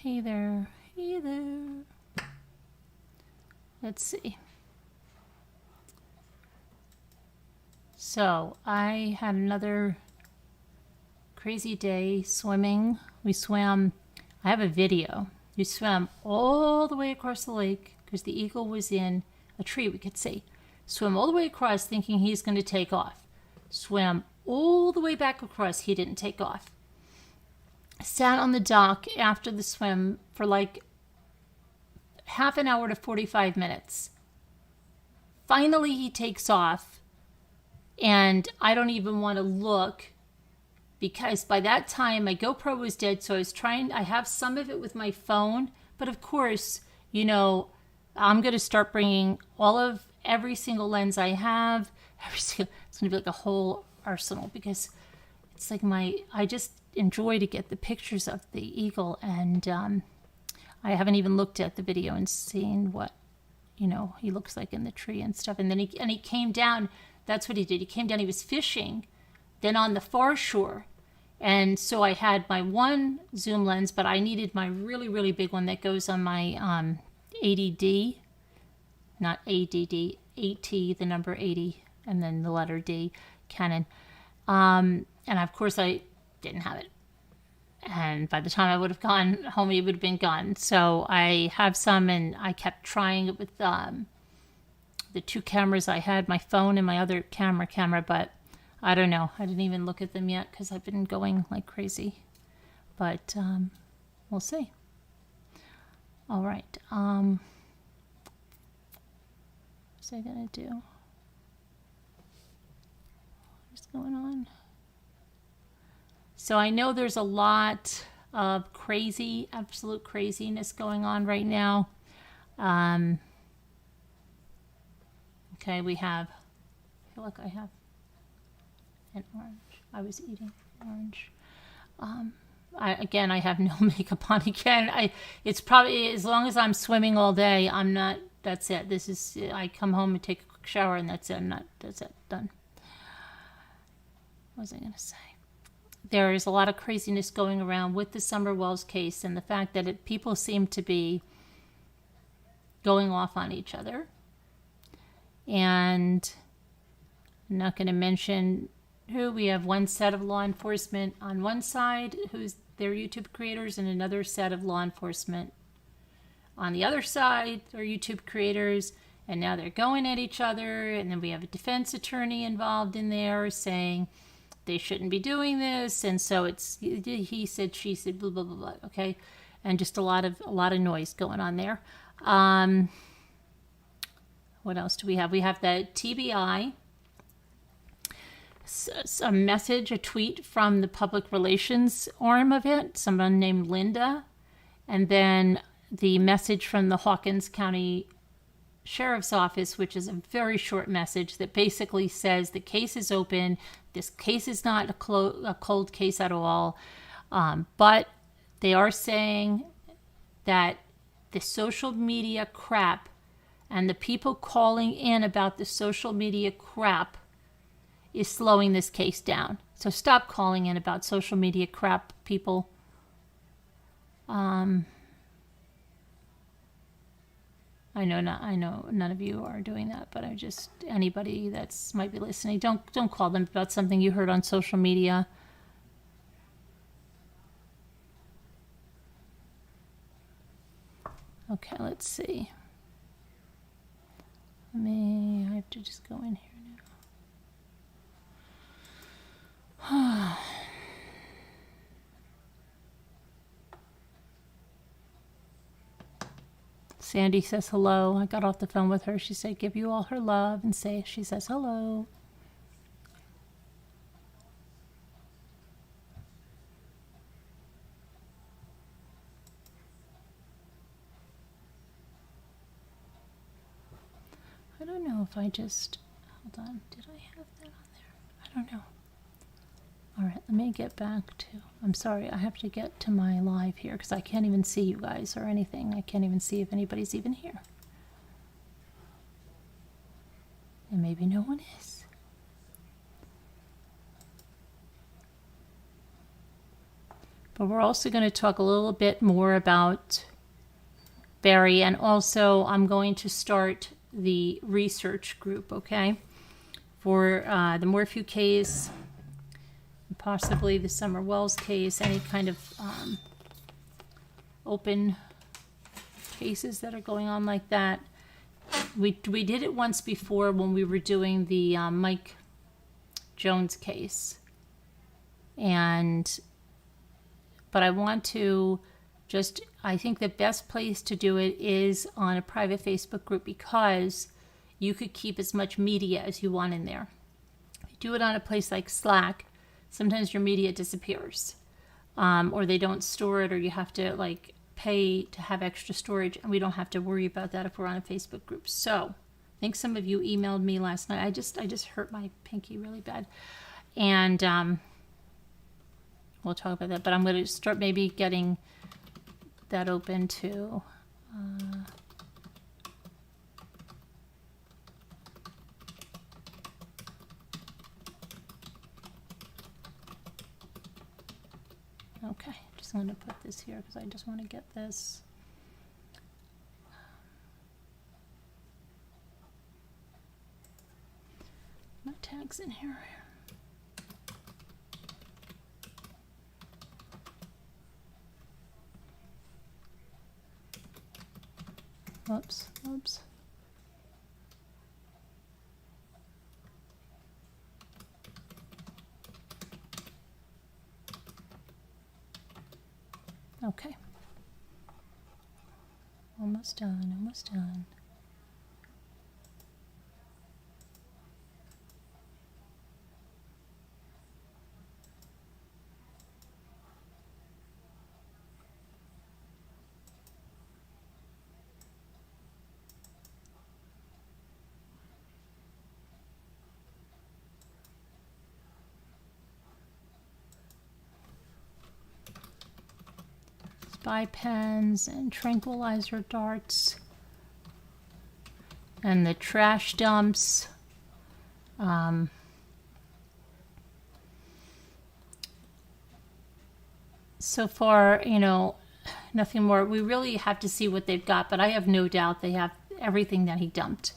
Hey there. Hey there. Let's see. So I had another crazy day swimming. We swam, I have a video. We swam all the way across the lake because the eagle was in a tree we could see. Swim all the way across thinking he's going to take off. Swam all the way back across, he didn't take off. Sat on the dock after the swim for like half an hour to 45 minutes. Finally, he takes off, and I don't even want to look because by that time my GoPro was dead, so I have some of it with my phone, but of course, you know, I'm going to start bringing every single lens I have. It's going to be like a whole arsenal because it's like I just enjoy to get the pictures of the eagle, and I haven't even looked at the video and seen what, you know, he looks like in the tree and stuff. And then he came down. That's what he did. He came down. He was fishing, then on the far shore. And so I had my one zoom lens, but I needed my really, really big one that goes on my 80D, not ADD, 80, the number 80, and then the letter D, Canon. And of course I didn't have it. And by the time I would have gone home, it would have been gone. So I have some, and I kept trying it with the two cameras I had, my phone and my other camera, but I don't know. I didn't even look at them yet because I've been going like crazy. But we'll see. All right. What's I going to do? What's going on? So I know there's a lot of absolute craziness going on right now. Okay, we have, I feel like I have an orange. I was eating orange. I have no makeup on again. It's probably, as long as I'm swimming all day, that's it. I come home and take a quick shower and that's it. That's it, done. What was I going to say? There is a lot of craziness going around with the Summer Wells case and the fact that people seem to be going off on each other. And I'm not going to mention who. We have one set of law enforcement on one side, they're YouTube creators, and another set of law enforcement on the other side, they're YouTube creators, and now they're going at each other. And then we have a defense attorney involved in there saying they shouldn't be doing this, and so it's he said, she said, blah blah blah blah. Okay, and just a lot of noise going on there. What else do we have? We have the TBI, a tweet from the public relations arm of it, someone named Linda, and then the message from the Hawkins County Sheriff's Office, which is a very short message that basically says the case is open. This case is not a cold case at all, but they are saying that the social media crap and the people calling in about the social media crap is slowing this case down. So stop calling in about social media crap, people. I know none of you are doing that, but anybody that's might be listening, don't call them about something you heard on social media. Okay, let's see. I have to just go in here now. Sandy says hello. I got off the phone with her. She said, give you all her love and she says hello. I don't know if hold on. Did I have that on there? I don't know. All right, let me get back to, I'm sorry, I have to get to my live here because I can't even see you guys or anything. I can't even see if anybody's even here. And maybe no one is. But we're also going to talk a little bit more about Barry, and also I'm going to start the research group, okay, for the Morphew case, possibly the Summer Wells case, any kind of open cases that are going on like that. We did it once before when we were doing the Mike Jones case, but I want to just, I think the best place to do it is on a private Facebook group, because you could keep as much media as you want in there. If you do it on a place like Slack, sometimes your media disappears, or they don't store it, or you have to like pay to have extra storage, and we don't have to worry about that if we're on a Facebook group. So I think some of you emailed me last night. I just hurt my pinky really bad, and we'll talk about that, but I'm going to start maybe getting that open too. Okay, just going to put this here because I just want to get this. My tags in here. Oops, oops. Okay. Almost done, almost done. Spy pens and tranquilizer darts and the trash dumps. So far, you know, nothing more. We really have to see what they've got, but I have no doubt they have everything that he dumped.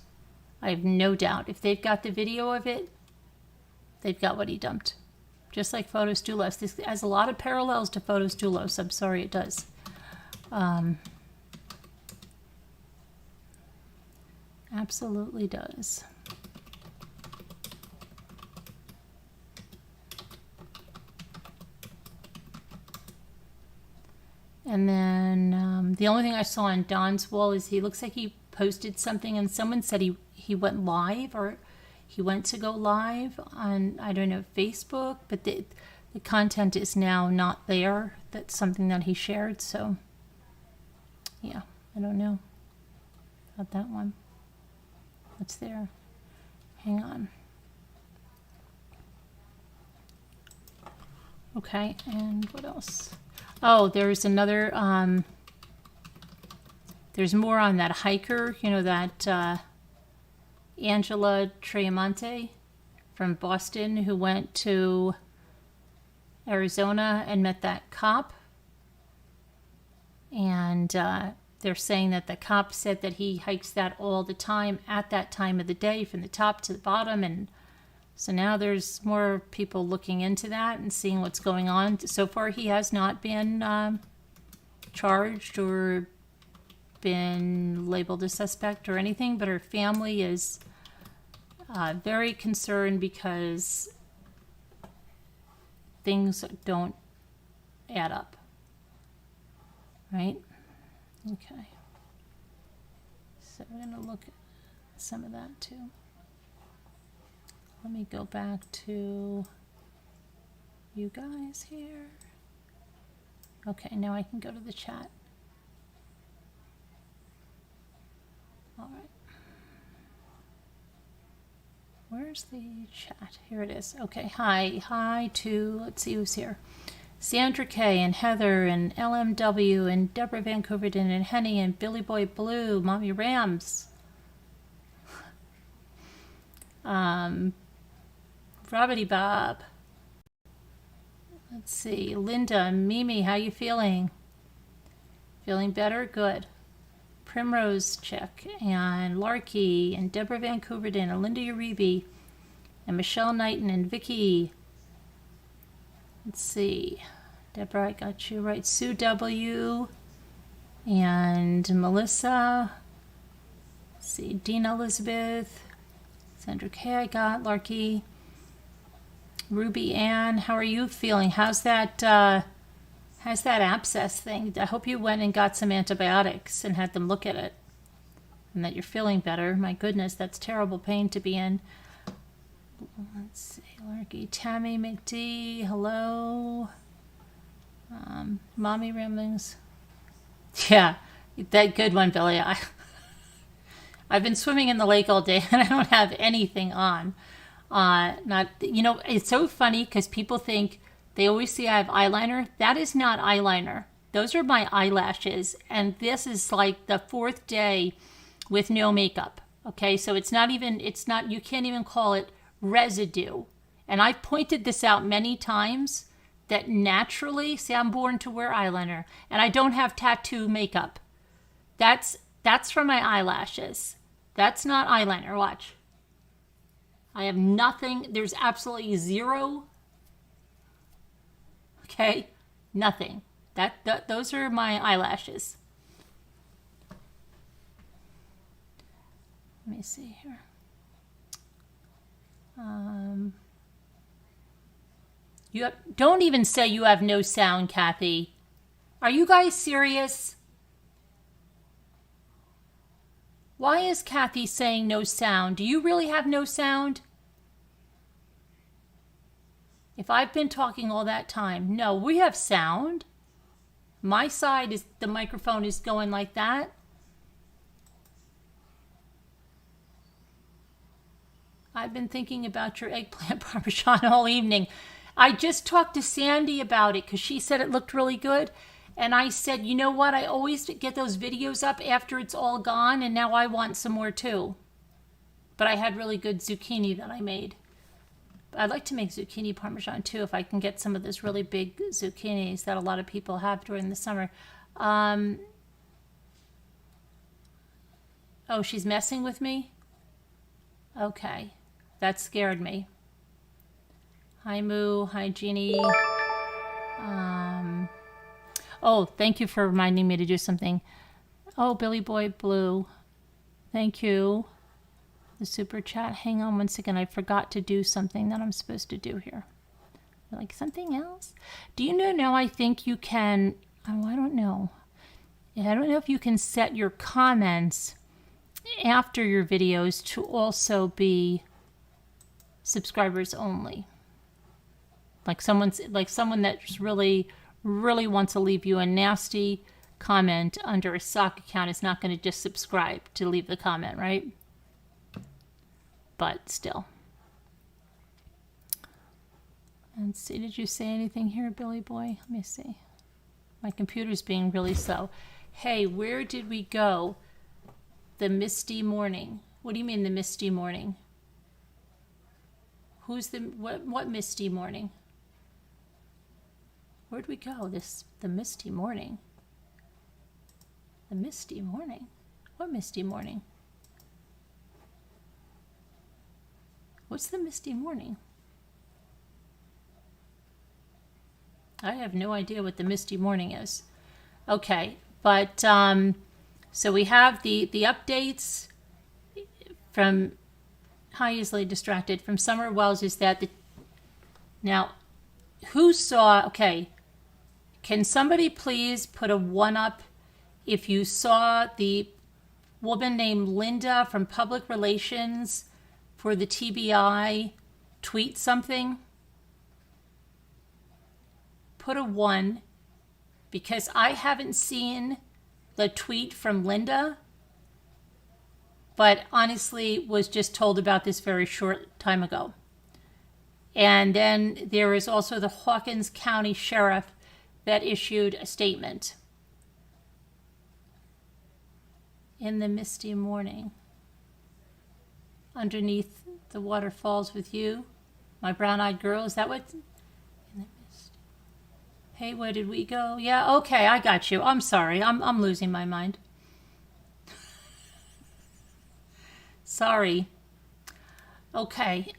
I have no doubt. If they've got the video of it, they've got what he dumped. Just like Photos Dulos. This has a lot of parallels to Photos Dulos. I'm sorry, it does. Absolutely does. And then the only thing I saw on Don's wall is he looks like he posted something, and someone said he went live, or he went to go live on, I don't know, Facebook, but the content is now not there. That's something that he shared, so yeah, I don't know about that one. What's there? Hang on. Okay, and what else? Oh, there's another, there's more on that hiker, you know, that Angela Tremonte from Boston who went to Arizona and met that cop. And they're saying that the cop said that he hikes that all the time at that time of the day from the top to the bottom. And so now there's more people looking into that and seeing what's going on. So far, he has not been charged or been labeled a suspect or anything, but her family is very concerned because things don't add up. Right? Okay. So we're going to look at some of that too. Let me go back to you guys here. Okay, now I can go to the chat. All right. Where's the chat? Here it is. Okay, hi to, let's see who's here. Sandra K and Heather and LMW and Deborah Vancouverton and Henny and Billy Boy Blue, Mommy Rams. Robbity Bob. Let's see. Linda, Mimi, how you feeling? Feeling better? Good. Primrose Chick, and Larky, and Deborah Vancouverden, and Linda Uribe, and Michelle Knighton, and Vicky. Let's see. Deborah, I got you right. Sue W. And Melissa. Let's see. Dina Elizabeth. Sandra K. I got. Larky. Ruby Ann, how are you feeling? How's that abscess thing? I hope you went and got some antibiotics and had them look at it, and that you're feeling better. My goodness, that's terrible pain to be in. Let's see, Larky, Tammy McD, hello. Mommy Ramblings. Yeah, that good one, Billy. I've been swimming in the lake all day and I don't have anything on. It's so funny because people think they always see I have eyeliner. That is not eyeliner. Those are my eyelashes. And this is like the 4th day with no makeup. Okay, so you can't even call it residue. And I've pointed this out many times that naturally, see, I'm born to wear eyeliner and I don't have tattoo makeup. That's from my eyelashes. That's not eyeliner. Watch. I have nothing. There's absolutely zero. Okay, nothing. Those are my eyelashes. Let me see here. Don't even say you have no sound, Kathy. Are you guys serious? Why is Kathy saying no sound? Do you really have no sound? If I've been talking all that time, no, we have sound. My side is, the microphone is going like that. I've been thinking about your eggplant parmesan all evening. I just talked to Sandy about it because she said it looked really good. And I said, you know what? I always get those videos up after it's all gone, and now I want some more too. But I had really good zucchini that I made. I'd like to make zucchini parmesan too if I can get some of those really big zucchinis that a lot of people have during the summer. Oh, she's messing with me? Okay. That scared me. Hi, Moo. Hi, Jeannie. Oh, thank you for reminding me to do something. Oh, Billy Boy Blue. Thank you. The super chat. Hang on one second. I forgot to do something that I'm supposed to do here. Like something else? Do you know now I think you can... Oh, I don't know. I don't know if you can set your comments after your videos to also be subscribers only. Like someone that's really wants to leave you a nasty comment under a sock account is not going to just subscribe to leave the comment, right? But still. Let's see, did you say anything here, Billy Boy? Let me see. My computer's being really slow. Hey, where did we go? The misty morning. What do you mean the misty morning? Who's what misty morning? Where'd we go? The misty morning. The misty morning? What misty morning? What's the misty morning? I have no idea what the misty morning is. Okay, but so we have the updates from Hi Easily Distracted from Summer Wells is that now who saw, okay, can somebody please put a 1 up if you saw the woman named Linda from Public Relations for the TBI tweet something? Put a 1 because I haven't seen the tweet from Linda, but honestly was just told about this very short time ago. And then there is also the Hawkins County Sheriff that issued a statement. In the misty morning, underneath the waterfalls with you, my brown-eyed girl. Is that what? In the mist. Hey, where did we go? Yeah, okay, I got you. I'm sorry. I'm losing my mind. Sorry. Okay.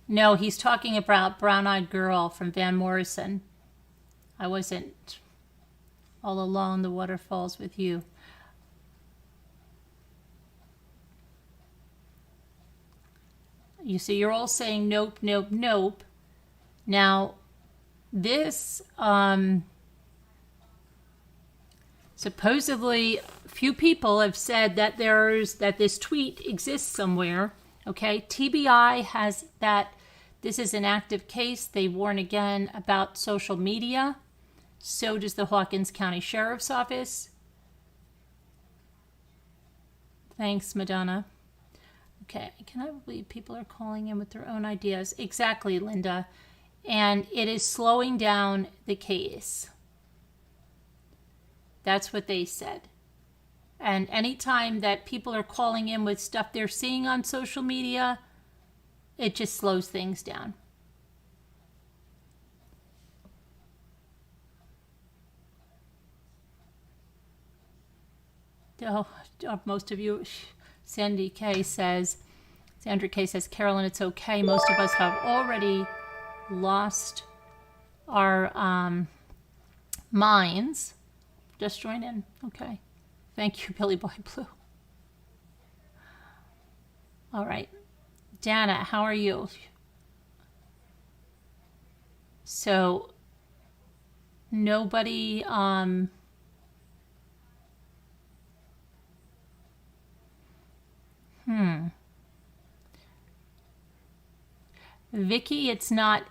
No, he's talking about Brown Eyed Girl from Van Morrison. I wasn't all alone, the waterfalls with you. You see, you're all saying nope, nope, nope. Now, this, supposedly, few people have said that this tweet exists somewhere. Okay, TBI has that. This is an active case. They warn again about social media. So does the Hawkins County Sheriff's Office. Thanks, Madonna. Okay, I cannot believe people are calling in with their own ideas. Exactly, Linda. And it is slowing down the case. That's what they said. And anytime that people are calling in with stuff they're seeing on social media, it just slows things down. Oh, most of you, Sandra K says, Carolyn, it's okay. Most of us have already lost our minds. Just join in. Okay. Thank you, Billy Boy Blue. All right. Dana, how are you? So, nobody, Vicky, it's not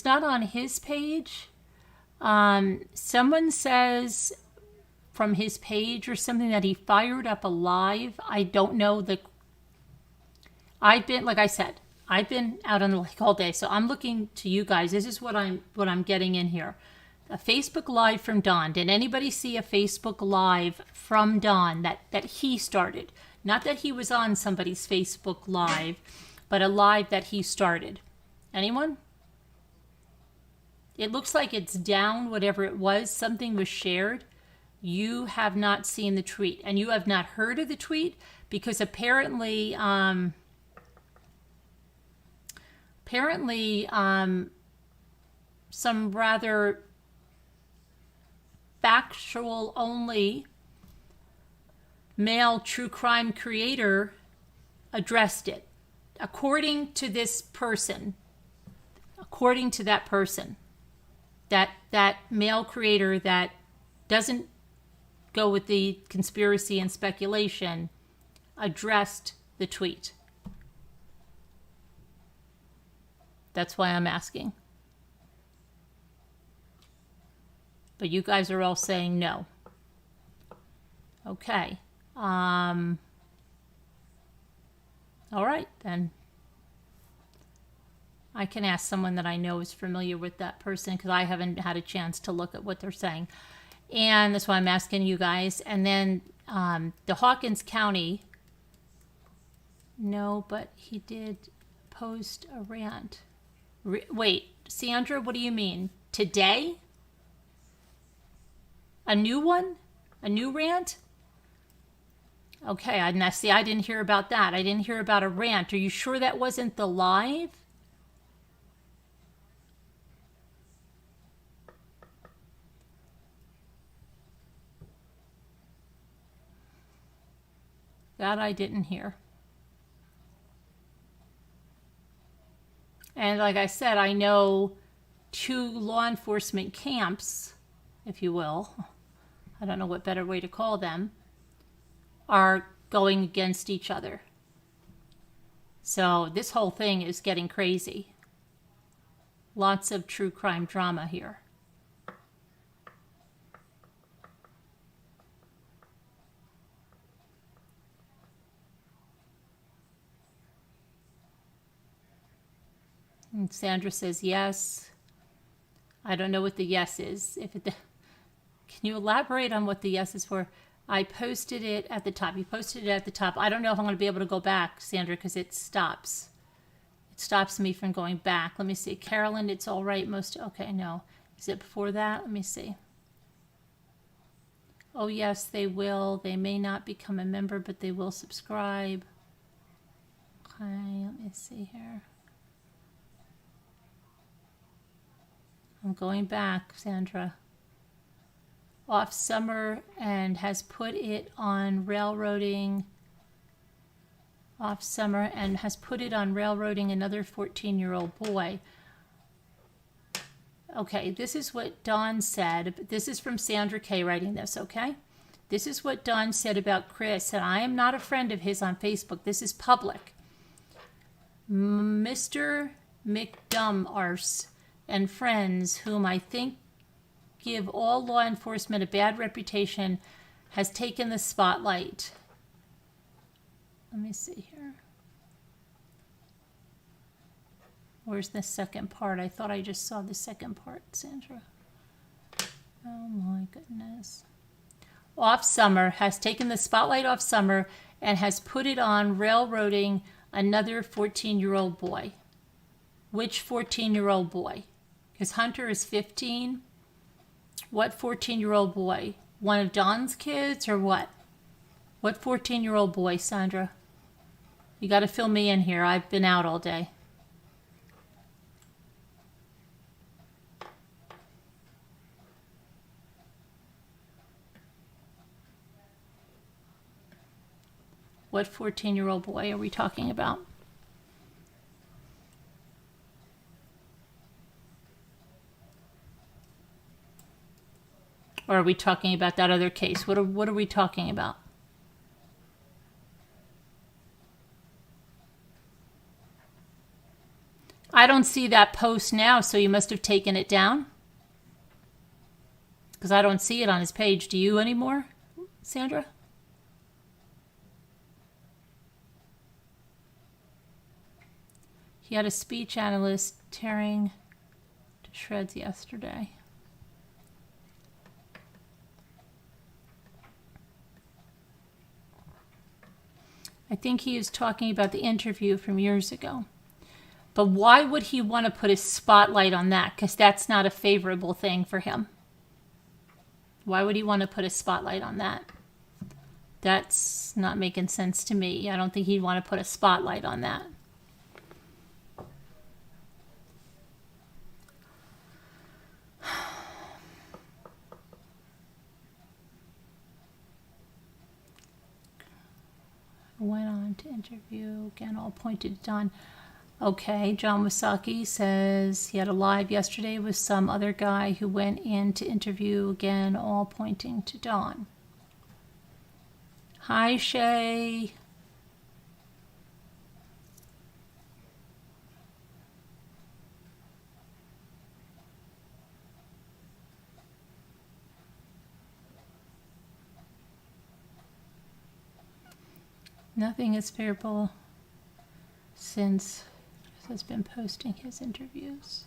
on his page. Someone says from his page or something that he fired up a live. I don't know I've been, like I said, I've been out on the lake all day, so I'm looking to you guys. This is what I'm getting in here. A Facebook Live from Don. Did anybody see a Facebook Live from Don that he started? Not that he was on somebody's Facebook Live, but a live that he started. Anyone? It looks like it's down, whatever it was. Something was shared. You have not seen the tweet, and you have not heard of the tweet because apparently some rather factual only male true crime creator addressed it. According to this person, according to that person, that male creator that doesn't go with the conspiracy and speculation, addressed the tweet. That's why I'm asking. But you guys are all saying no. Okay. All right, then. I can ask someone that I know is familiar with that person because I haven't had a chance to look at what they're saying. And that's why I'm asking you guys. And then the Hawkins County. No, but he did post a rant. Wait, Sandra, what do you mean? Today? A new one? A new rant? Okay, I didn't hear about that. I didn't hear about a rant. Are you sure that wasn't the live? That I didn't hear. And like I said, I know 2 law enforcement camps, if you will, I don't know what better way to call them, are going against each other. So this whole thing is getting crazy. Lots of true crime drama here. And Sandra says yes. I don't know what the yes is. Can you elaborate on what the yes is for? I posted it at the top. You posted it at the top. I don't know if I'm going to be able to go back, Sandra, because it stops. stops me from going back. Let me see. Carolyn, it's all right. Okay, no. Is it before that? Let me see. Oh, yes, they will. They may not become a member, but they will subscribe. Okay, let me see here. I'm going back, Sandra. Off summer and has put it on railroading. Off summer and has put it on railroading another 14-year-old boy. Okay, this is what Dawn said. This is from Sandra K. writing this, okay? This is what Dawn said about Chris, and I am not a friend of his on Facebook. This is public. Mr. Mcdonough and friends, whom I think give all law enforcement a bad reputation, has taken the spotlight. Let me see here. Where's the second part? I thought I just saw the second part, Sandra. Oh my goodness. Off Summer has taken the spotlight off Summer and has put it on railroading another 14-year-old boy. Which 14-year-old boy? Because Hunter is 15. What 14-year-old boy? One of Dawn's kids or what? What 14-year-old boy, Sandra? You got to fill me in here. I've been out all day. What 14-year-old boy are we talking about? Or are we talking about that other case? What are we talking about? I don't see that post now, so you must have taken it down. Because I don't see it on his page. Do you anymore, Sandra? He had a speech analyst tearing to shreds yesterday. I think he is talking about the interview from years ago. But why would he want to put a spotlight on that? Because that's not a favorable thing for him. Why would he want to put a spotlight on that? That's not making sense to me. I don't think he'd want to put a spotlight on that. Went on to interview, again, all pointed to Dawn. Okay, John Wasaki says he had a live yesterday with some other guy who went in to interview, again, all pointing to Dawn. Hi, Shay. Nothing is favorable since Chris has been posting his interviews.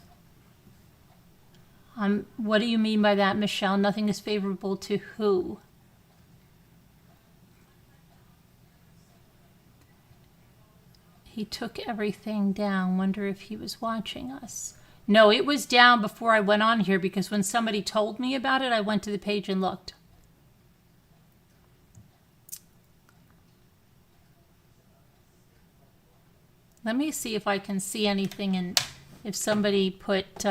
What do you mean by that, Michelle? Nothing is favorable to who? He took everything down. Wonder if he was watching us. No, it was down before I went on here because when somebody told me about it, I went to the page and looked. Let me see if I can see anything and if somebody put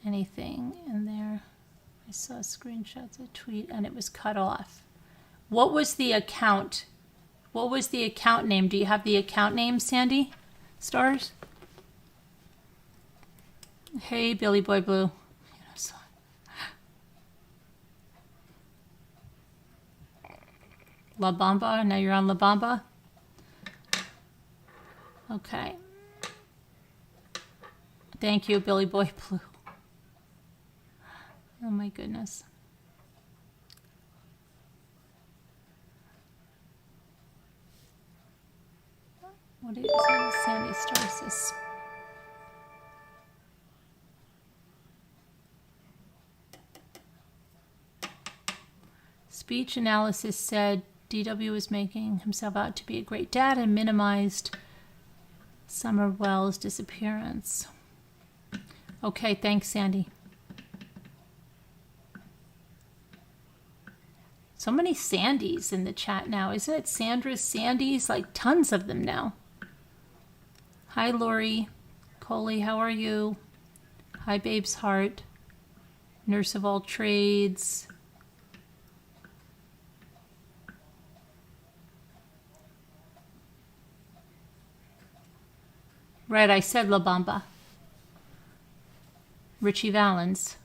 anything in there. I saw screenshots of a tweet and it was cut off. What was the account? What was the account name? Do you have the account name, Sandy Stars? Hey, Billy Boy Blue. La Bamba. Now you're on La Bamba. Okay. Thank you, Billy Boy Blue. Oh my goodness. What is it? Sandy Star says. Speech analysis said DW was making himself out to be a great dad and minimized Summer Wells disappearance. Okay, thanks, Sandy. So many Sandys in the chat now. Isn't it Sandra's Sandys? Like tons of them now. Hi, Lori. Coley, how are you? Hi, Babe's Heart. Nurse of all trades. Right, I said La Bamba. Richie Valens.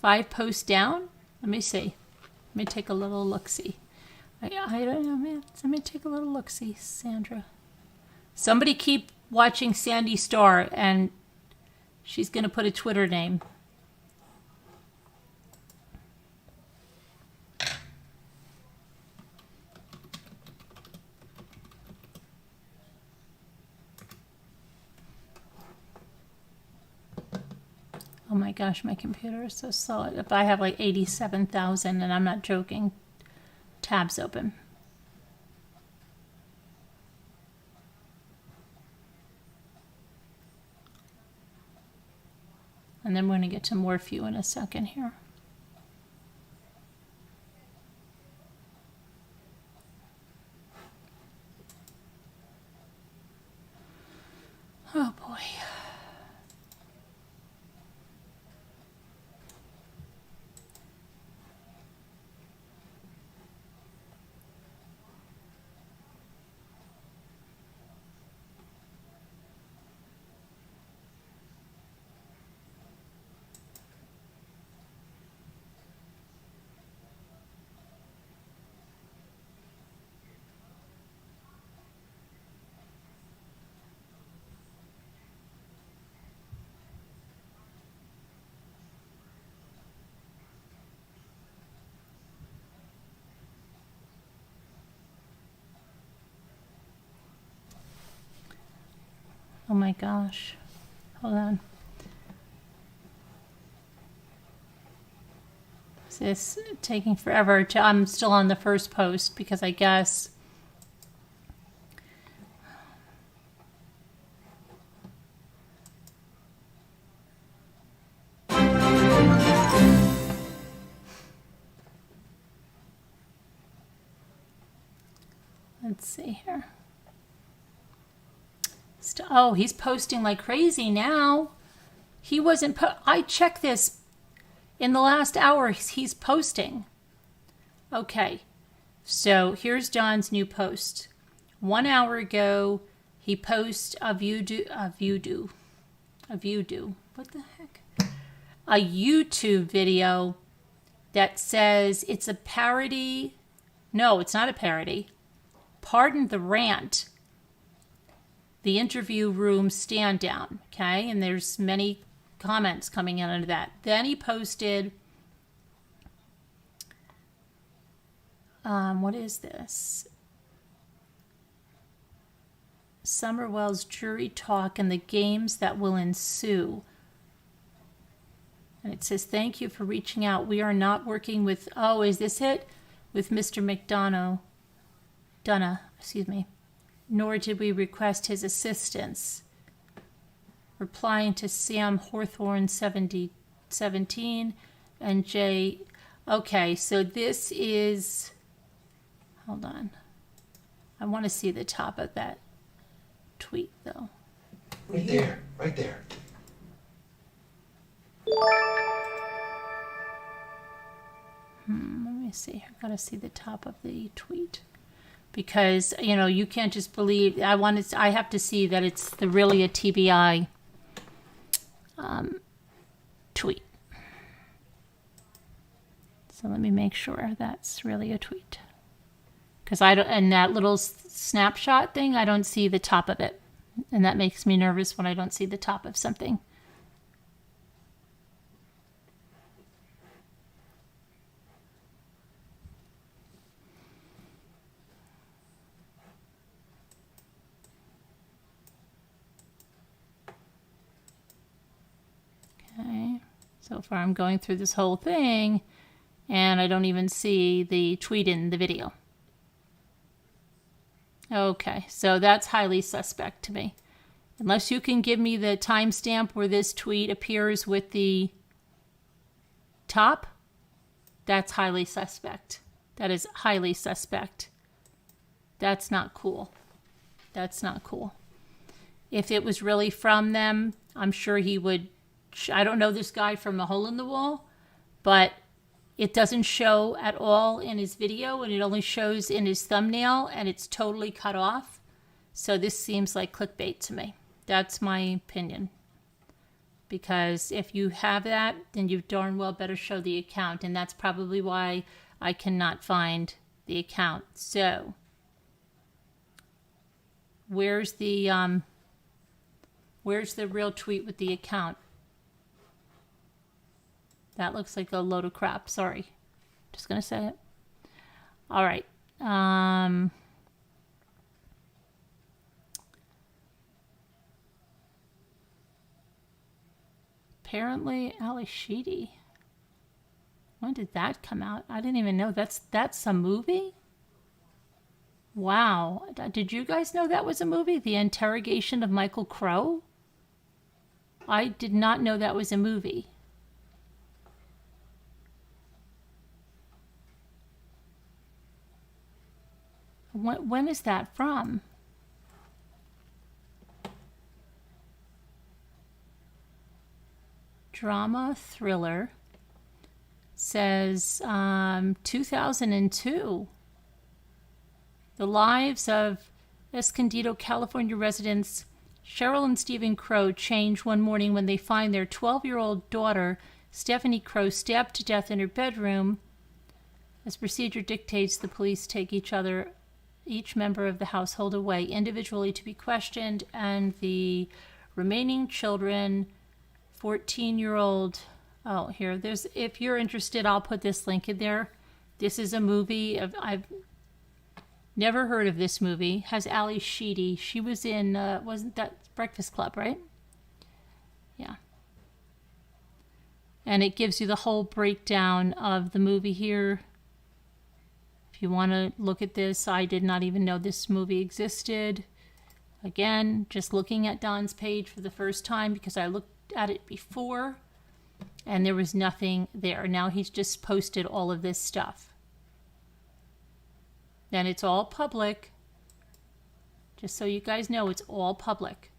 5 posts down? Let me see. Let me take a little look-see. I don't know, man. Let me take a little look-see, Sandra. Somebody keep watching Sandy Starr, and she's going to put a Twitter name. Oh my gosh, my computer is so slow. If I have like 87,000, and I'm not joking, tabs open. And then we're going to get to Morphew in a second here. Oh boy. Oh my gosh. Hold on. Is this taking forever? I'm still on the first post because I guess let's see here. Oh, he's posting like crazy now. He wasn't. I checked this in the last hour. He's posting. Okay, so here's John's new post. 1 hour ago, he posted a voodoo. What the heck? A YouTube video that says it's a parody. No, it's not a parody. Pardon the rant. The interview room stand down, okay? And there's many comments coming in under that. Then he posted, what is this? Summerwell's jury talk and the games that will ensue. And it says, thank you for reaching out. We are not working with, oh, is this it? With Mr. Mcdonough, nor did we request his assistance. Replying to Sam Hawthorne 17 and Jay. Okay, so this is, hold on. I want to see the top of that tweet though. Right there, right there. Let me see. I've got to see the top of the tweet. Because, you know, you can't just believe. I have to see that it's really a TBI tweet. So let me make sure that's really a tweet. Because I don't, and that little snapshot thing, I don't see the top of it. And that makes me nervous when I don't see the top of something. So far I'm going through this whole thing and I don't even see the tweet in the video. Okay, so that's highly suspect to me. Unless you can give me the timestamp where this tweet appears with the top, that's highly suspect. That is highly suspect. That's not cool. That's not cool. If it was really from them, I'm sure he would. I don't know this guy from a hole in the wall, but it doesn't show at all in his video, and it only shows in his thumbnail, and it's totally cut off. So this seems like clickbait to me. That's my opinion. Because if you have that, then you darn well better show the account, and that's probably why I cannot find the account. So where's the real tweet with the account? That looks like a load of crap. Sorry. Just going to say it. All right. Apparently, Shady. When did that come out? I didn't even know. That's a movie? Wow. Did you guys know that was a movie? The Interrogation of Michael Crow? I did not know that was a movie. When is that from? Drama thriller. Says 2002. The lives of Escondido, California residents Cheryl and Stephen Crow change one morning when they find their 12-year-old daughter, Stephanie Crow, stabbed to death in her bedroom. As procedure dictates, the police take each member of the household away individually to be questioned, and the remaining children, 14-year-old, if you're interested, I'll put this link in there. This is a movie. I've never heard of this movie. Has Shady. She was in, wasn't that Breakfast Club, right? Yeah. And it gives you the whole breakdown of the movie here. If you want to look at this, I did not even know this movie existed. Again, just looking at Don's page for the first time because I looked at it before and there was nothing there. Now he's just posted all of this stuff. And it's all public. Just so you guys know, it's all public.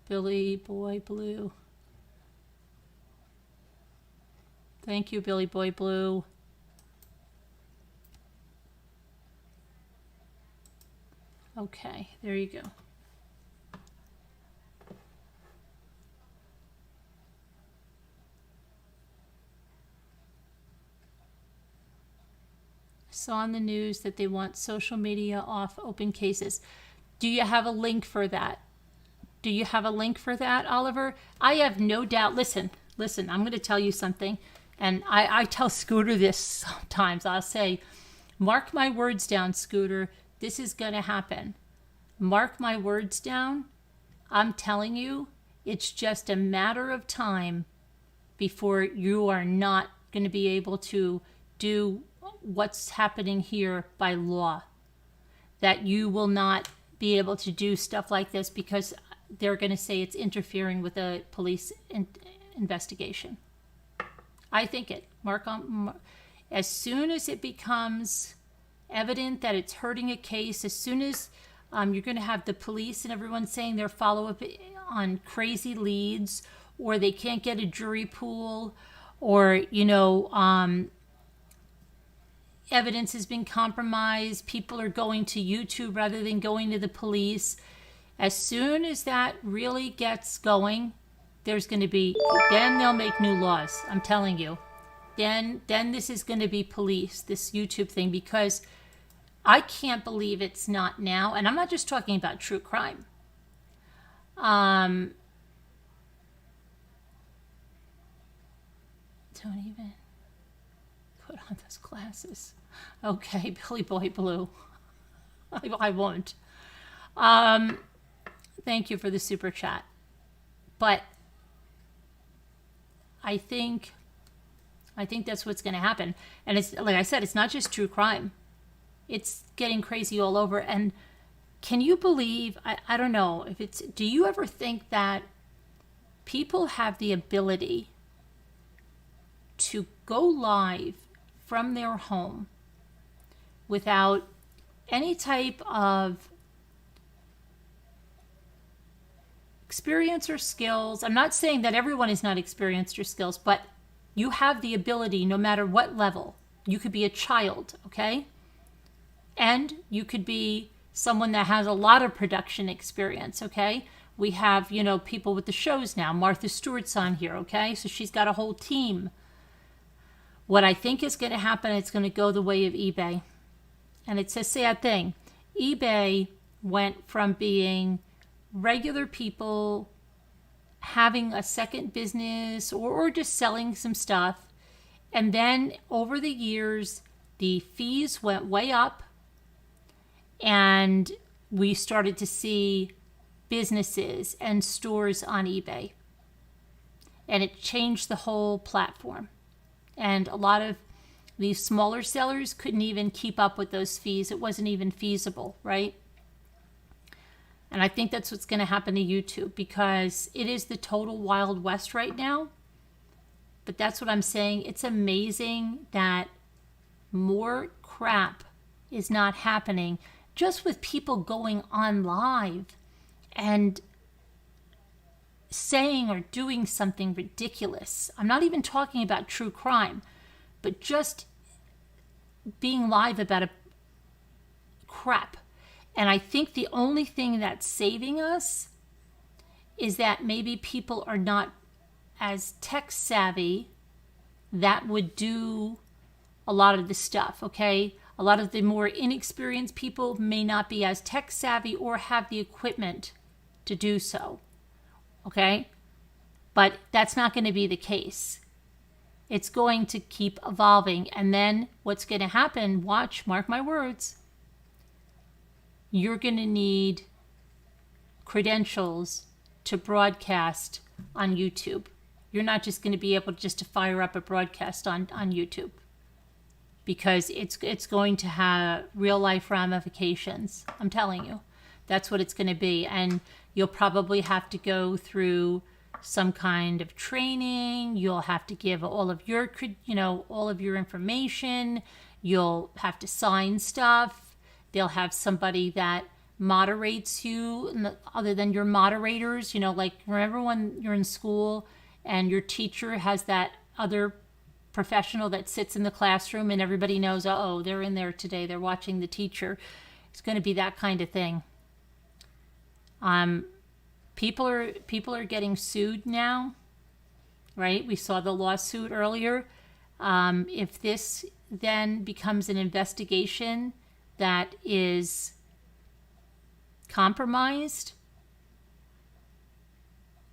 Billy Boy Blue. Thank you, Billy Boy Blue. Okay, there you go. Saw on the news that they want social media off open cases. Do you have a link for that? Do you have a link for that, Oliver? I have no doubt. Listen, I'm going to tell you something. And I tell Scooter this sometimes. I'll say, mark my words down, Scooter. This is going to happen. Mark my words down. I'm telling you, it's just a matter of time before you are not going to be able to do what's happening here by law. That you will not be able to do stuff like this because they're going to say it's interfering with a police investigation. I think it. As soon as it becomes evident that it's hurting a case, as soon as you're going to have the police and everyone saying their follow-up on crazy leads, or they can't get a jury pool, or, evidence has been compromised, people are going to YouTube rather than going to the police. As soon as that really gets going, there's going to be, then they'll make new laws. I'm telling you. Then this is going to be police, this YouTube thing, because I can't believe it's not now. And I'm not just talking about true crime. Don't even put on those glasses. Okay, Billy Boy Blue. I won't. Thank you for the super chat. But I think that's what's going to happen. And it's like I said, it's not just true crime. It's getting crazy all over. And can you believe, I don't know if it's, do you ever think that people have the ability to go live from their home without any type of experience or skills? I'm not saying that everyone is not experienced or skills, but you have the ability no matter what level. You could be a child, okay? And you could be someone that has a lot of production experience, okay? We have, people with the shows now. Martha Stewart's on here, okay? So she's got a whole team. What I think is going to happen, it's going to go the way of eBay. And it's a sad thing. eBay went from being regular people having a second business or just selling some stuff. And then over the years, the fees went way up and we started to see businesses and stores on eBay. And it changed the whole platform. And a lot of these smaller sellers couldn't even keep up with those fees. It wasn't even feasible, right? And I think that's what's going to happen to YouTube because it is the total Wild West right now. But that's what I'm saying. It's amazing that more crap is not happening just with people going on live and saying or doing something ridiculous. I'm not even talking about true crime, but just being live about a crap. And I think the only thing that's saving us is that maybe people are not as tech savvy that would do a lot of the stuff, okay? A lot of the more inexperienced people may not be as tech savvy or have the equipment to do so, okay? But that's not going to be the case. It's going to keep evolving. And then what's going to happen, watch, mark my words, you're going to need credentials to broadcast on YouTube. You're not just going to be able just to fire up a broadcast on YouTube because it's going to have real life ramifications. I'm telling you, that's what it's going to be. And you'll probably have to go through some kind of training. You'll have to give all of your, all of your information. You'll have to sign stuff. They'll have somebody that moderates you other than your moderators. Like remember when you're in school and your teacher has that other professional that sits in the classroom and everybody knows, oh, they're in there today. They're watching the teacher. It's going to be that kind of thing. People are getting sued now, right? We saw the lawsuit earlier. If this then becomes an investigation that is compromised,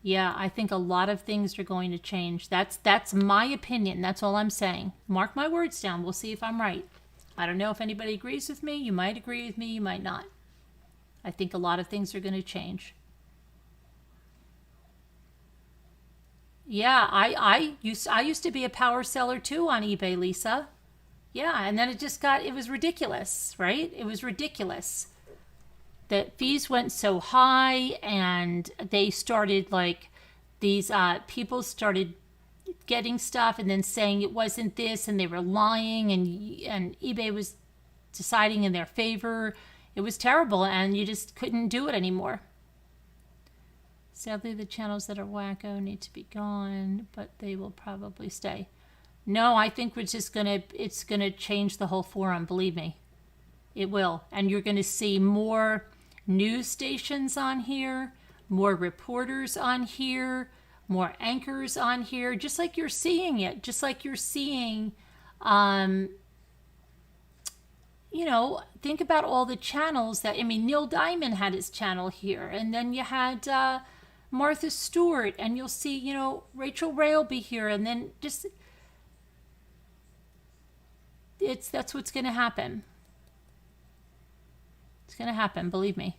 yeah, I think a lot of things are going to change. That's my opinion. That's all I'm saying. Mark my words down. We'll see if I'm right. I don't know if anybody agrees with me. You might agree with me. You might not. I think a lot of things are going to change. Yeah, I used to be a power seller too on eBay, Lisa. Yeah, and then it was ridiculous, right? It was ridiculous. The fees went so high and they started these people started getting stuff and then saying it wasn't this and they were lying and eBay was deciding in their favor. It was terrible and you just couldn't do it anymore. Sadly, the channels that are wacko need to be gone, but they will probably stay. No, I think it's gonna change the whole forum, believe me. It will. And you're gonna see more news stations on here, more reporters on here, more anchors on here, just like you're seeing it, just like you're seeing, think about all the channels Neil Diamond had his channel here, and then you had Martha Stewart, and you'll see, Rachel Ray will be here, and then just... That's what's going to happen. It's going to happen, believe me.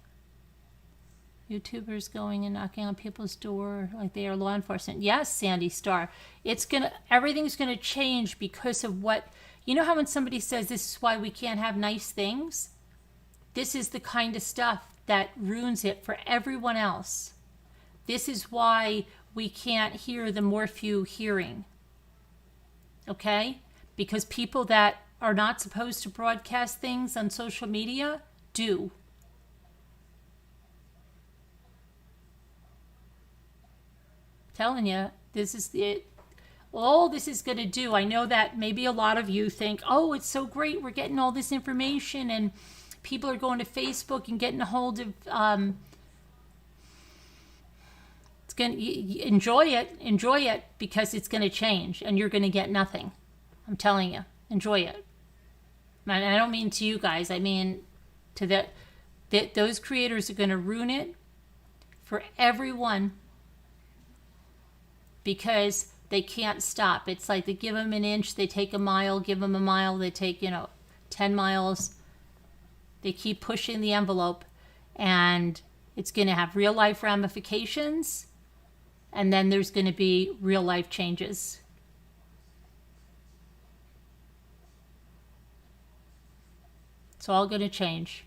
YouTubers going and knocking on people's door like they are law enforcement. Yes, Sandy Star. Everything's gonna change because of what, you know how when somebody says this is why we can't have nice things? This is the kind of stuff that ruins it for everyone else. This is why we can't hear the Morphew hearing. Okay? Because people that are not supposed to broadcast things on social media do. Telling you, this is it. All this is going to do, I know that maybe a lot of you think, oh, it's so great, we're getting all this information and people are going to Facebook and getting a hold of, it's going to, enjoy it because it's going to change and you're going to get nothing. I'm telling you, enjoy it. And I don't mean to you guys, I mean to those creators are going to ruin it for everyone because they can't stop. It's like they give them an inch, they take a mile, give them a mile, they take, 10 miles. They keep pushing the envelope and it's going to have real life ramifications and then there's going to be real life changes. It's all going to change.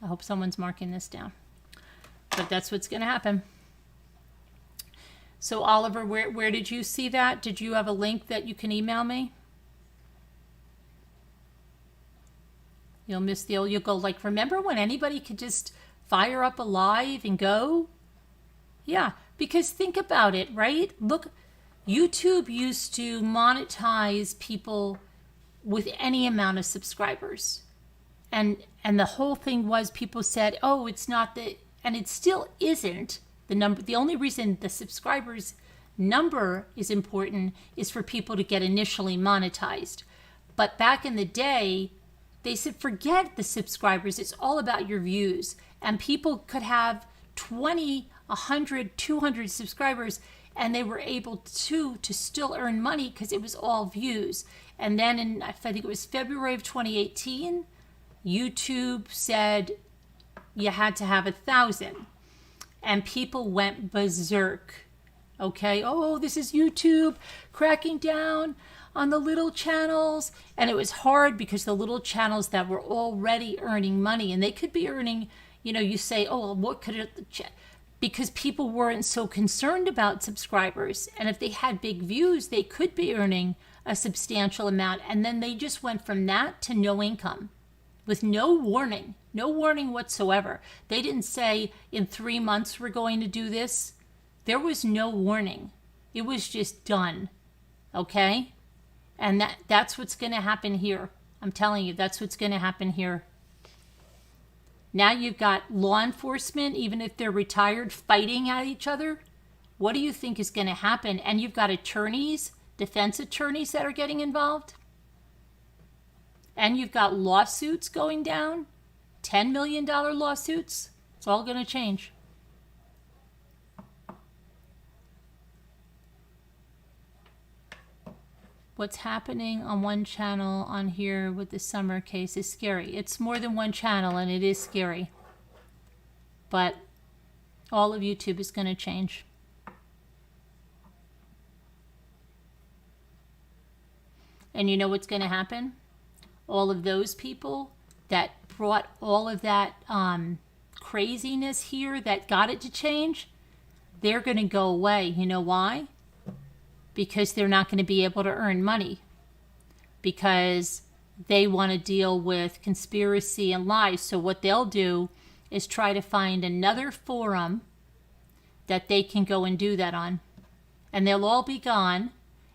I hope someone's marking this down. But that's what's going to happen. So Oliver, where did you see that? Did you have a link that you can email me? You'll go like, remember when anybody could just fire up a live and go? Yeah, because think about it, right? Look, YouTube used to monetize people with any amount of subscribers. And the whole thing was people said, oh, it's not the, and it still isn't the number. The only reason the subscribers number is important is for people to get initially monetized. But back in the day, they said, forget the subscribers. It's all about your views. And people could have 20, 100, 200 subscribers and they were able to still earn money because it was all views. And then in, I think it was February of 2018, YouTube said you had to have 1,000. And people went berserk. Okay, oh, this is YouTube cracking down on the little channels. And it was hard because the little channels that were already earning money, and they could be earning, you say, oh, well, what could it, because people weren't so concerned about subscribers. And if they had big views, they could be earning a substantial amount. And then they just went from that to no income with no warning whatsoever. They didn't say in 3 months we're going to do this. There was no warning. It was just done. Okay? And that's what's going to happen here. I'm telling you, that's what's going to happen here. Now you've got law enforcement, even if they're retired, fighting at each other. What do you think is going to happen? And you've got attorneys, defense attorneys that are getting involved. And you've got lawsuits going down, $10 million lawsuits. It's all going to change. What's happening on one channel on here with the summer case is scary. It's more than one channel and it is scary. But all of YouTube is going to change. And you know what's going to happen? All of those people that brought all of that craziness here that got it to change, they're going to go away. You know why? Because they're not going to be able to earn money. Because they want to deal with conspiracy and lies. So what they'll do is try to find another forum that they can go and do that on. And they'll all be gone.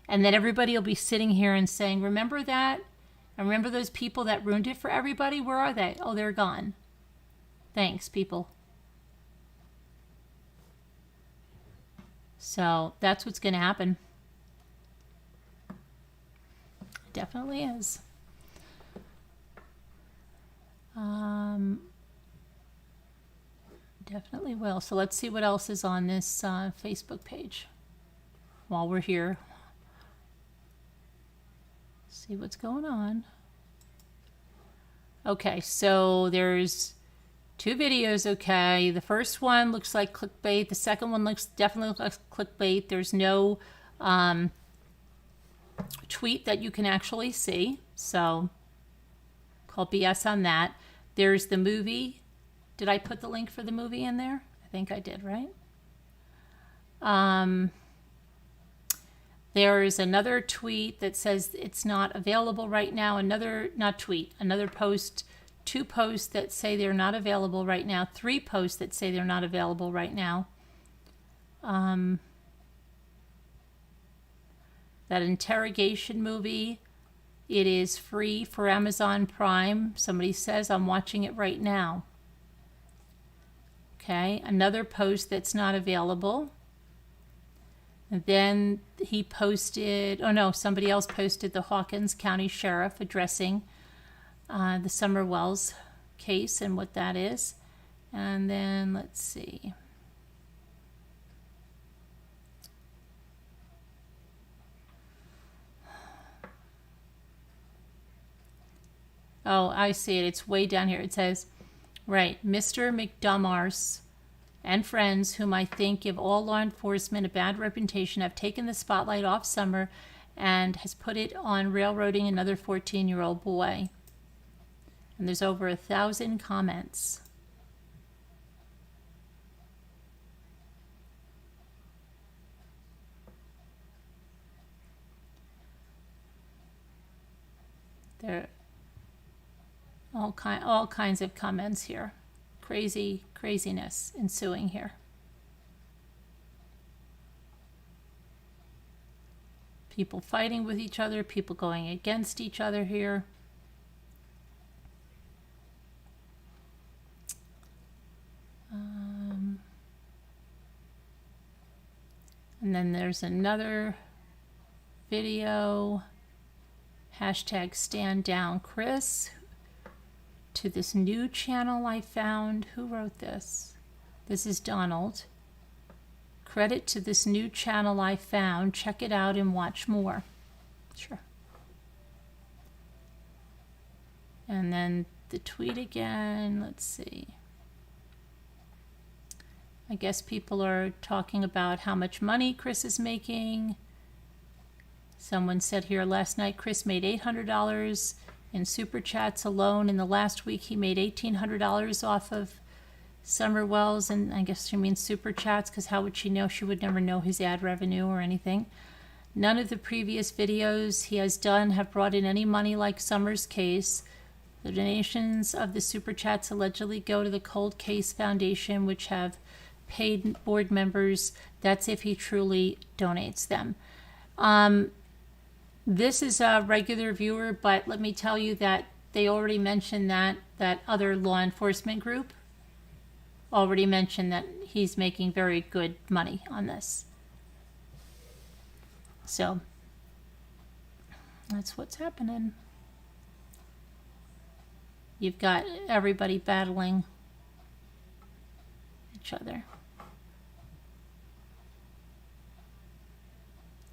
And then everybody will be sitting here and saying, remember that? And remember those people that ruined it for everybody? Where are they? Oh, they're gone. Thanks, people. So that's what's going to happen. Definitely is. Definitely will. So let's see what else is on this Facebook page while we're here. See what's going on. Okay, so there's 2 videos, okay. The first one looks like clickbait. The second one definitely looks like clickbait. There's no tweet that you can actually see. So, call BS on that. There's the movie. Did I put the link for the movie in there? I think I did, right? There is another tweet that says it's not available right now. Another post. 2 posts that say they're not available right now. 3 posts that say they're not available right now. That interrogation movie, it is free for Amazon Prime. Somebody says, I'm watching it right now. Okay, another post that's not available. And then he posted, somebody else posted the Hawkins County Sheriff addressing the Summer Wells case and what that is. And then let's see. Oh, I see it. It's way down here. It says, right, Mr. Mcdonough and friends, whom I think give all law enforcement a bad reputation, have taken the spotlight off Summer and has put it on railroading another 14-year-old boy. And there's over 1,000 comments. There are all kinds of comments here. Craziness ensuing here. People fighting with each other, people going against each other here. And then there's another video, hashtag stand down Chris, to this new channel I found. Who wrote this? This is Donald. Credit to this new channel I found. Check it out and watch more. Sure. And then the tweet again. Let's see. I guess people are talking about how much money Chris is making. Someone said here last night Chris made $800 in super chats alone. In the last week he made $1,800 off of Summer Wells, and I guess she means super chats, because how would she know? She would never know his ad revenue or anything. None of the previous videos he has done have brought in any money like Summer's case. The donations of the super chats allegedly go to the Cold Case Foundation, which have paid board members. That's if he truly donates them. This is a regular viewer, but let me tell you that they already mentioned that other law enforcement group already mentioned that he's making very good money on this. So that's what's happening. You've got everybody battling each other.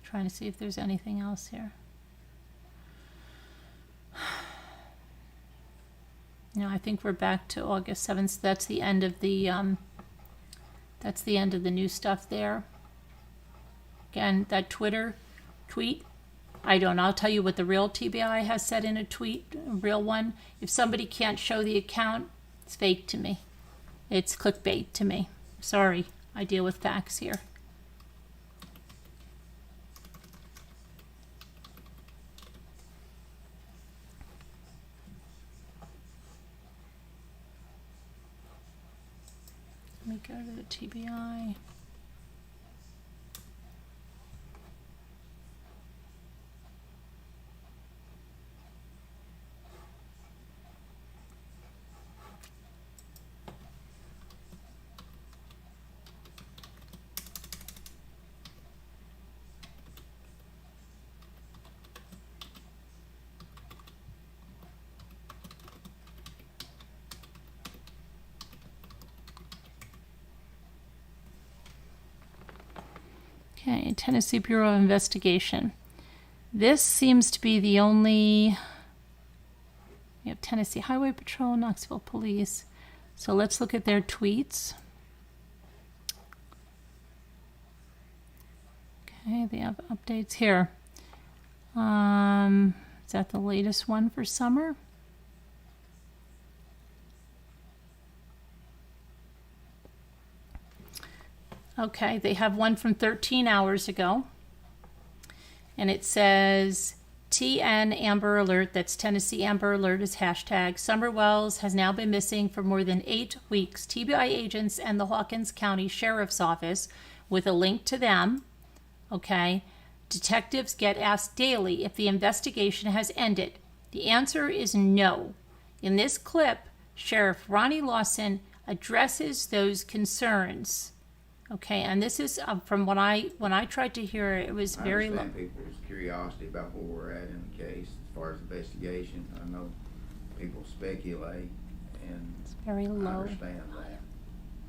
Trying to see if there's anything else here. No, I think we're back to August 7th. That's the end of the new stuff there. Again, that Twitter tweet, I don't know. I'll tell you what the real TBI has said in a tweet, a real one. If somebody can't show the account, it's fake to me. It's clickbait to me. Sorry, I deal with facts here. Let me go to the TBI. Okay, Tennessee Bureau of Investigation. This seems to be the only... We have Tennessee Highway Patrol, Knoxville Police. So let's look at their tweets. Okay, they have updates here. Is that the latest one for summer? Okay, they have one from 13 hours ago. And it says, TN Amber Alert, that's Tennessee Amber Alert is hashtag. Summer Wells has now been missing for more than 8 weeks. TBI agents and the Hawkins County Sheriff's Office, with a link to them, okay, detectives get asked daily if the investigation has ended. The answer is no. In this clip, Sheriff Ronnie Lawson addresses those concerns. Okay, and this is from when I tried to hear it, it was very low. I understand people's curiosity about where we're at in the case as far as investigation. I know people speculate, and It's very low. I understand that.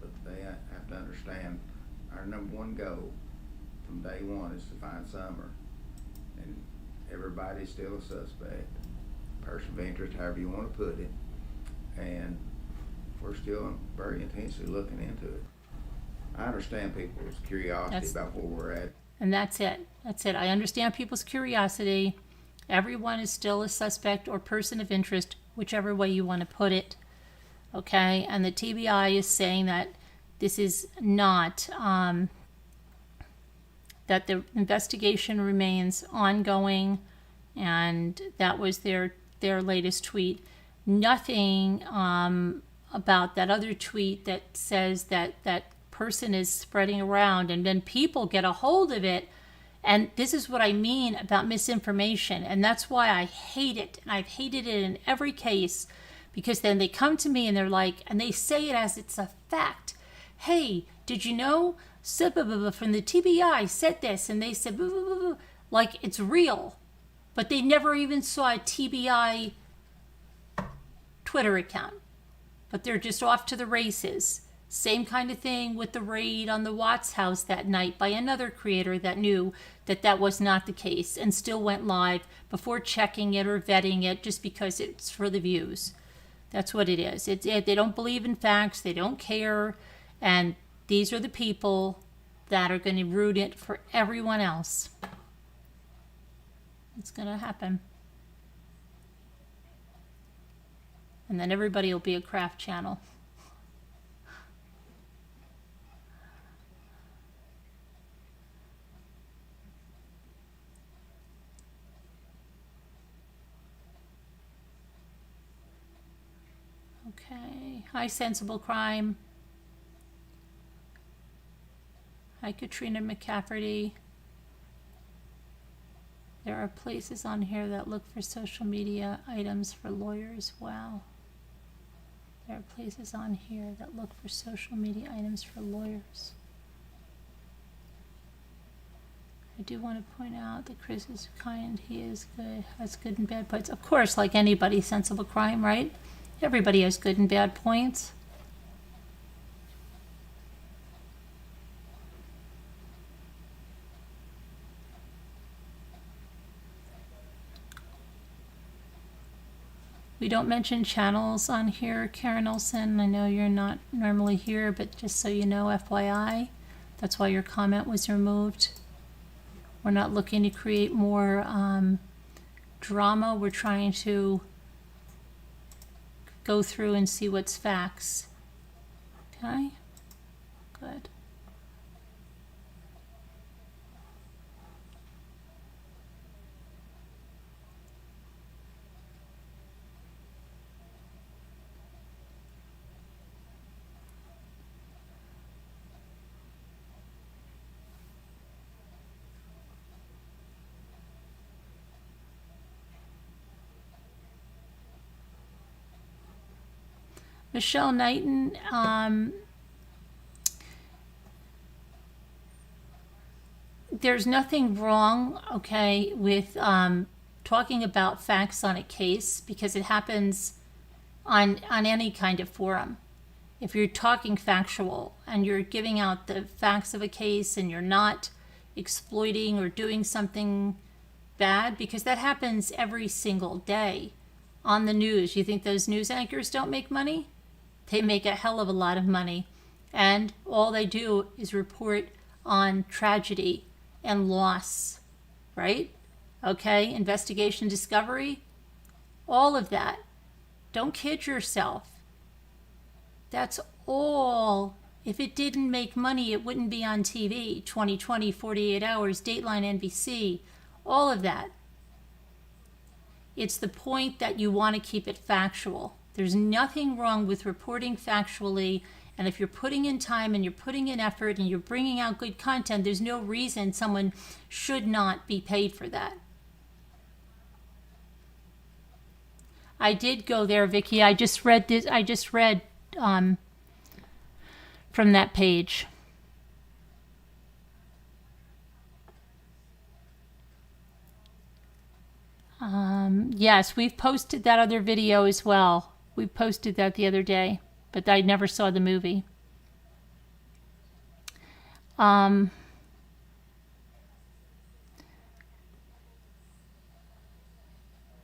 But they have to understand our number one goal from day one is to find Summer. And everybody's still a suspect, person of interest, however you want to put it. And we're still very intensely looking into it. I understand people's curiosity about where we're at. And that's it. That's it. I understand people's curiosity. Everyone is still a suspect or person of interest, whichever way you want to put it. Okay? And the TBI is saying that this is not, that the investigation remains ongoing, and that was their latest tweet. Nothing about that other tweet that says that person is spreading around, and then people get a hold of it. And this is what I mean about misinformation, and that's why I hate it, and I've hated it in every case, because then they come to me and they're like, and they say it as it's a fact. Hey, did you know from the TBI said this, and they said like it's real, but they never even saw a TBI Twitter account, but they're just off to the races. Same kind of thing with the raid on the Watts house that night by another creator that knew that that was not the case and still went live before checking it or vetting it just because it's for the views. That's what it is. They don't believe in facts. They don't care. And these are the people that are going to root it for everyone else. It's going to happen. And then everybody will be a craft channel. Okay. Hi, Sensible Crime. Hi, Katrina McCafferty. There are places on here that look for social media items for lawyers. Wow. There are places on here that look for social media items for lawyers. I do want to point out that Chris is kind. He is good. Has good and bad points. Of course, like anybody, Sensible Crime, right? Everybody has good and bad points. We don't mention channels on here, Karen Olson. I know you're not normally here, but just so you know, FYI, that's why your comment was removed. We're not looking to create more drama. We're trying to go through and see what's facts. Okay? Good. Michelle Knighton, there's nothing wrong, okay, with talking about facts on a case, because it happens on any kind of forum. If you're talking factual and you're giving out the facts of a case and you're not exploiting or doing something bad, because that happens every single day on the news. You think those news anchors don't make money? They make a hell of a lot of money. And all they do is report on tragedy and loss, right? Okay, investigation, discovery, all of that. Don't kid yourself. That's all. If it didn't make money, it wouldn't be on TV. 2020, 48 Hours, Dateline, NBC, all of that. It's the point that you want to keep it factual. There's nothing wrong with reporting factually, and if you're putting in time and you're putting in effort and you're bringing out good content, there's no reason someone should not be paid for that. I did go there, Vicky. I just read this. I just read from that page. Yes, we've posted that other video as well. We posted that the other day, but I never saw the movie.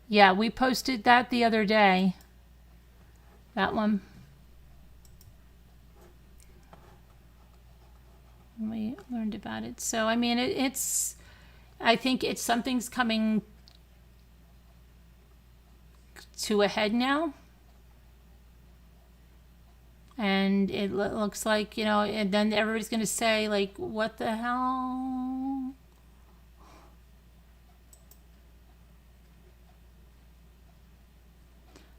Yeah, we posted that the other day. That one. We learned about it. So, I mean, I think something's coming to a head now. And it looks like, and then everybody's going to say, like, what the hell?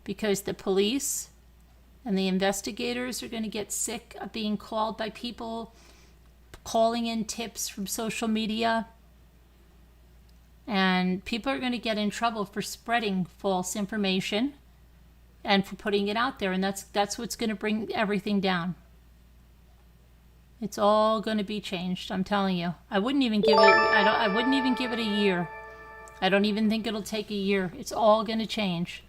Because the police and the investigators are going to get sick of being called by people calling in tips from social media. And people are going to get in trouble for spreading false information and for putting it out there. And that's what's going to bring everything down. It's all going to be changed, I'm telling you. I wouldn't even give it I wouldn't even give it a year. I don't even think it'll take a year. It's all going to change.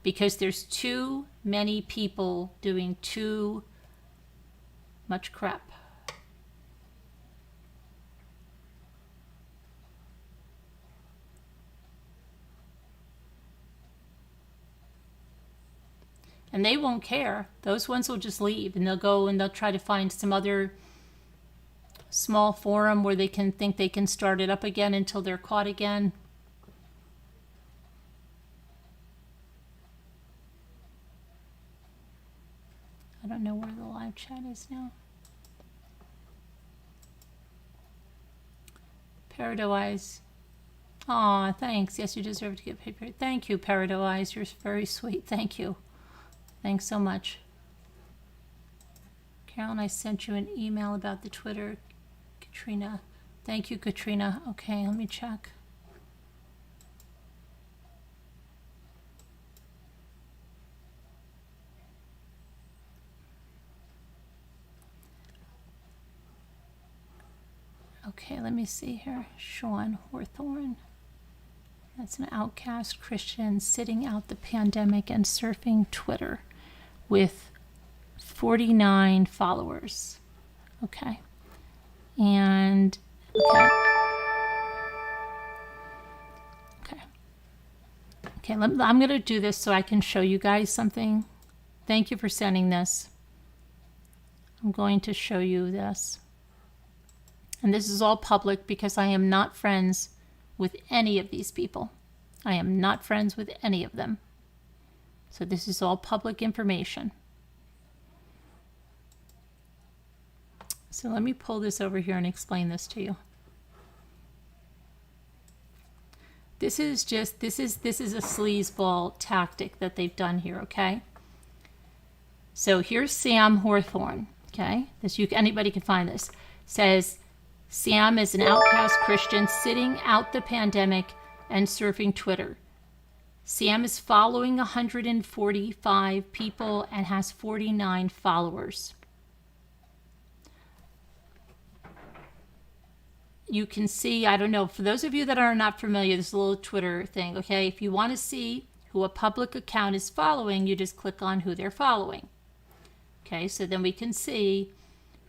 Because there's too many people doing too much crap. And they won't care. Those ones will just leave and they'll go and they'll try to find some other small forum where they can think they can start it up again until they're caught again. I don't know where the live chat is now. Paradise. Aw, thanks. Yes, you deserve to get paid. Thank you, Paradise. You're very sweet. Thank you. Thanks so much. Carolyn, I sent you an email about the Twitter. Katrina. Thank you, Katrina. Okay, let me check. Okay, let me see here. Sean Hawthorne. That's an outcast Christian sitting out the pandemic and surfing Twitter with 49 followers. Okay. And, okay. Okay, I'm going to do this so I can show you guys something. Thank you for sending this. I'm going to show you this. And this is all public because I am not friends with any of these people. I am not friends with any of them. So this is all public information. So let me pull this over here and explain this to you. This is a sleazeball tactic that they've done here, okay? So here's Sam Hawthorne, okay? Anybody can find this. Says, Sam is an outcast Christian sitting out the pandemic and surfing Twitter. Sam is following 145 people and has 49 followers. You can see, I don't know, for those of you that are not familiar, this little Twitter thing, okay? If you want to see who a public account is following, you just click on who they're following. Okay, so then we can see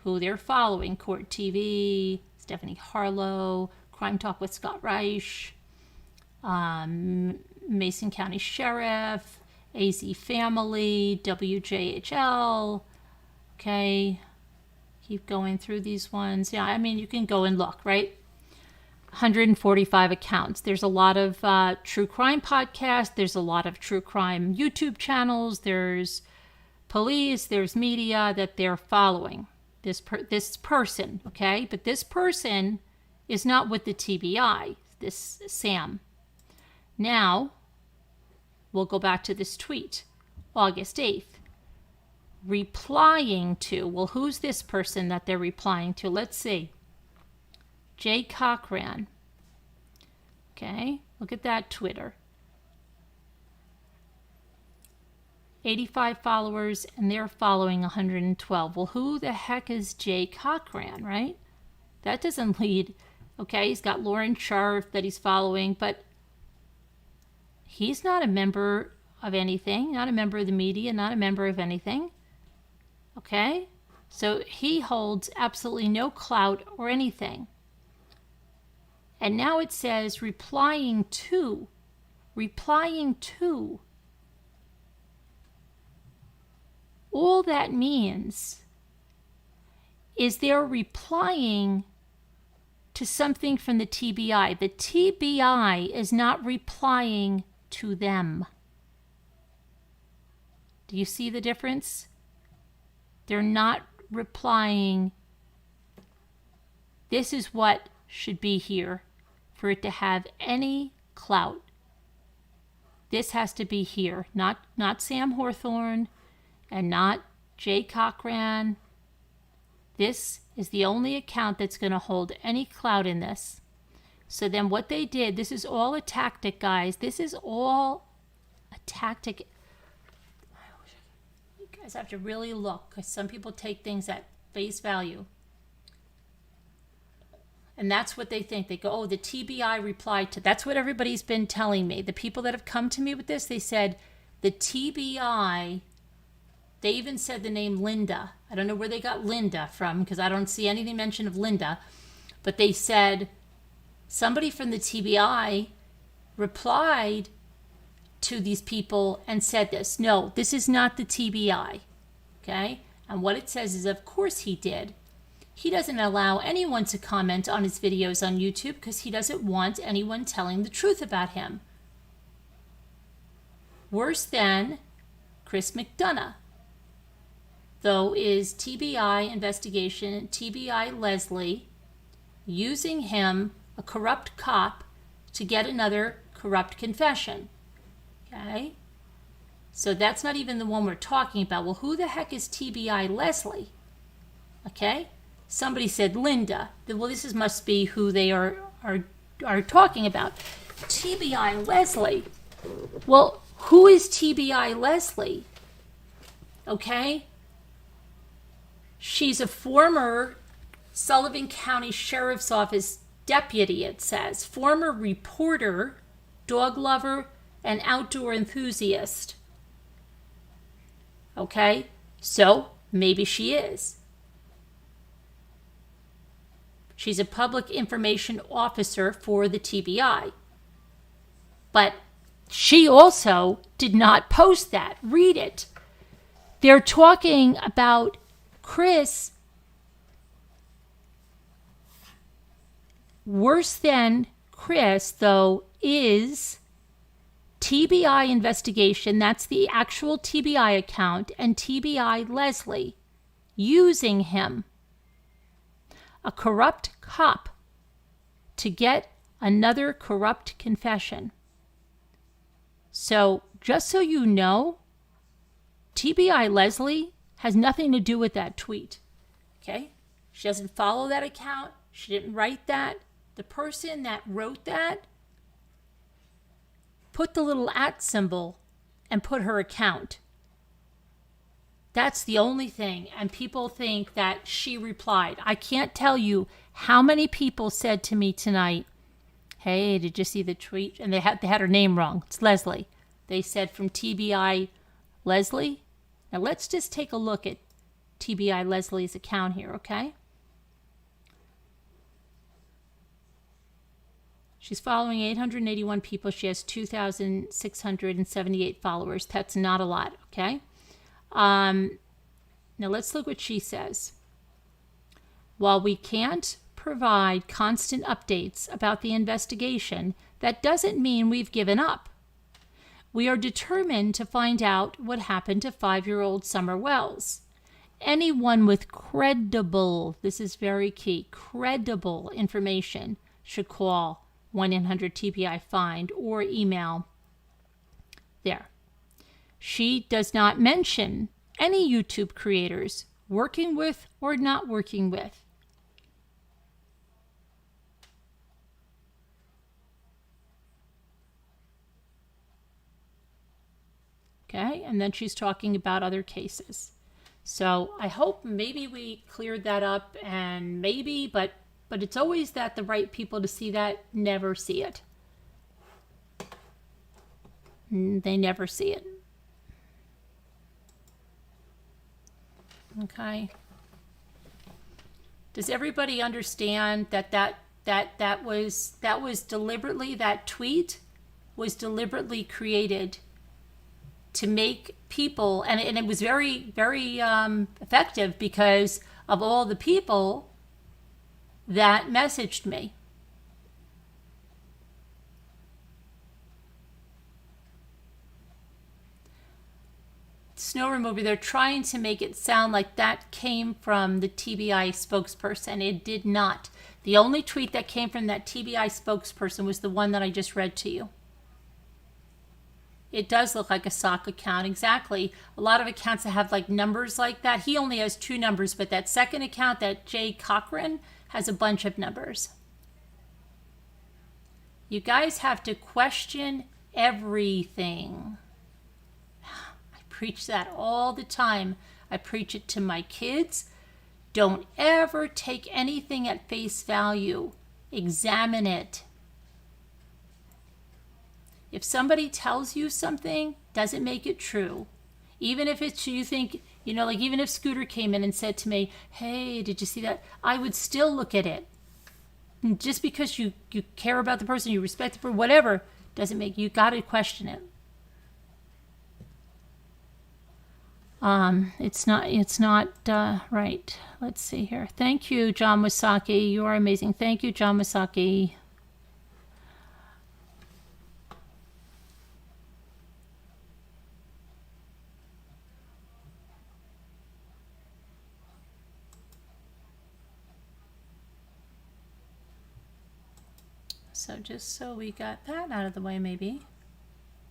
who they're following. Court TV, Stephanie Harlow, Crime Talk with Scott Reich, Mason County Sheriff, AZ Family, WJHL. Okay. Keep going through these ones. Yeah, I mean, you can go and look, right? 145 accounts. There's a lot of true crime podcasts. There's a lot of true crime YouTube channels. There's police. There's media that they're following this person, okay? But this person is not with the TBI, this Sam. Now, we'll go back to this tweet, August 8th. Replying to, well, who's this person that they're replying to? Let's see. Jay Cochran. Okay, look at that Twitter. 85 followers, and they're following 112. Well, who the heck is Jay Cochran, right? That doesn't lead. Okay, he's got Lauren Scharf that he's following, but he's not a member of anything, not a member of the media, not a member of anything. Okay? So he holds absolutely no clout or anything. And now it says replying to. All that means is they're replying to something from the TBI. The TBI is not replying to them. Do you see the difference? They're not replying. This is what should be here for it to have any clout. This has to be here, not Sam Hawthorne and not Jay Cochran. This is the only account that's going to hold any clout in this. So then what they did, this is all a tactic, guys. This is all a tactic. You guys have to really look, because some people take things at face value. And that's what they think. They go, oh, the TBI replied to. That's what everybody's been telling me. The people that have come to me with this, they said the TBI, they even said the name Linda. I don't know where they got Linda from, because I don't see anything mentioned of Linda. But they said somebody from the TBI replied to these people and said this. No, this is not the TBI. Okay? And what it says is, of course he did. He doesn't allow anyone to comment on his videos on YouTube because he doesn't want anyone telling the truth about him. Worse than Chris Mcdonough, though, is TBI investigation, TBI Leslie, using him, a corrupt cop, to get another corrupt confession. Okay? So that's not even the one we're talking about. Well, who the heck is TBI Leslie? Okay? Somebody said Linda. Well, this must be who they are talking about. TBI Leslie. Well, who is TBI Leslie? Okay? She's a former Sullivan County Sheriff's Office deputy, it says. Former reporter, dog lover, and outdoor enthusiast. Okay? So, maybe she is. She's a public information officer for the TBI. But she also did not post that. Read it. They're talking about Chris. Worse than Chris, though, is TBI investigation. That's the actual TBI account, and TBI Leslie using him, a corrupt cop, to get another corrupt confession. So, just so you know, TBI Leslie has nothing to do with that tweet. Okay? She doesn't follow that account. She didn't write that. The person that wrote that put the little @ symbol and put her account. That's the only thing. And people think that she replied. I can't tell you how many people said to me tonight, hey, did you see the tweet? And they had her name wrong. It's Leslie. They said from TBI Leslie. Now let's just take a look at TBI Leslie's account here, okay? She's following 881 people. She has 2,678 followers. That's not a lot, okay? Now let's look what she says. While we can't provide constant updates about the investigation, that doesn't mean we've given up. We are determined to find out what happened to 5-year-old Summer Wells. Anyone with credible, this is very key, credible information should call 1-800-TBI-FIND or email there. She does not mention any YouTube creators working with or not working with. Okay, and then she's talking about other cases. So I hope maybe we cleared that up, and maybe, but it's always that the right people to see that never see it. They never see it. Okay. Does everybody understand that was deliberately, that tweet was deliberately created to make people, and it was very, very effective because of all the people that messaged me. Snow remover, they're trying to make it sound like that came from the TBI spokesperson. It did not. The only tweet that came from that TBI spokesperson was the one that I just read to you. It does look like a sock account, exactly. A lot of accounts that have like numbers like that. He only has 2 numbers, but that second account, that Jay Cochran, has a bunch of numbers. You guys have to question everything. I preach that all the time. I preach it to my kids. Don't ever take anything at face value. Examine it. If somebody tells you something, doesn't make it true. Even if it's, you think, like even if Scooter came in and said to me, hey, did you see that? I would still look at it. And just because you care about the person, you respect the person, whatever, doesn't make, you got to question it. It's not right. Let's see here. Thank you, John Wasaki. You are amazing. Thank you, John Wasaki. So just so we got that out of the way, maybe.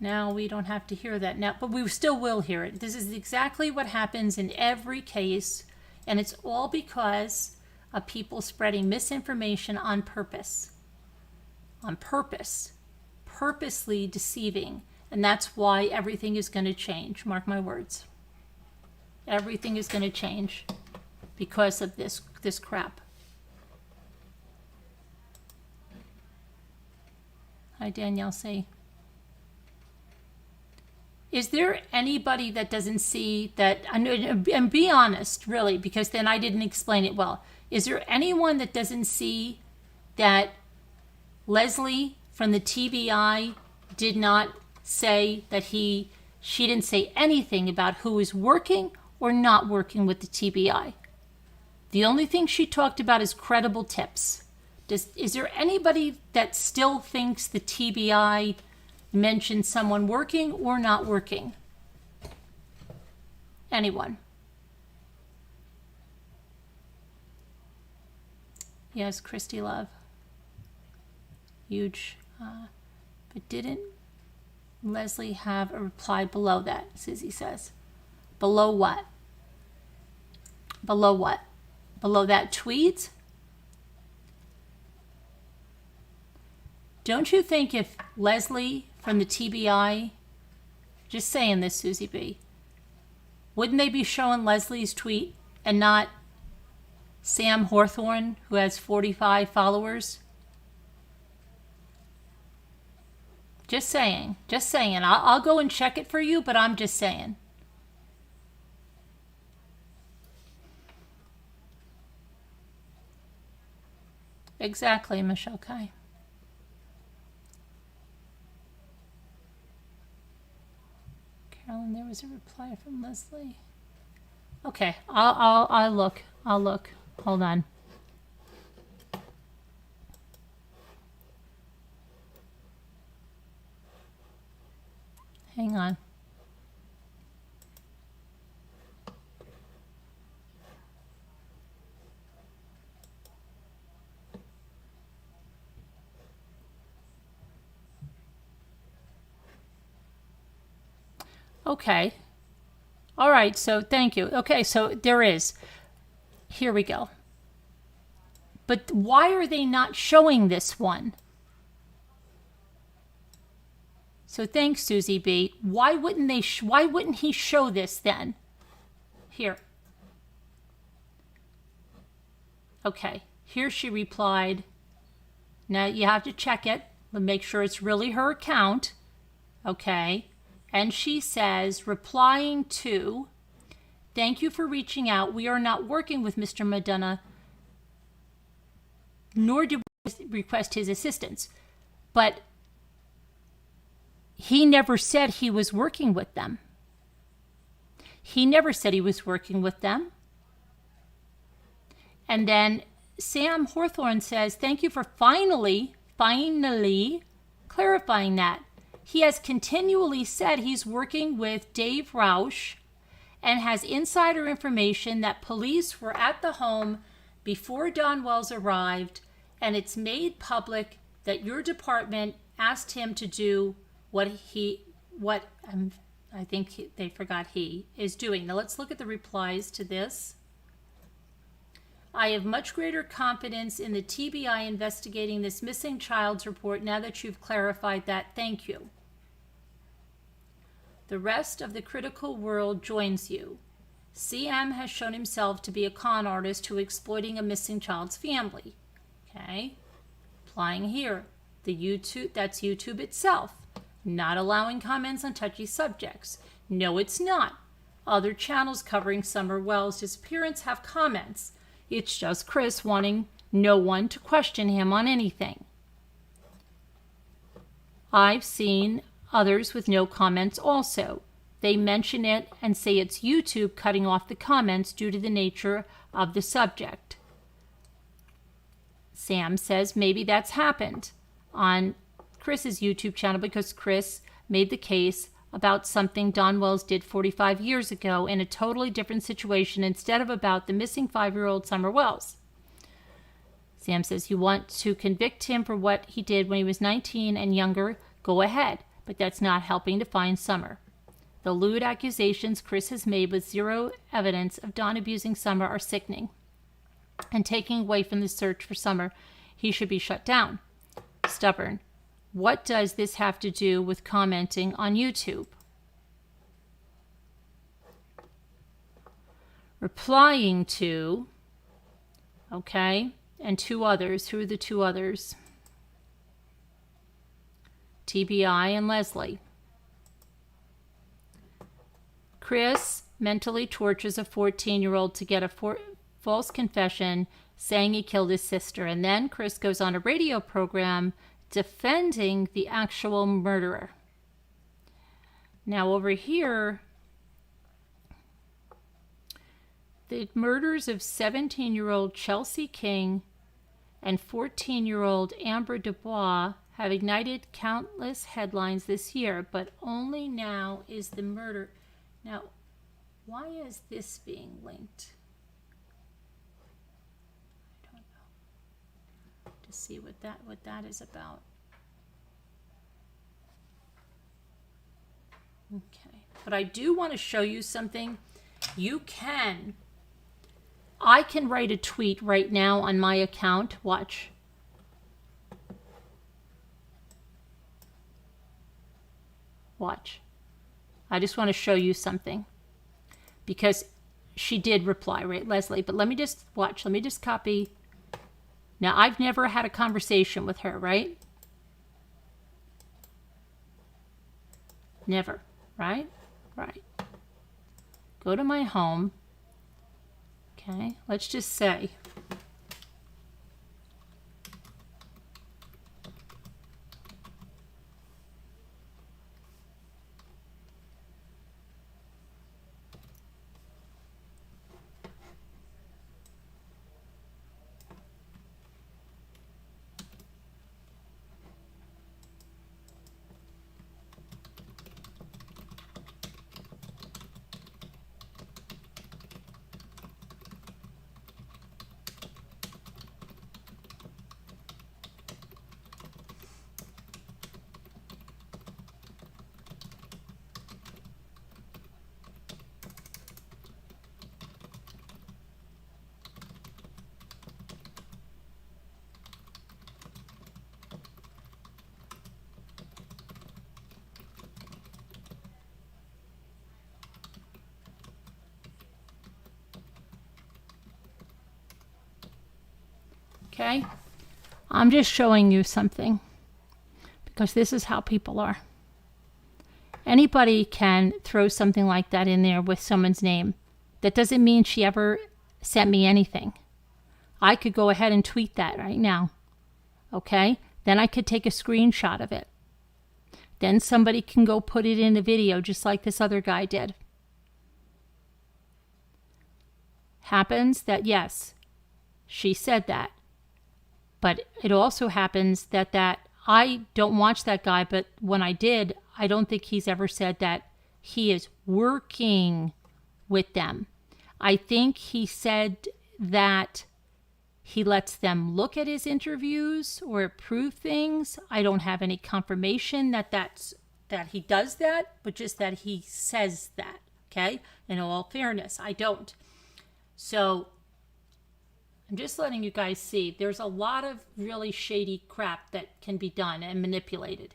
Now we don't have to hear that now, but we still will hear it. This is exactly what happens in every case, and it's all because of people spreading misinformation on purpose. On purpose. Purposely deceiving. And that's why everything is going to change. Mark my words. Everything is going to change because of this crap. Hi, Danielle C. Is there anybody that doesn't see that, and be honest, really, because then I didn't explain it well. Is there anyone that doesn't see that Leslie from the TBI did not say that she didn't say anything about who is working or not working with the TBI? The only thing she talked about is credible tips. Is there anybody that still thinks the TBI mentioned someone working or not working? Anyone? Yes, Christy Love. Huge. But didn't Leslie have a reply below that, Susie says? Below what? Below what? Below that tweet? Don't you think if Leslie from the TBI, just saying this, Susie B, wouldn't they be showing Leslie's tweet and not Sam Hawthorne, who has 45 followers? Just saying. Just saying. I'll go and check it for you, but I'm just saying. Exactly, Michelle Kai. was a reply from Leslie. Okay, I'll look. I'll look. Hold on. Hang on. Okay. All right, so thank you. Okay, so there is. Here we go. But why are they not showing this one? So thanks, Susie B. Why wouldn't they? Why wouldn't he show this then? Here. Okay. Here she replied. Now you have to check it, but make sure it's really her account. Okay. And she says, replying to, thank you for reaching out. We are not working with Mr. Mcdonough, nor did we request his assistance. But he never said he was working with them. He never said he was working with them. And then Sam Hawthorne says, thank you for finally clarifying that. He has continually said he's working with Dave Rausch and has insider information that police were at the home before Don Wells arrived, and it's made public that your department asked him to do what I think they forgot he is doing. Now let's look at the replies to this. I have much greater confidence in the TBI investigating this missing child's report now that you've clarified that. Thank you. The rest of the critical world joins you. CM has shown himself to be a con artist who exploiting a missing child's family. Okay. Applying here. That's YouTube itself. Not allowing comments on touchy subjects. No, it's not. Other channels covering Summer Wells' disappearance have comments. It's just Chris wanting no one to question him on anything. I've seen others with no comments also. They mention it and say it's YouTube cutting off the comments due to the nature of the subject. Sam says maybe that's happened on Chris's YouTube channel because Chris made the case about something Don Wells did 45 years ago in a totally different situation instead of about the missing 5-year-old Summer Wells. Sam says you want to convict him for what he did when he was 19 and younger, go ahead, but that's not helping to find Summer. The lewd accusations Chris has made with zero evidence of Don abusing Summer are sickening and taking away from the search for Summer. He should be shut down. Stubborn. What does this have to do with commenting on YouTube? Replying to, okay, and two others. Who are the two others? TBI and Leslie. Chris mentally tortures a 14-year-old to get a false confession saying he killed his sister. And then Chris goes on a radio program defending the actual murderer. Now over here, the murders of 17-year-old Chelsea King and 14-year-old Amber Dubois have ignited countless headlines this year, but only now is the murder. Now, why is this being linked? I don't know. To see what that is about. Okay, but I do want to show you something. I can write a tweet right now on my account. Watch. Watch. I just want to show you something because she did reply, right, Leslie? But let me just watch. Let me just copy. Now, I've never had a conversation with her, right? Never, right? Right. Go to my home. Okay, let's just say. Okay? I'm just showing you something because this is how people are. Anybody can throw something like that in there with someone's name. That doesn't mean she ever sent me anything. I could go ahead and tweet that right now. Okay? Then I could take a screenshot of it. Then somebody can go put it in a video just like this other guy did. Happens that, yes, she said that. But it also happens that I don't watch that guy, but when I did, I don't think he's ever said that he is working with them. I think he said that he lets them look at his interviews or approve things. I don't have any confirmation that he does that, but just that he says that, okay? In all fairness, I don't. So I'm just letting you guys see there's a lot of really shady crap that can be done and manipulated.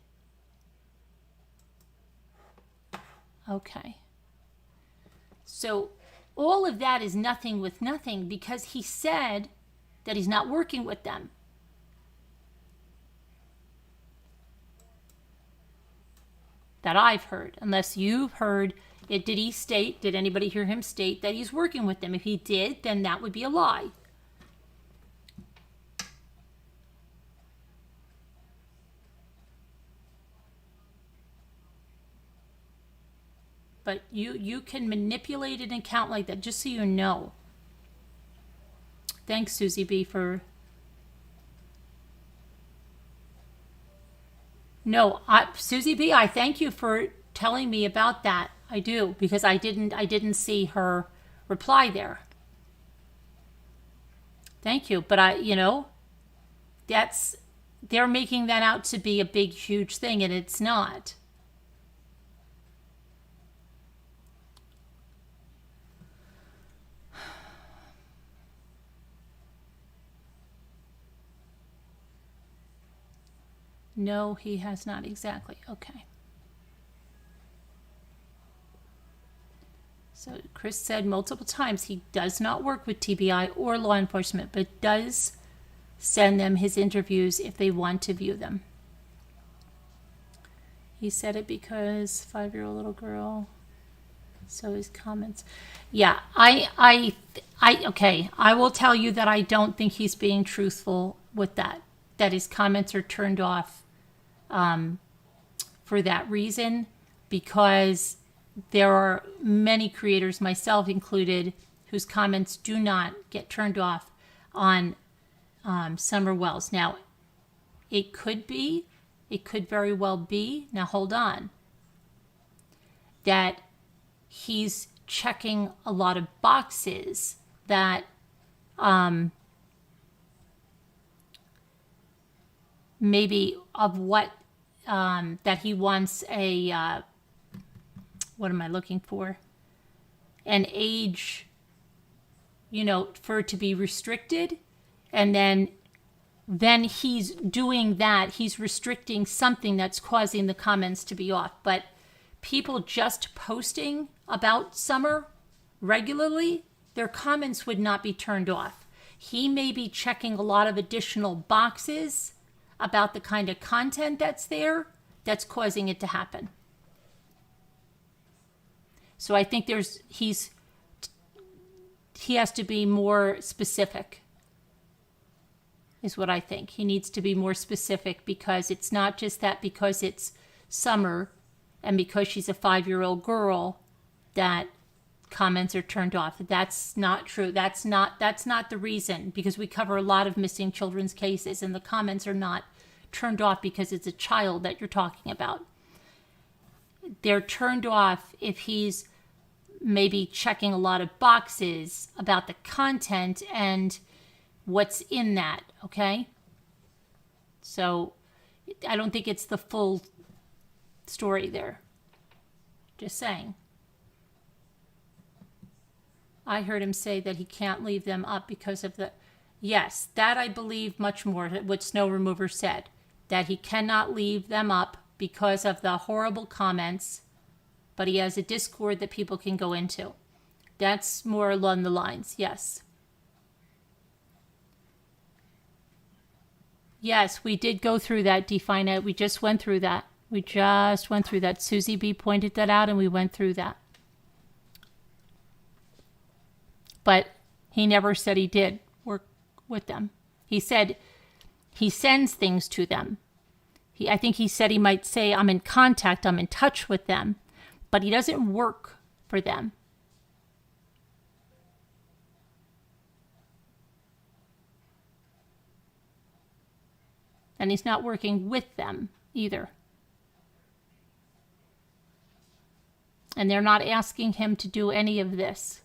Okay. So all of that is nothing with nothing because he said that he's not working with them. That I've heard. Unless you've heard it. Did anybody hear him state that he's working with them? If he did, then that would be a lie. But you can manipulate an account like that, just so you know. Thanks, Susie B, for... No, Susie B, I thank you for telling me about that. I do, because I didn't see her reply there. Thank you. But they're making that out to be a big, huge thing, and it's not. No, he has not exactly. Okay. So Chris said multiple times he does not work with TBI or law enforcement, but does send them his interviews if they want to view them. He said it because 5-year-old little girl. So his comments. Yeah, okay. I will tell you that I don't think he's being truthful with that. That his comments are turned off for that reason, because there are many creators, myself included, whose comments do not get turned off on Summer Wells. Now, it could very well be, now hold on, that he's checking a lot of boxes that maybe of what that he wants a what am I looking for? An age, for it to be restricted, and then he's doing that. He's restricting something that's causing the comments to be off. But people just posting about Summer regularly, their comments would not be turned off. He may be checking a lot of additional boxes about the kind of content that's there that's causing it to happen. So I think he has to be more specific, is what I think. He needs to be more specific, because it's not just that because it's Summer and because she's a 5-year-old girl that comments are turned off. That's not true. That's not the reason, because we cover a lot of missing children's cases and the comments are not turned off because it's a child that you're talking about. They're turned off if he's maybe checking a lot of boxes about the content and what's in that, okay? So I don't think it's the full story there. Just saying. I heard him say that he can't leave them up because of the... Yes, that I believe much more, what Snow Remover said. That he cannot leave them up because of the horrible comments, but he has a Discord that people can go into. That's more along the lines, yes. Yes, we did go through that, Define It. We just went through that. Susie B pointed that out, and we went through that. But he never said he did work with them. He said he sends things to them. I think he said he might say, I'm in contact, I'm in touch with them, but he doesn't work for them. And he's not working with them either. And they're not asking him to do any of this.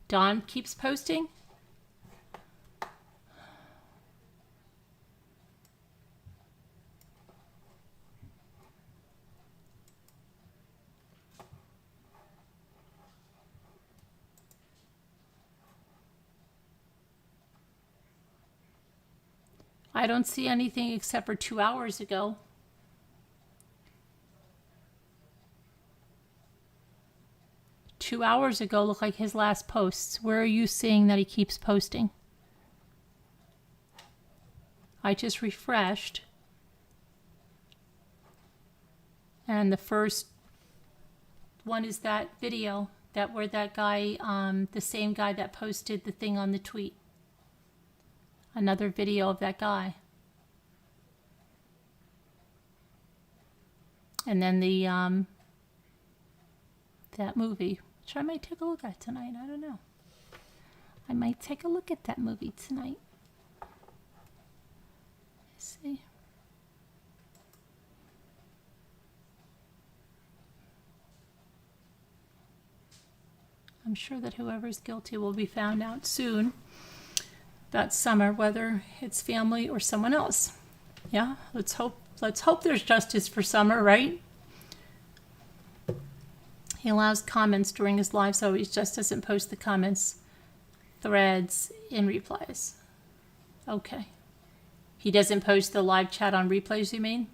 Dawn keeps posting. I don't see anything except for 2 hours ago. Two hours ago looked like his last posts. Where are you seeing that he keeps posting? I just refreshed. And the first one is that video where that guy, the same guy that posted the thing on the tweet. Another video of that guy. And then the that movie, which I might take a look at tonight. I don't know. I might take a look at that movie tonight. Let's see. I'm sure that whoever's guilty will be found out soon about Summer, whether it's family or someone else. Yeah, let's hope there's justice for Summer, right? He allows comments during his live, so he just doesn't post the comments, threads, in replies. Okay. He doesn't post the live chat on replays, you mean?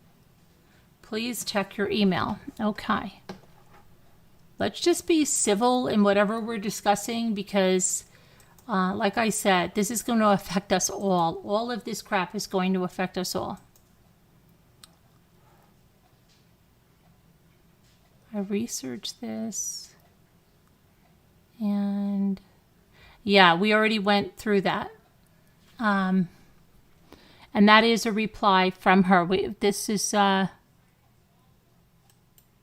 Please check your email. Okay. Let's just be civil in whatever we're discussing because, like I said, this is going to affect us all. All of this crap is going to affect us all. I researched this. And yeah, we already went through that. And that is a reply from her. This is,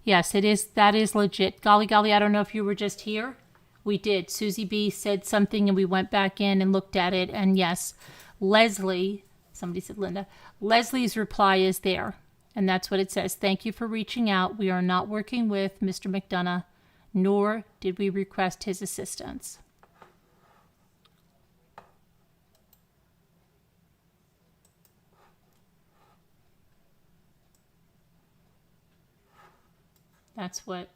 yes, it is. That is legit. Golly, I don't know if you were just here. We did. Susie B said something and we went back in and looked at it. And yes, Leslie, somebody said Linda, Leslie's reply is there. And that's what it says. Thank you for reaching out. We are not working with Mr. Mcdonough, nor did we request his assistance. That's what.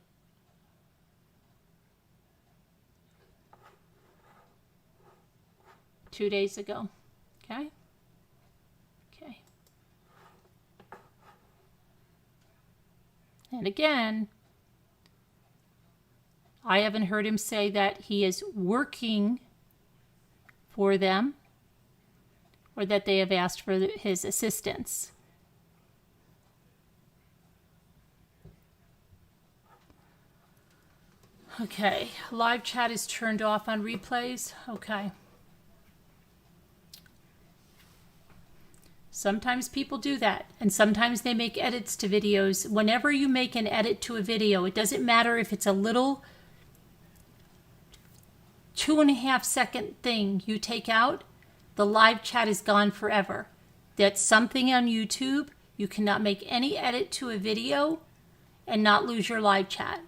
Two days ago. Okay? Okay. And again, I haven't heard him say that he is working for them or that they have asked for his assistance. Okay, live chat is turned off on replays. Okay. Sometimes people do that, and sometimes they make edits to videos. Whenever you make an edit to a video, it doesn't matter if it's a little 2.5 second thing you take out, the live chat is gone forever. That's something on YouTube. You cannot make any edit to a video and not lose your live chat.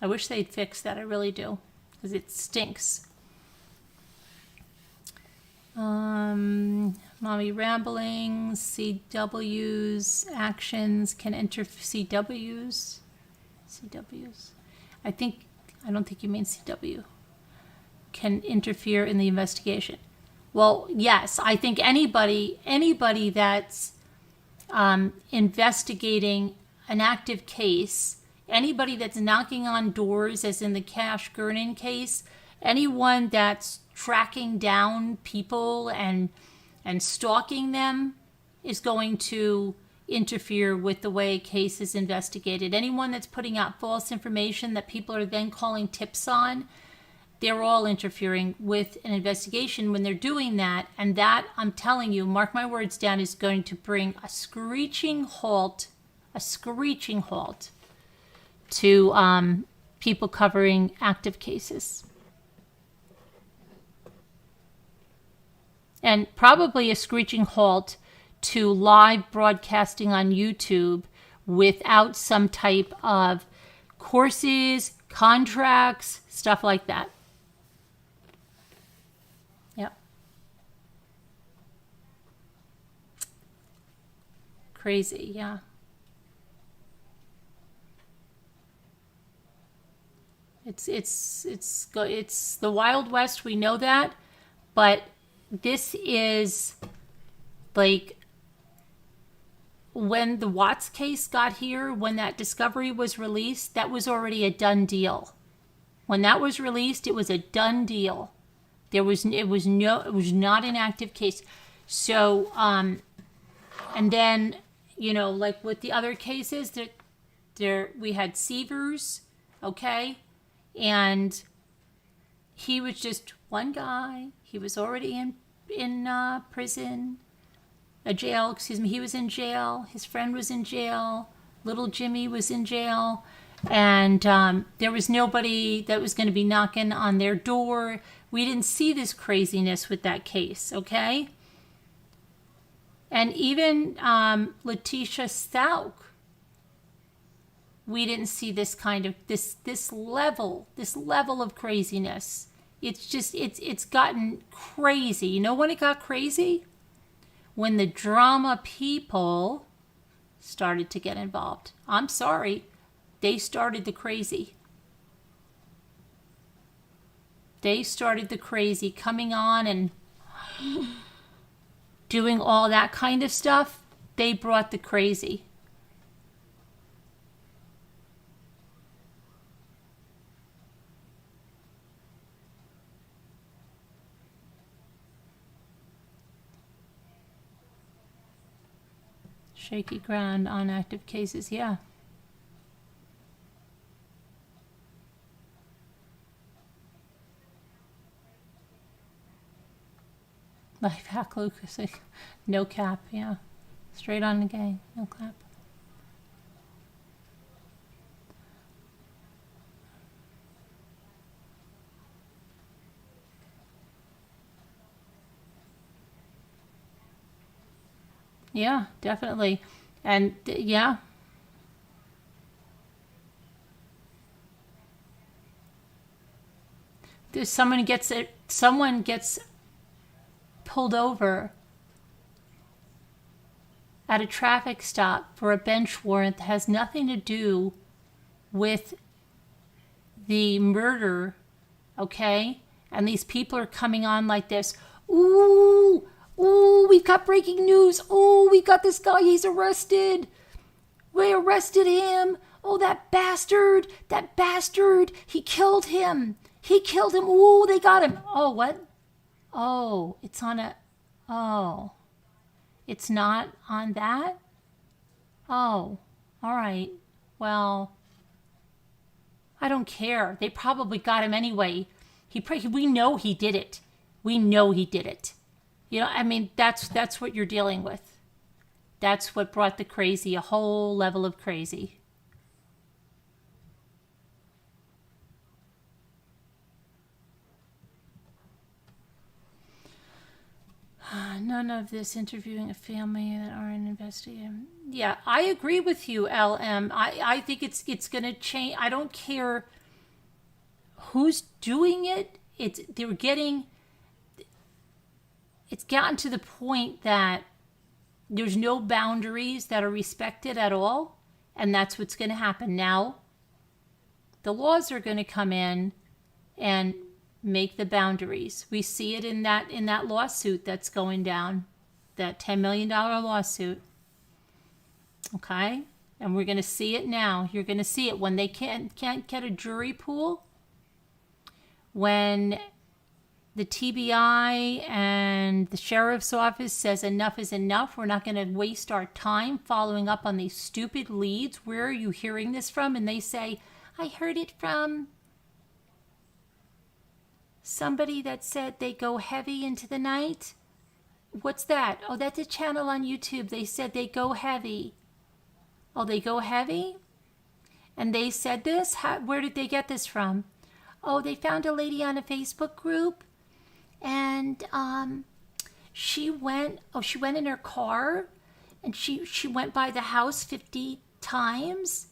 I wish they'd fix that. I really do, because it stinks. Mommy ramblings, CW's actions can enter CW's. I don't think you mean CW. Can interfere in the investigation. Well, yes, I think anybody that's investigating an active case, anybody that's knocking on doors, as in the Cash Gurnan case, anyone that's tracking down people and stalking them is going to interfere with the way a case is investigated. Anyone that's putting out false information that people are then calling tips on, they're all interfering with an investigation when they're doing that. And that, I'm telling you, mark my words down, is going to bring a screeching halt to people covering active cases. And probably a screeching halt to live broadcasting on YouTube without some type of courses, contracts, stuff like that. Yep. Crazy, yeah. It's the Wild West, we know that, but this is like when the Watts case got here, when that discovery was released, that was already a done deal. When that was released, it was a done deal. It was not an active case. So, and then, like with the other cases, we had Severs, okay, and he was just one guy. He was already in prison. Jail, excuse me. He was in jail. His friend was in jail. Little Jimmy was in jail. And there was nobody that was going to be knocking on their door. We didn't see this craziness with that case, okay? And even Letitia Stout, we didn't see this kind of, this level of craziness. It's gotten crazy. You know when it got crazy? When the drama people started to get involved. I'm sorry. They started the crazy. They started the crazy, coming on and doing all that kind of stuff. They brought the crazy. Shaky ground on active cases, yeah. Life hack Lucas, no cap, yeah. Straight on the gang, no cap. Yeah, definitely. And yeah. Someone gets pulled over at a traffic stop for a bench warrant that has nothing to do with the murder, okay? And these people are coming on like this. Ooh, we've got breaking news. Ooh, we got this guy. He's arrested. We arrested him. Oh, that bastard. He killed him. Ooh, they got him. Oh, what? Oh, it's not on that? Oh, all right. Well, I don't care. They probably got him anyway. We know he did it. I mean, that's what you're dealing with. That's what brought the crazy, a whole level of crazy. None of this interviewing a family that aren't investigating. Yeah, I agree with you, LM. I think it's going to change. I don't care who's doing it. It's gotten to the point that there's no boundaries that are respected at all, and that's what's going to happen. Now, the laws are going to come in and make the boundaries. We see it in that lawsuit that's going down, that $10 million lawsuit. Okay? And we're going to see it now. You're going to see it when they can't get a jury pool. when the TBI and the sheriff's office says enough is enough, we're not going to waste our time following up on these stupid leads. Where are you hearing this from? And they say, I heard it from somebody that said they go heavy into the night. What's that? Oh, that's a channel on YouTube. They said they go heavy. Oh, they go heavy? And they said this? Where did they get this from? Oh, they found a lady on a Facebook group. And she went in her car, and she went by the house 50 times,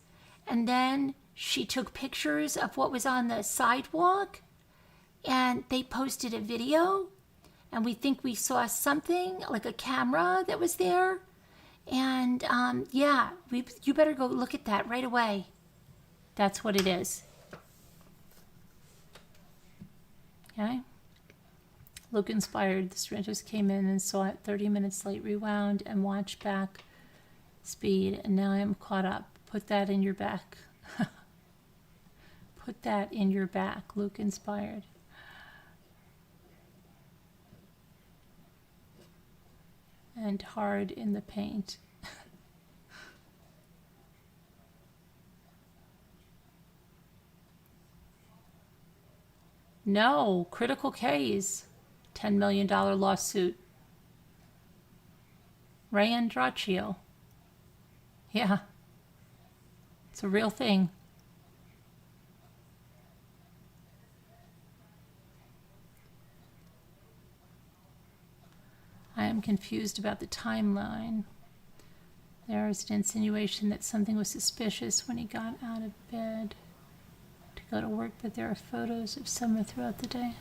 and then she took pictures of what was on the sidewalk, and they posted a video, and we think we saw something like a camera that was there, and yeah, you better go look at that right away. That's what it is. Okay. Luke inspired. The Sorrentos came in and saw it 30 minutes late, rewound, and watched back speed, and now I am caught up. Put that in your back. Put that in your back. Luke inspired. And hard in the paint. No, critical case. $10 million lawsuit. Ray Andraccio. Yeah. It's a real thing. I am confused about the timeline. There is an insinuation that something was suspicious when he got out of bed to go to work, but there are photos of Summer throughout the day.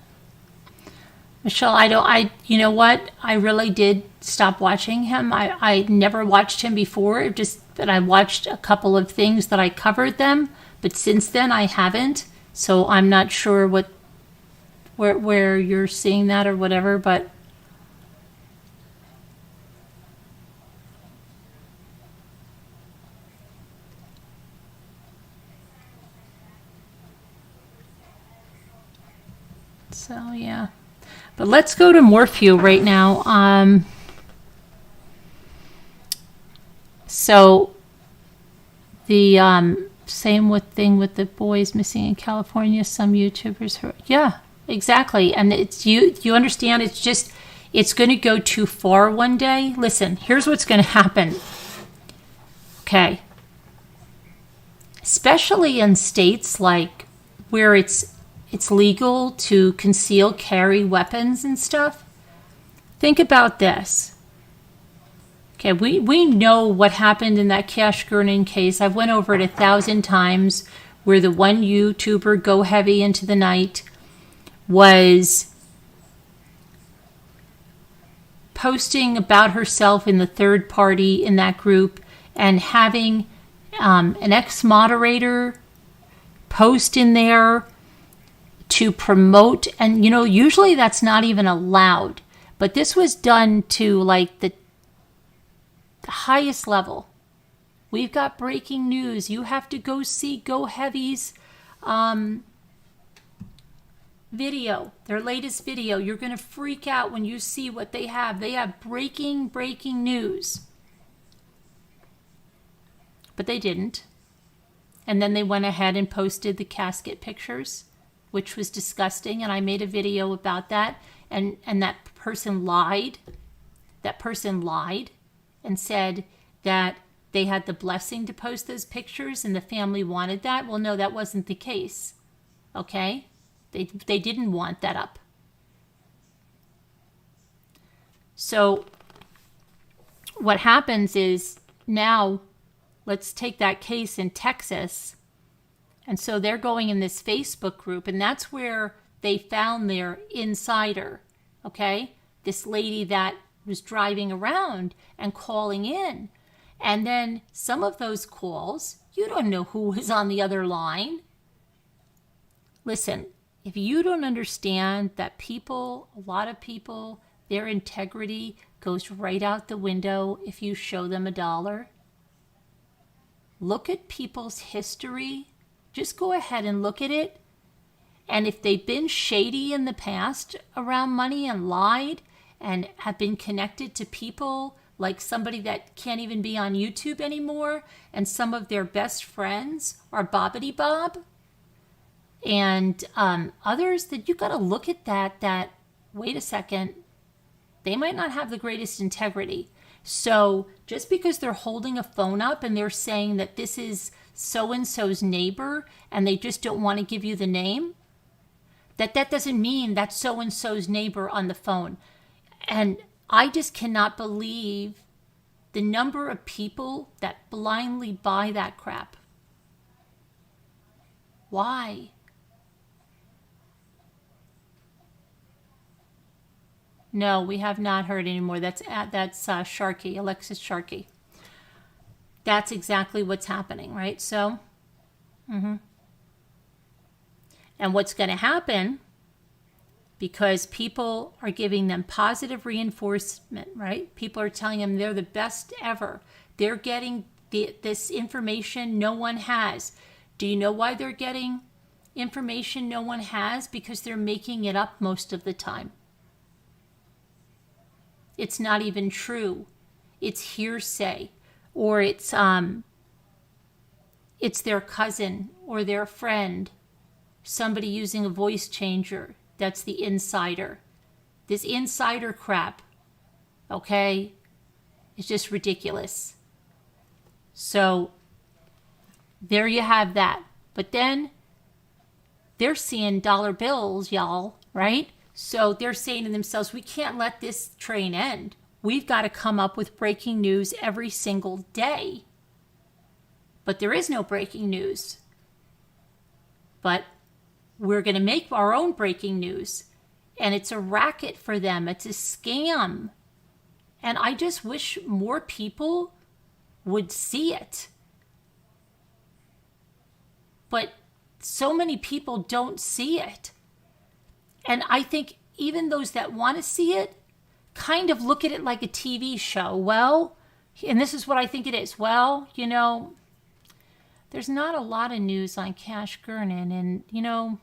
Michelle, you know what? I really did stop watching him. I never watched him before, just that I watched a couple of things that I covered them, but since then I haven't. So I'm not sure where you're seeing that or whatever, but so yeah. But let's go to Morphew right now. So the same thing with the boys missing in California. Some YouTubers, yeah, exactly. And it's you understand? It's going to go too far one day. Listen, here's what's going to happen. Okay, especially in states like where it's legal to conceal carry weapons and stuff. Think about this. Okay, we know what happened in that Cash Gurning case. I've went over it 1,000 times, where the one YouTuber, Go Heavy Into the Night, was posting about herself in the third party in that group, and having an ex-moderator post in there to promote, and usually that's not even allowed, but this was done to like the highest level. We've got breaking news. You have to go see Go Heavy's video, their latest video. You're going to freak out when you see what they have. They have breaking news. But they didn't. And then they went ahead and posted the casket pictures, which was disgusting, and I made a video about that, and that person lied. That person lied and said that they had the blessing to post those pictures and the family wanted that. Well, no, that wasn't the case. Okay? They didn't want that up. So what happens is, now let's take that case in Texas. And so they're going in this Facebook group, and that's where they found their insider, okay? This lady that was driving around and calling in. And then some of those calls, you don't know who was on the other line. Listen, if you don't understand that a lot of people, their integrity goes right out the window if you show them $1. Look at people's history. Just go ahead and look at it And if they've been shady in the past around money and lied and have been connected to people like somebody that can't even be on YouTube anymore, and some of their best friends are Bobbity Bob, and others, that you got to look at that, wait a second, they might not have the greatest integrity. So just because they're holding a phone up and they're saying that this is so-and-so's neighbor and they just don't want to give you the name, that doesn't mean that's so-and-so's neighbor on the phone. And I just cannot believe the number of people that blindly buy that crap. Why? No, we have not heard anymore. That's Sharkey, Alexis Sharkey. That's exactly what's happening, right? So, and what's going to happen, because people are giving them positive reinforcement, right? People are telling them they're the best ever. They're getting this information no one has. Do you know why they're getting information no one has? Because they're making it up most of the time. It's not even true. It's hearsay, or it's their cousin or their friend, somebody using a voice changer. That's the insider. This insider crap, okay, is just ridiculous. So there you have that. But then they're seeing dollar bills, y'all, right? So they're saying to themselves, we can't let this train end. We've got to come up with breaking news every single day. But there is no breaking news. But we're going to make our own breaking news. And it's a racket for them. It's a scam. And I just wish more people would see it. But so many people don't see it. And I think even those that want to see it kind of look at it like a TV show. Well, and this is what I think it is. Well, there's not a lot of news on Cash Gurnan, and,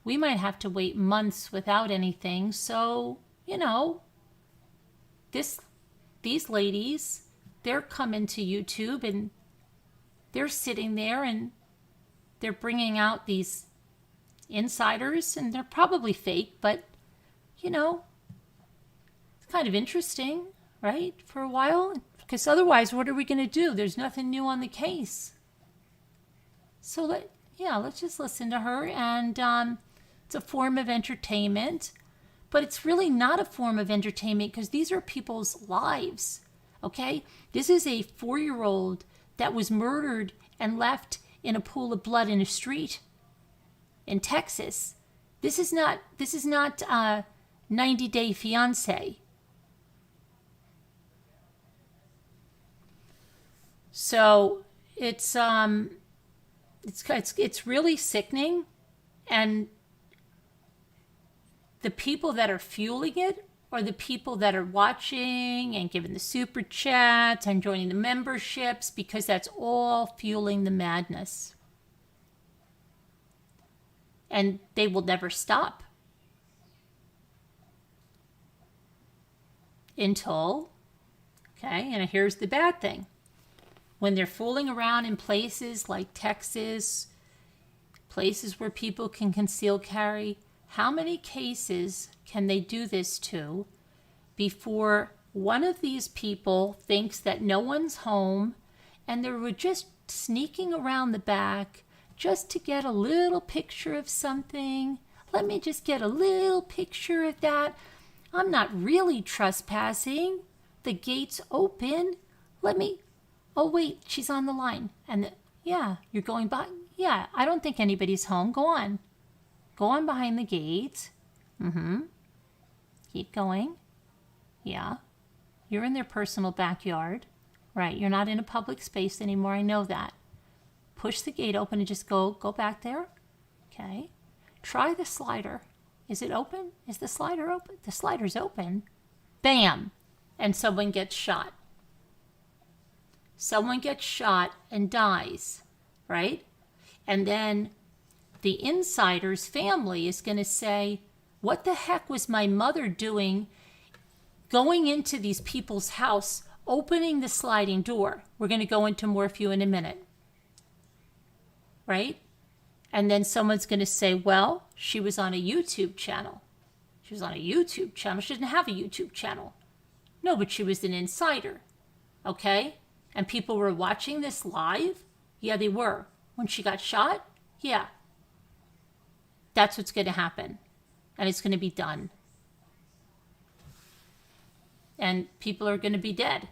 we might have to wait months without anything. So, these ladies, they're coming to YouTube and they're sitting there and they're bringing out these insiders, and they're probably fake, but, it's kind of interesting, right? For a while, because otherwise, what are we going to do? There's nothing new on the case. So let's just listen to her, and it's a form of entertainment, but it's really not a form of entertainment because these are people's lives, okay? This is a 4-year-old that was murdered and left in a pool of blood in a street in Texas. This is not 90 Day Fiancé. So it's really sickening, and the people that are fueling it are the people that are watching and giving the super chats and joining the memberships, because that's all fueling the madness. And they will never stop until, and here's the bad thing. When they're fooling around in places like Texas, places where people can conceal carry, how many cases can they do this to before one of these people thinks that no one's home and they're just sneaking around the back just to get a little picture of something? Let me just get a little picture of that. I'm not really trespassing. The gate's open. Oh, wait, she's on the line. And you're going by. Yeah, I don't think anybody's home. Go on. Go on behind the gate. Keep going. Yeah. You're in their personal backyard. Right, you're not in a public space anymore. I know that. Push the gate open and just go back there. Okay. Try the slider. Is it open? Is the slider open? The slider's open. Bam! And someone gets shot. Someone gets shot and dies, right? And then the insider's family is going to say, what the heck was my mother doing going into these people's house, opening the sliding door? We're going to go into Morphew in a minute. Right? And then someone's going to say, well, she was on a YouTube channel. She was on a YouTube channel. She didn't have a YouTube channel. No, but she was an insider. Okay? And people were watching this live? Yeah, they were. When she got shot? Yeah. That's what's going to happen. And it's going to be done. And people are going to be dead.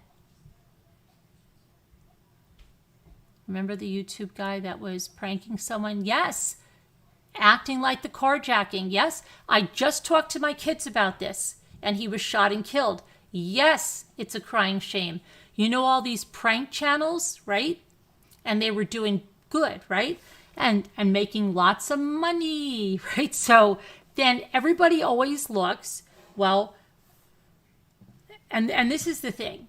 Remember the YouTube guy that was pranking someone? Yes. Acting like the carjacking. Yes. I just talked to my kids about this. And he was shot and killed. Yes, it's a crying shame. You know all these prank channels, right? And they were doing good, right? And making lots of money, right? So then everybody always looks, well, and this is the thing.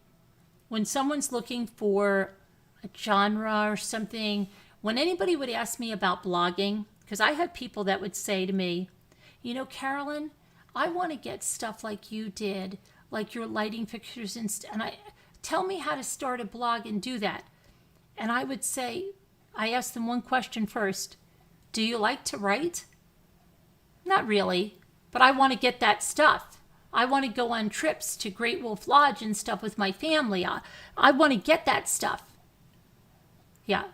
When someone's looking for a genre or something, when anybody would ask me about blogging, because I had people that would say to me, you know, Carolyn, I want to get stuff like you did, like your lighting fixtures and tell me how to start a blog and do that. And I would say, I asked them one question first. Do you like to write? Not really, but I want to get that stuff. I want to go on trips to Great Wolf Lodge and stuff with my family. I want to get that stuff. Yeah.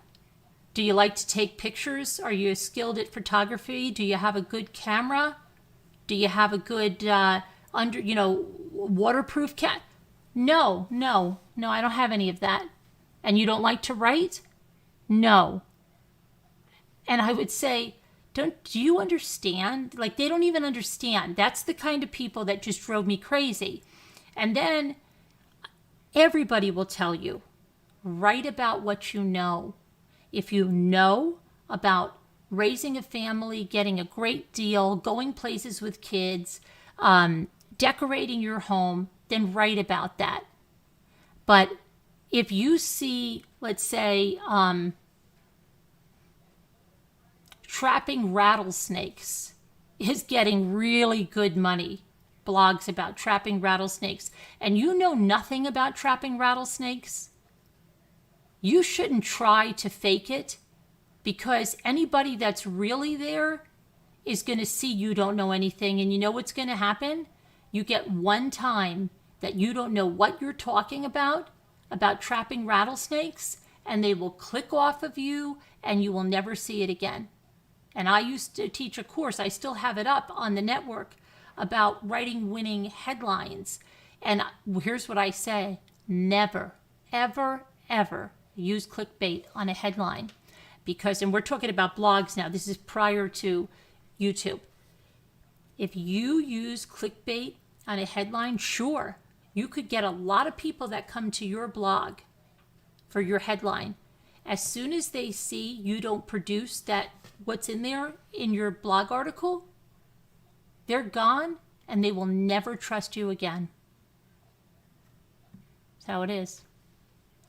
Do you like to take pictures? Are you skilled at photography? Do you have a good camera? Do you have a good waterproof No, I don't have any of that. And you don't like to write? No. And I would say, do you understand? Like, they don't even understand. That's the kind of people that just drove me crazy. And then everybody will tell you, write about what you know. If you know about raising a family, getting a great deal, going places with kids, decorating your home, then write about that. But if you see, let's say, trapping rattlesnakes is getting really good money, blogs about trapping rattlesnakes, and you know nothing about trapping rattlesnakes, you shouldn't try to fake it, because anybody that's really there is going to see you don't know anything, and you know what's going to happen? You get one time that you don't know what you're talking about trapping rattlesnakes, and they will click off of you, and you will never see it again. And I used to teach a course, I still have it up on the network, about writing winning headlines. And here's what I say: never, ever, ever use clickbait on a headline. Because, and we're talking about blogs now, this is prior to YouTube. If you use clickbait on a headline, sure, you could get a lot of people that come to your blog for your headline. As soon as they see you don't produce that, what's in there in your blog article, they're gone and they will never trust you again. That's how it is.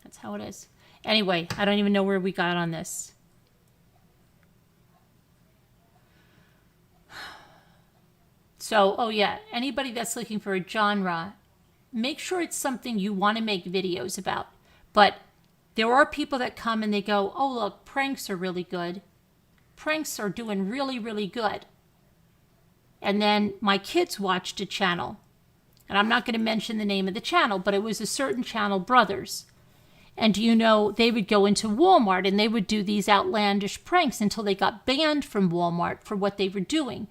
That's how it is. Anyway, I don't even know where we got on this. So, oh yeah, anybody that's looking for a genre, make sure it's something you want to make videos about. But there are people that come and they go, oh look, pranks are really good. Pranks are doing really, really good. And then my kids watched a channel. And I'm not going to mention the name of the channel, but it was a certain channel, Brothers. And you know, they would go into Walmart and they would do these outlandish pranks until they got banned from Walmart for what they were doing.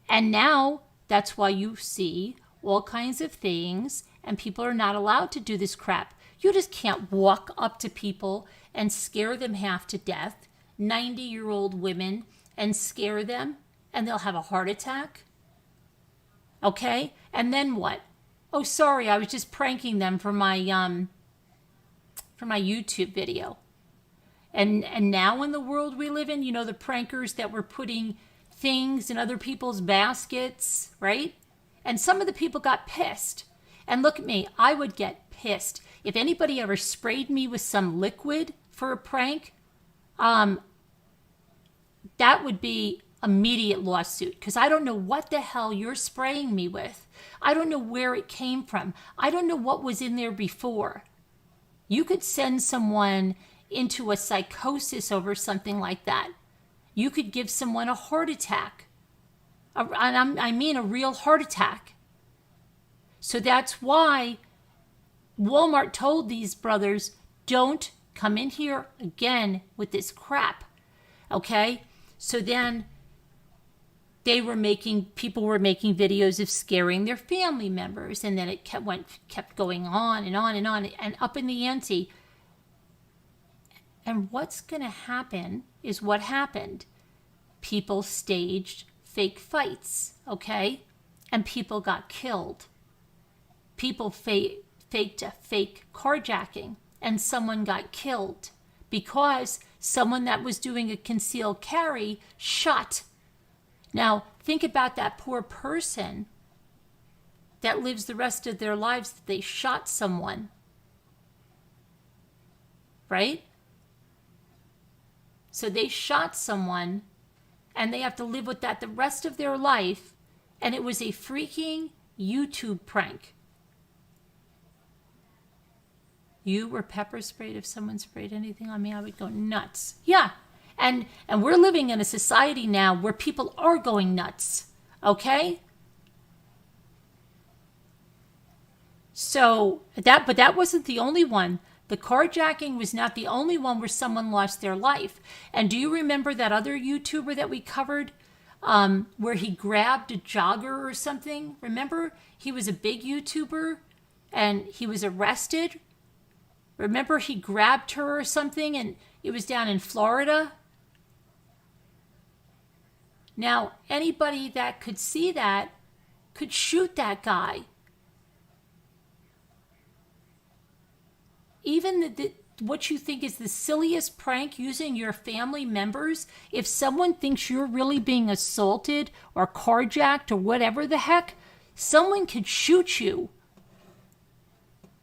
And now that's why you see all kinds of things, and people are not allowed to do this crap. You just can't walk up to people and scare them half to death, 90-year-old women, and scare them, and they'll have a heart attack. Okay? And then what? Oh, sorry, I was just pranking them for my YouTube video. And now in the world we live in, you know, the prankers that were putting things in other people's baskets, right? And some of the people got pissed. And look at me, I would get pissed. If anybody ever sprayed me with some liquid for a prank, that would be immediate lawsuit, because I don't know what the hell you're spraying me with. I don't know where it came from. I don't know what was in there before. You could send someone into a psychosis over something like that. You could give someone a heart attack. I mean a real heart attack. So that's why Walmart told these brothers, don't come in here again with this crap. Okay? So then people were making videos of scaring their family members, and then it kept going on and on and on and up in the ante. And what's going to happen is what happened. People staged fake fights, okay? And people got killed. People faked a fake carjacking, and someone got killed because someone that was doing a concealed carry shot. Now, think about that poor person that lives the rest of their lives that they shot someone. Right? So they shot someone, and they have to live with that the rest of their life, and it was a freaking YouTube prank. You were pepper sprayed. If someone sprayed anything on me, I would go nuts. Yeah. And we're living in a society now where people are going nuts. Okay? So but that wasn't the only one. The carjacking was not the only one where someone lost their life. And do you remember that other YouTuber that we covered, where he grabbed a jogger or something? Remember? He was a big YouTuber and he was arrested. Remember, he grabbed her or something, and it was down in Florida. Now, anybody that could see that could shoot that guy. Even what you think is the silliest prank, using your family members, if someone thinks you're really being assaulted or carjacked or whatever the heck, someone could shoot you.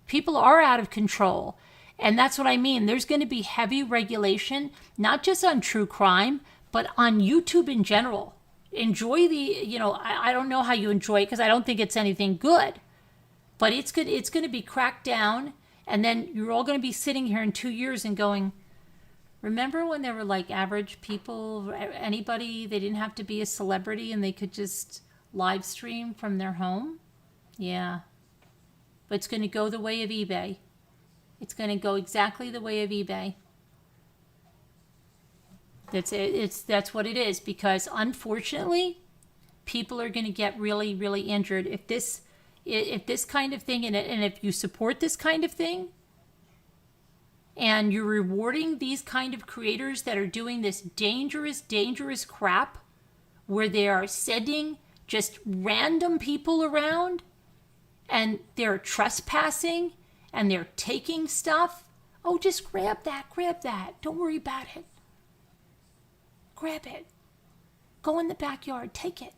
People are out of control. And that's what I mean. There's going to be heavy regulation, not just on true crime, but on YouTube in general. Enjoy I don't know how you enjoy it, because I don't think it's anything good. But it's going to be cracked down, and then you're all going to be sitting here in 2 years and going, remember when there were like average people, anybody, they didn't have to be a celebrity and they could just live stream from their home? Yeah. But it's going to go the way of eBay. It's going to go exactly the way of eBay. That's what it is, because unfortunately, people are going to get really, really injured if this kind of thing, and if you support this kind of thing, and you're rewarding these kind of creators that are doing this dangerous, dangerous crap, where they are sending just random people around, and they're trespassing, and they're taking stuff. Oh, just grab that. Don't worry about it. Grab it. Go in the backyard. Take it.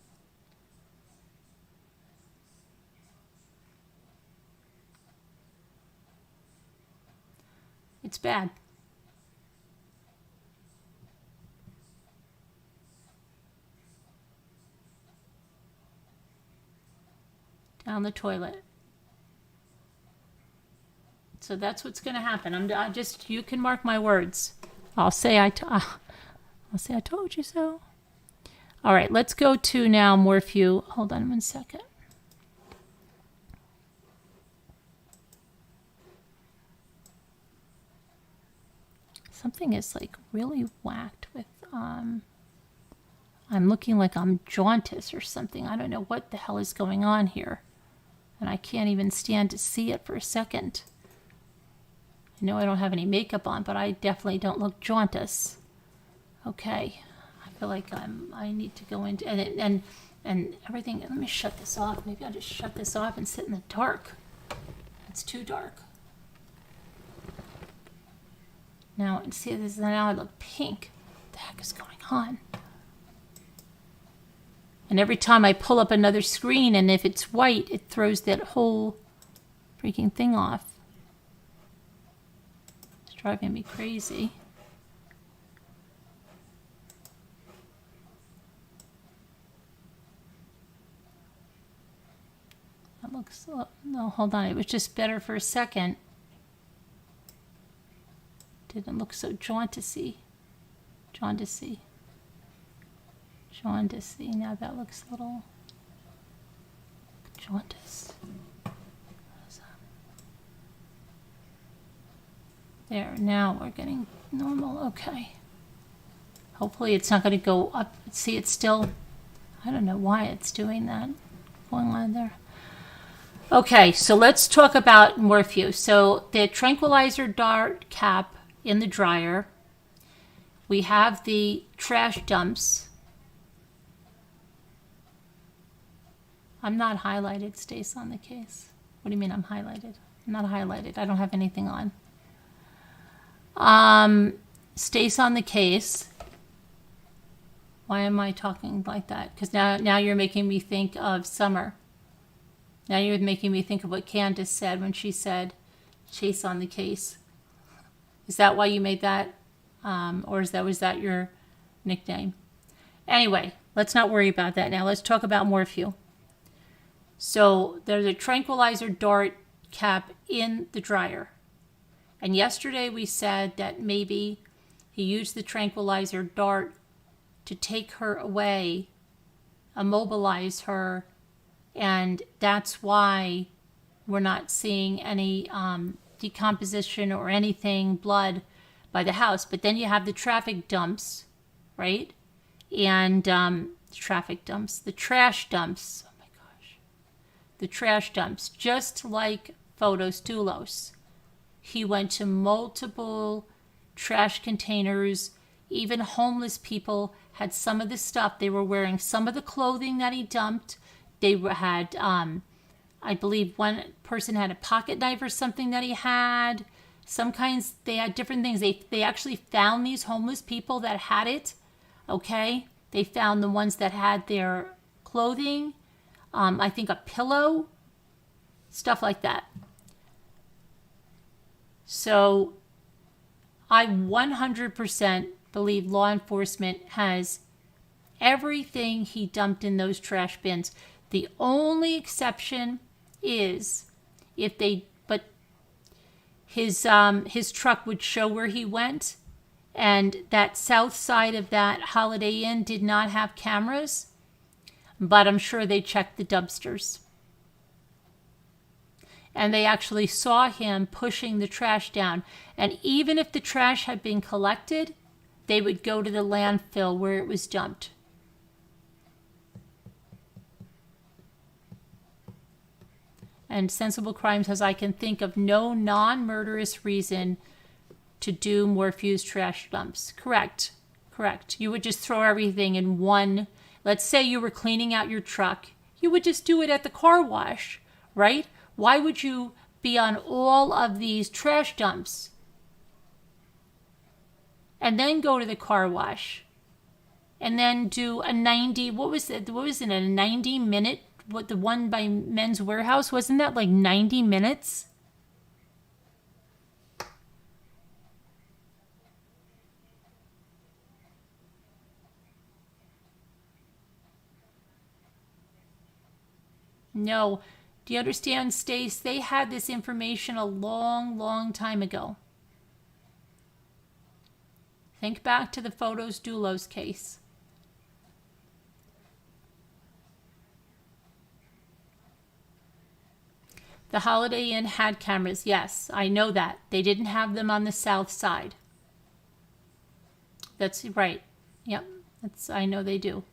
It's bad. Down the toilet. So that's what's going to happen. You can mark my words. I'll say I told you so. All right, let's go to now Morphew. Hold on 1 second. Something is like really whacked with, I'm looking like I'm jaundice or something. I don't know what the hell is going on here. And I can't even stand to see it for a second. I know I don't have any makeup on, but I definitely don't look jaundice. Okay. I feel like I need to go into, and everything. Let me shut this off. Maybe I'll just shut this off and sit in the dark. It's too dark. Now, see this, now I look pink. What the heck is going on? And every time I pull up another screen, and if it's white, it throws that whole freaking thing off. It's driving me crazy. looks, no, hold on. It was just better for a second. Didn't look so jaundicey. Jaundicey. Jaundicey. Now that looks a little jaundice. There, now we're getting normal. Okay. Hopefully it's not going to go up. See, it's still, I don't know why it's doing that. Going on there. Okay, so let's talk about Morphew. So the tranquilizer dart cap in the dryer. We have the trash dumps. I'm not highlighted. Stays on the case. What do you mean I'm highlighted? I'm not highlighted. I don't have anything on. Stays on the case. Why am I talking like that? Because now you're making me think of summer. Now you're making me think of what Candace said when she said, "Chase on the case." Is that why you made that, or was that your nickname? Anyway, let's not worry about that now. Let's talk about Morphew. So there's a tranquilizer dart cap in the dryer. And yesterday we said that maybe he used the tranquilizer dart to take her away, immobilize her, and that's why we're not seeing any decomposition or anything, blood by the house. But then you have the traffic dumps, right? And the trash dumps. Oh my gosh. The trash dumps, just like Photos Dulos. He went to multiple trash containers. Even homeless people had some of the stuff. They were wearing some of the clothing that he dumped. They had, I believe one person had a pocket knife or something that he had. Some kinds, they had different things. They actually found these homeless people that had it, okay? They found the ones that had their clothing, I think a pillow, stuff like that. So I 100% believe law enforcement has everything he dumped in those trash bins. The only exception is but his truck would show where he went, and that south side of that Holiday Inn did not have cameras, but I'm sure they checked the dumpsters. And they actually saw him pushing the trash down. And even if the trash had been collected, they would go to the landfill where it was dumped. And Sensible Crime says, I can think of no non-murderous reason to do Morphew's trash dumps. Correct. You would just throw everything in one. Let's say you were cleaning out your truck. You would just do it at the car wash, right? Why would you be on all of these trash dumps and then go to the car wash and then do a 90, what was it, a 90-minute, what, the one by Men's Warehouse, wasn't that like 90 minutes? No. Do you understand, Stace? They had this information a long, long time ago. Think back to the Photos Dulos case. The Holiday Inn had cameras. Yes, I know that. They didn't have them on the south side. That's right. Yep, I know they do.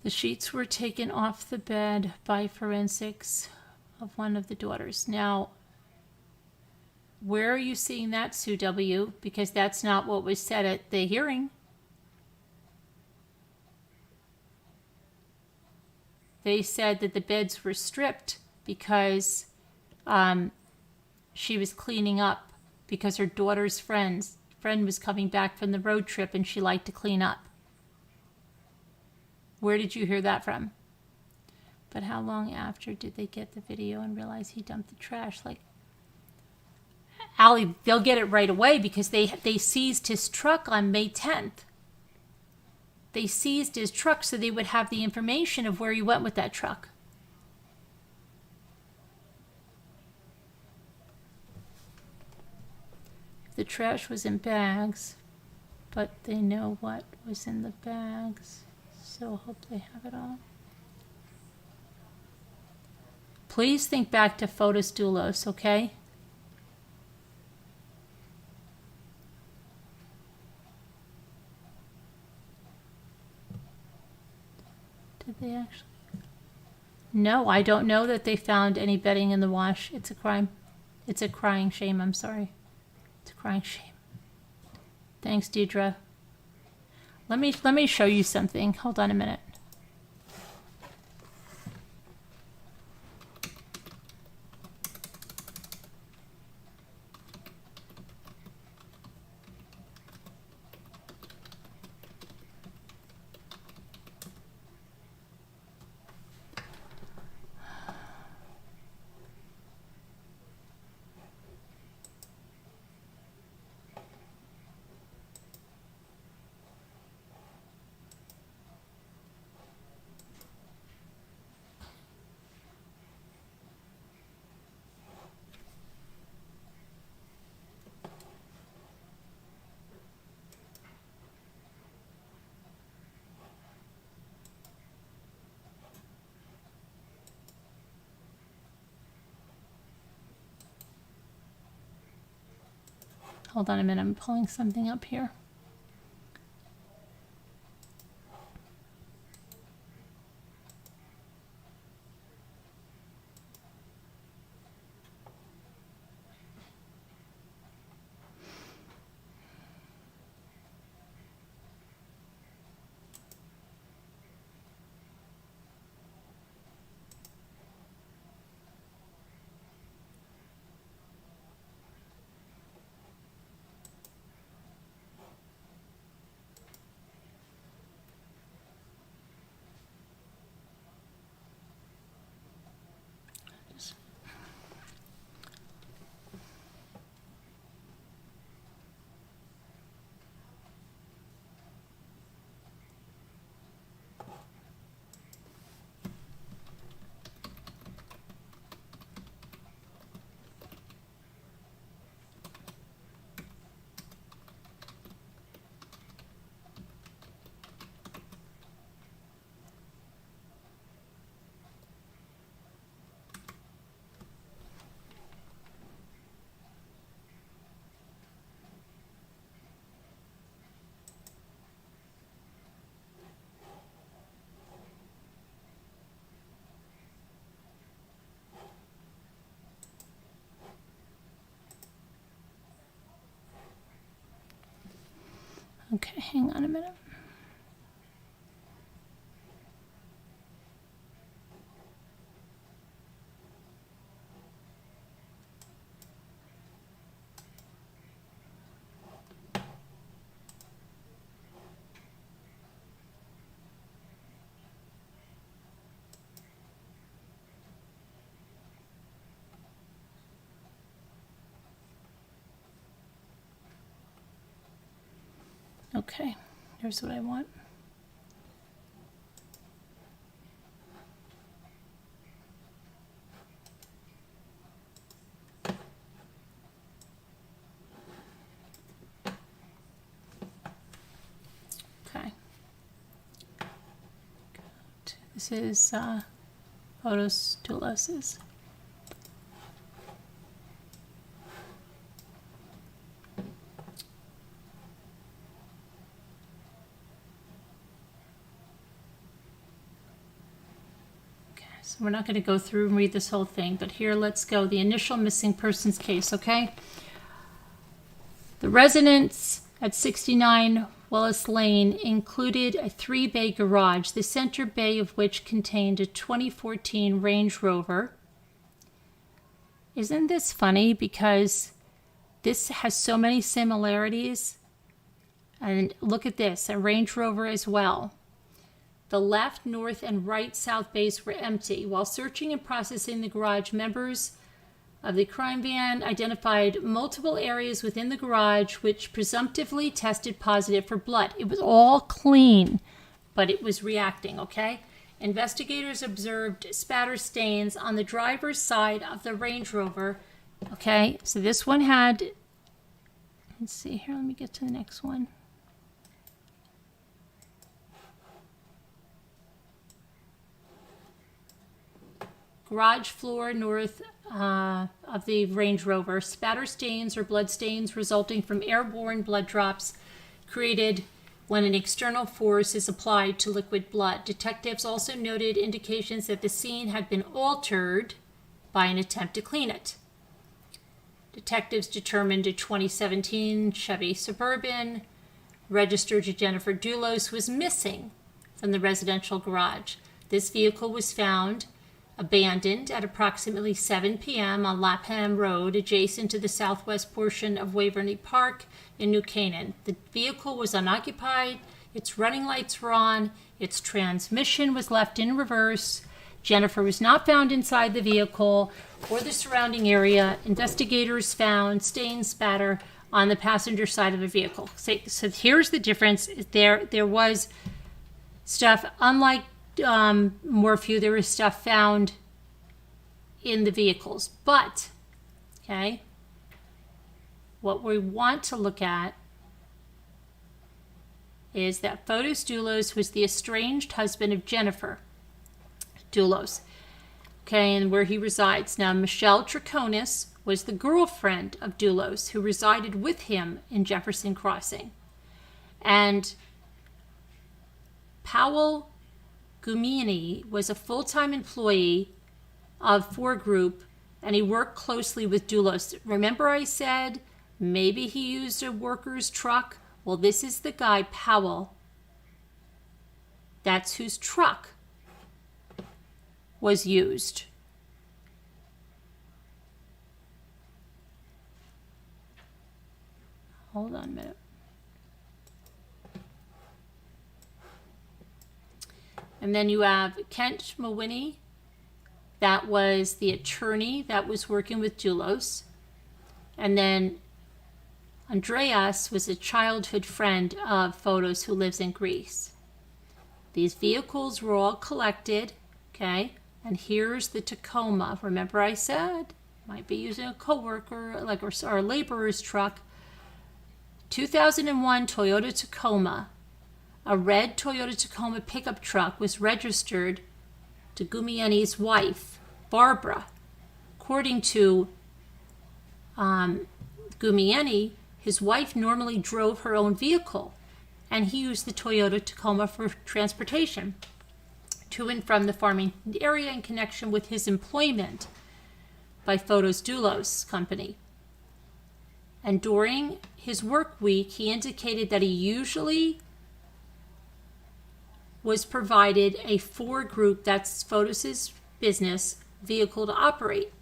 The sheets were taken off the bed by forensics of one of the daughters. Now, where are you seeing that, Sue W? Because that's not what was said at the hearing. They said that the beds were stripped because she was cleaning up because her daughter's friend was coming back from the road trip and she liked to clean up. Where did you hear that from? But how long after did they get the video and realize he dumped the trash? Like, Allie, they'll get it right away because they seized his truck on May 10th. they seized his truck so they would have the information of where he went with that truck. The trash was in bags, but they know what was in the bags, so I hope they have it all. Please think back to Photos Dulos, okay? Did they actually? No, I don't know that they found any bedding in the wash. It's a crime. It's a crying shame, I'm sorry. It's a crying shame. Thanks, Deidre. Let me show you something. Hold on a minute. Hold on a minute, I'm pulling something up here. Okay, hang on a minute. Okay, here's what I want. Okay. This is Photos Dulos. So we're not going to go through and read this whole thing, but here, let's go. The initial missing persons case, okay? The residence at 69 Willis Lane included a 3-bay garage, the center bay of which contained a 2014 Range Rover. Isn't this funny? Because this has so many similarities. And look at this, a Range Rover as well. The left, north, and right south bays were empty. While searching and processing the garage, members of the crime van identified multiple areas within the garage which presumptively tested positive for blood. It was all clean. but it was reacting, okay? Investigators observed spatter stains on the driver's side of the Range Rover, okay? So this one had, let's see here, let me get to the next one. Garage floor north of the Range Rover. Spatter stains or blood stains resulting from airborne blood drops created when an external force is applied to liquid blood. Detectives also noted indications that the scene had been altered by an attempt to clean it. Detectives determined a 2017 Chevy Suburban registered to Jennifer Dulos was missing from the residential garage. This vehicle was found abandoned at approximately 7 p.m. on Lapham Road, adjacent to the southwest portion of Waverly Park in New Canaan. The vehicle was unoccupied, its running lights were on, its transmission was left in reverse. Jennifer was not found inside the vehicle or the surrounding area. Investigators found stain spatter on the passenger side of the vehicle. So here's the difference. There was stuff, unlike Morphew, there was stuff found in the vehicles. But, okay, what we want to look at is that Fotis Dulos was the estranged husband of Jennifer Dulos, okay, and where he resides. Now, Michelle Troconis was the girlfriend of Dulos, who resided with him in Jefferson Crossing. And Powell Gumiani was a full-time employee of Ford Group, and he worked closely with Dulos. Remember I said maybe he used a worker's truck? Well, this is the guy, Powell. That's whose truck was used. Hold on a minute. And then you have Kent Mawhinney. That was the attorney that was working with Dulos. And then Andreas was a childhood friend of Fotis who lives in Greece. These vehicles were all collected, okay? And here's the Tacoma. Remember I said, might be using a coworker, like or a laborer's truck. 2001 Toyota Tacoma. A red Toyota Tacoma pickup truck was registered to Gumiani's wife, Barbara. According to Gumiani, his wife normally drove her own vehicle, and he used the Toyota Tacoma for transportation to and from the farming area in connection with his employment by Fotis Dulos Company. And during his work week, he indicated that he usually was provided a Ford Group, that's Fotis's business, vehicle to operate.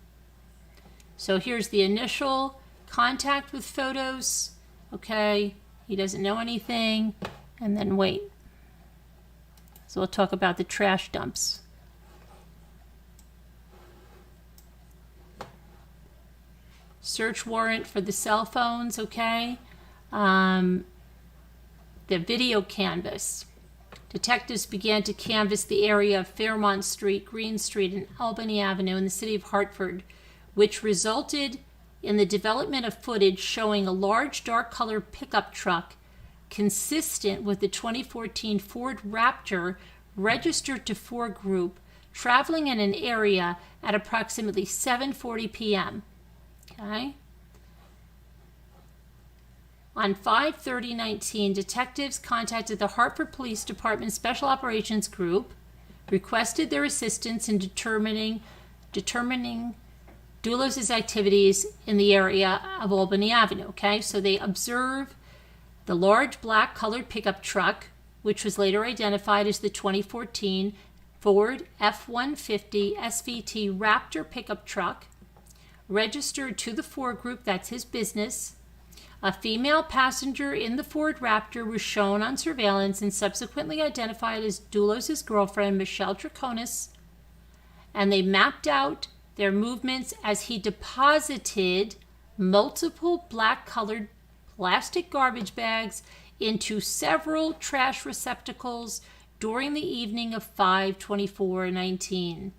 So here's the initial contact with Fotis. Okay, he doesn't know anything. And then wait. So we'll talk about the trash dumps. Search warrant for the cell phones, okay? The video canvas. Detectives began to canvass the area of Fairmont Street, Green Street, and Albany Avenue in the city of Hartford, which resulted in the development of footage showing a large dark-colored pickup truck consistent with the 2014 Ford Raptor registered to Ford Group, traveling in an area at approximately 7:40 p.m. Okay? On 5/30/19, detectives contacted the Hartford Police Department Special Operations Group, requested their assistance in determining Dulos' activities in the area of Albany Avenue. Okay, so they observed the large black colored pickup truck, which was later identified as the 2014 Ford F-150 SVT Raptor pickup truck, registered to the Ford Group, that's his business. A female passenger in the Ford Raptor was shown on surveillance and subsequently identified as Dulos' girlfriend, Michelle Troconis, and they mapped out their movements as he deposited multiple black-colored plastic garbage bags into several trash receptacles during the evening of 5/24/19.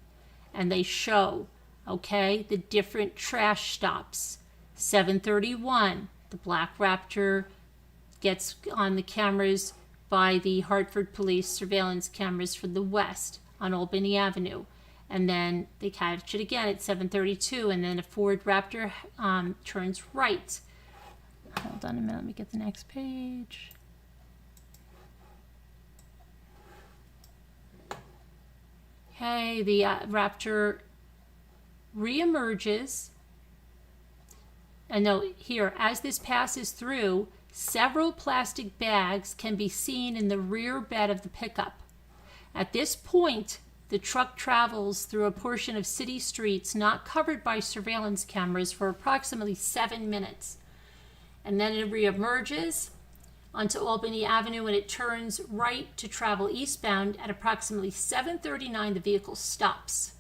And they show, okay, the different trash stops. 7:31, the Black Raptor gets on the cameras by the Hartford police surveillance cameras for the west on Albany Avenue. And then they catch it again at 7:32, and then a Ford Raptor turns right. Hold on a minute, let me get the next page. Okay, the Raptor reemerges. And now here, as this passes through, several plastic bags can be seen in the rear bed of the pickup. At this point, the truck travels through a portion of city streets not covered by surveillance cameras for approximately 7 minutes. And then it reemerges onto Albany Avenue, and it turns right to travel eastbound. At approximately 7:39, the vehicle stops.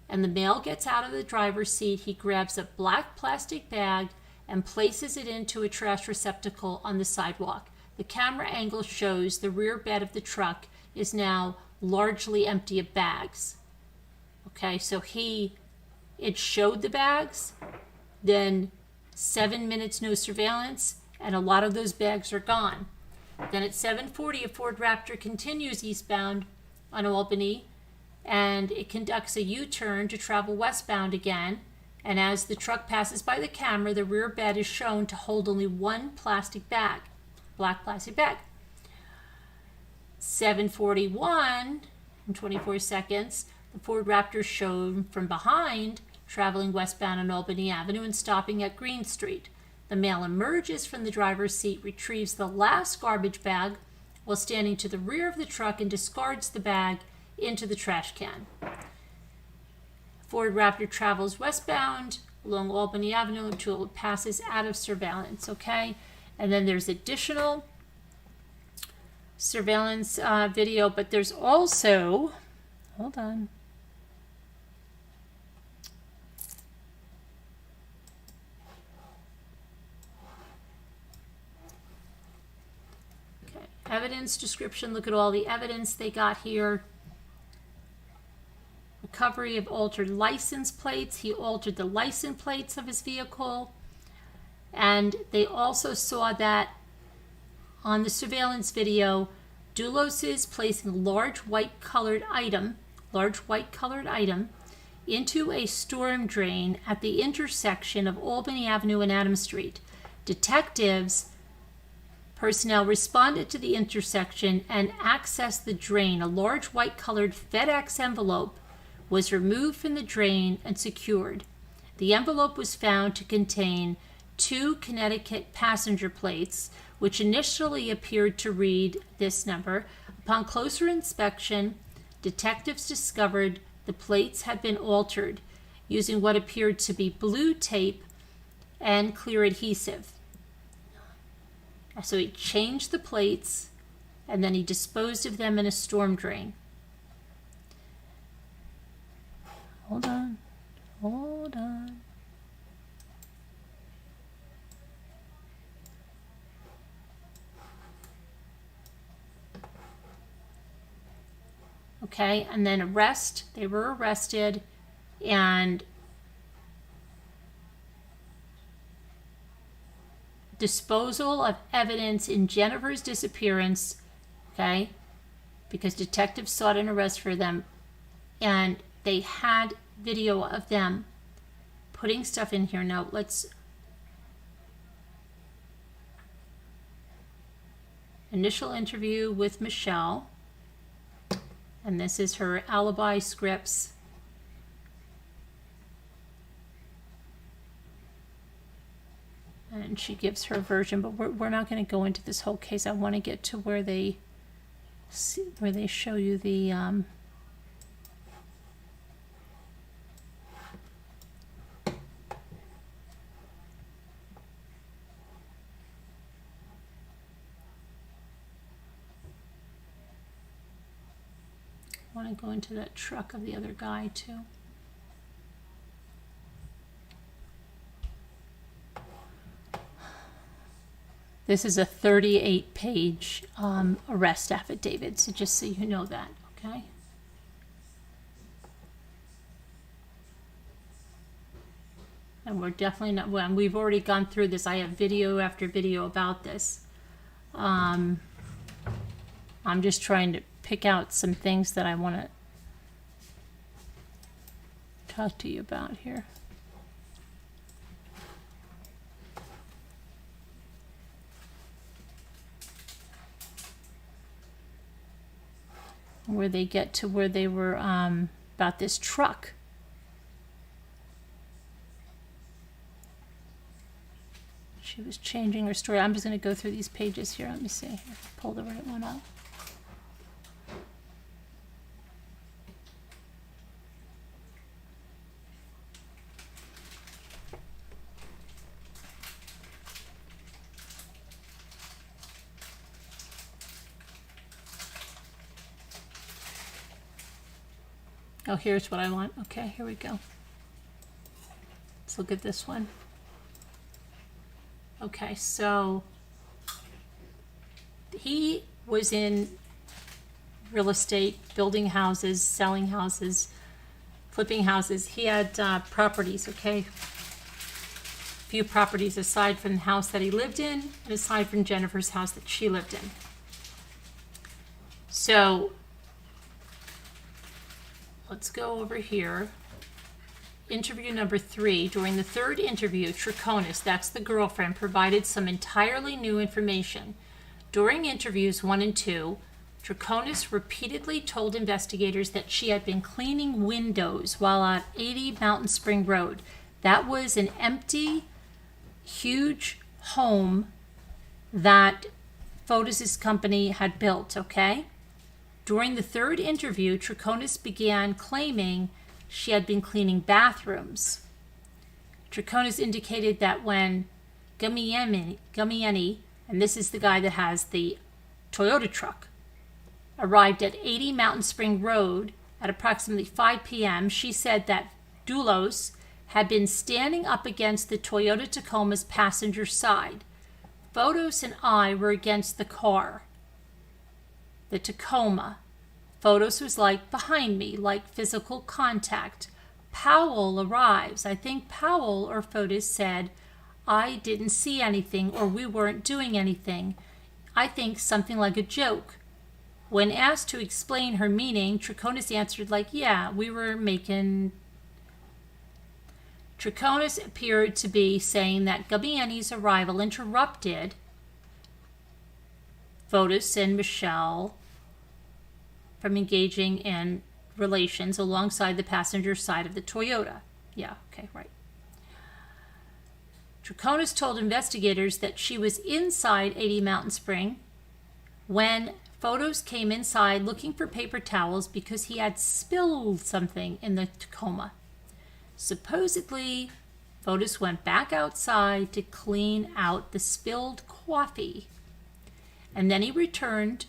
And the male gets out of the driver's seat. He grabs a black plastic bag and places it into a trash receptacle on the sidewalk. The camera angle shows the rear bed of the truck is now largely empty of bags. Okay, so it showed the bags, then 7 minutes no surveillance, and a lot of those bags are gone. Then at 7:40, a Ford Raptor continues eastbound on Albany, and it conducts a U-turn to travel westbound again. And as the truck passes by the camera, the rear bed is shown to hold only one plastic bag, black plastic bag. 7:41 and 24 seconds, the Ford Raptor is shown from behind, traveling westbound on Albany Avenue and stopping at Green Street. The male emerges from the driver's seat, retrieves the last garbage bag while standing to the rear of the truck, and discards the bag into the trash can. Ford Raptor travels westbound along Albany Avenue until it passes out of surveillance, okay? And then there's additional surveillance video, but there's also, hold on. Okay, evidence description, look at all the evidence they got here. Recovery of altered license plates. He altered the license plates of his vehicle. And they also saw that on the surveillance video, Dulos is placing a large white colored item into a storm drain at the intersection of Albany Avenue and Adams Street. Detectives personnel responded to the intersection and accessed the drain. A large white colored FedEx envelope was removed from the drain and secured. The envelope was found to contain 2 Connecticut passenger plates, which initially appeared to read this number. Upon closer inspection, detectives discovered the plates had been altered using what appeared to be blue tape and clear adhesive. So he changed the plates, and then he disposed of them in a storm drain. Hold on. Okay, and then they were arrested, and disposal of evidence in Jennifer's disappearance, okay, because detectives sought an arrest for them, and they had video of them putting stuff in here. Now let's initial interview with Michelle, and this is her alibi scripts. And she gives her version, but we're not going to go into this whole case. I want to get to where they show you the I want to go into that truck of the other guy too. This is a 38-page arrest affidavit, so just so you know that, okay? And we're definitely not, well, we've already gone through this. I have video after video about this. I'm just trying to pick out some things that I want to talk to you about here. Where they get to where they were about this truck. She was changing her story. I'm just going to go through these pages here. Let me see. Pull the right one up. Oh, here's what I want. Okay, here we go. Let's look at this one. Okay, so he was in real estate, building houses, selling houses, flipping houses. He had properties, okay? Few properties aside from the house that he lived in and aside from Jennifer's house that she lived in. So let's go over here. Interview number 3. During the third interview, Trichonis, that's the girlfriend, provided some entirely new information. During interviews 1 and 2, Trichonis repeatedly told investigators that she had been cleaning windows while at 80 Mountain Spring Road. That was an empty, huge home that Fotis' company had built, okay? During the third interview, Trichonis began claiming she had been cleaning bathrooms. Trichonis indicated that when Gamieni, and this is the guy that has the Toyota truck, arrived at 80 Mountain Spring Road at approximately 5 p.m., she said that Dulos had been standing up against the Toyota Tacoma's passenger side. Fotis and I were against the car, the Tacoma. Fotis was like behind me, like physical contact. Powell arrives. I think Powell or Fotis said, I didn't see anything or we weren't doing anything. I think something like a joke. When asked to explain her meaning, Trichonis answered like, yeah, we were making... Trichonis appeared to be saying that Gabiani's arrival interrupted Fotis and Michelle from engaging in relations alongside the passenger side of the Toyota. Yeah, okay, right. Trichonis told investigators that she was inside 80 Mountain Spring when Fotis came inside looking for paper towels because he had spilled something in the Tacoma. Supposedly, Fotis went back outside to clean out the spilled coffee, and then he returned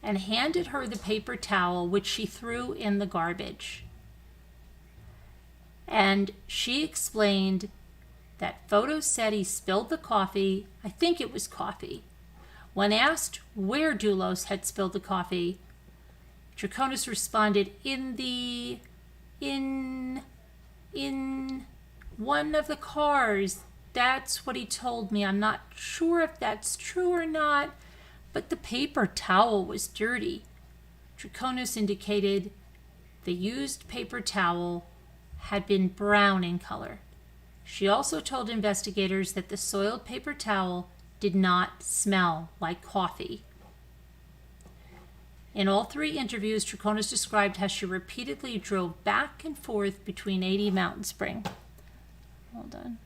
and handed her the paper towel, which she threw in the garbage. And she explained that Fotis said he spilled the coffee, I think it was coffee. When asked where Dulos had spilled the coffee, Trichonis responded, in one of the cars. That's what he told me. I'm not sure if that's true or not, but the paper towel was dirty. Trichonis indicated the used paper towel had been brown in color. She also told investigators that the soiled paper towel did not smell like coffee. In all 3 interviews, Trichonis described how she repeatedly drove back and forth between 80 Mountain Spring. Hold on.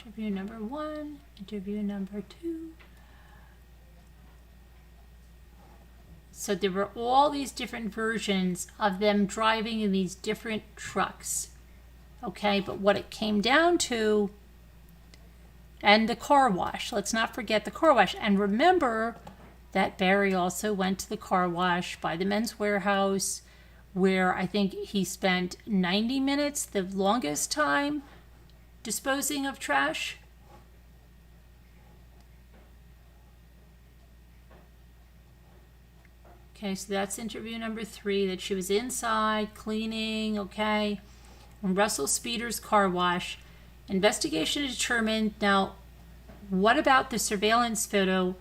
Interview number 1, interview number 2. So there were all these different versions of them driving in these different trucks. Okay, but what it came down to, and the car wash, let's not forget the car wash. And remember that Barry also went to the car wash by the Men's Warehouse, where I think he spent 90 minutes, the longest time, disposing of trash. Okay, so that's interview number 3, that she was inside cleaning, okay. And Russell Speeder's car wash. Investigation determined, now, what about the surveillance photo?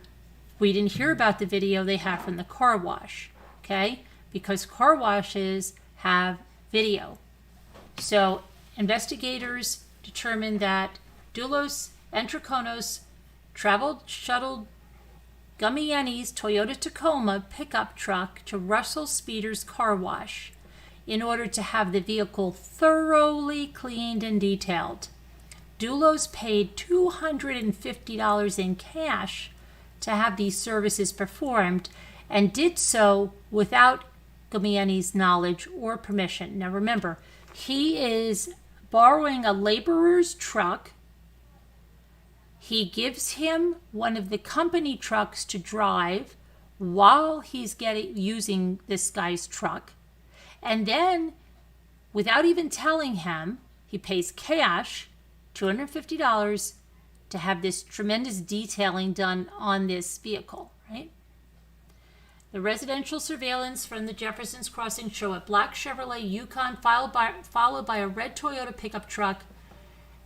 We didn't hear about the video they have from the car wash, okay? Because car washes have video. So investigators determined that Dulos and Troconis shuttled Gumieni's Toyota Tacoma pickup truck to Russell Speeder's car wash in order to have the vehicle thoroughly cleaned and detailed. Dulos paid $250 in cash to have these services performed and did so without Gumieni's knowledge or permission. Now remember, he is borrowing a laborer's truck. He gives him one of the company trucks to drive while he's using this guy's truck. And then, without even telling him, he pays cash, $250, to have this tremendous detailing done on this vehicle, right? The residential surveillance from the Jefferson's Crossing show a black Chevrolet Yukon followed by a red Toyota pickup truck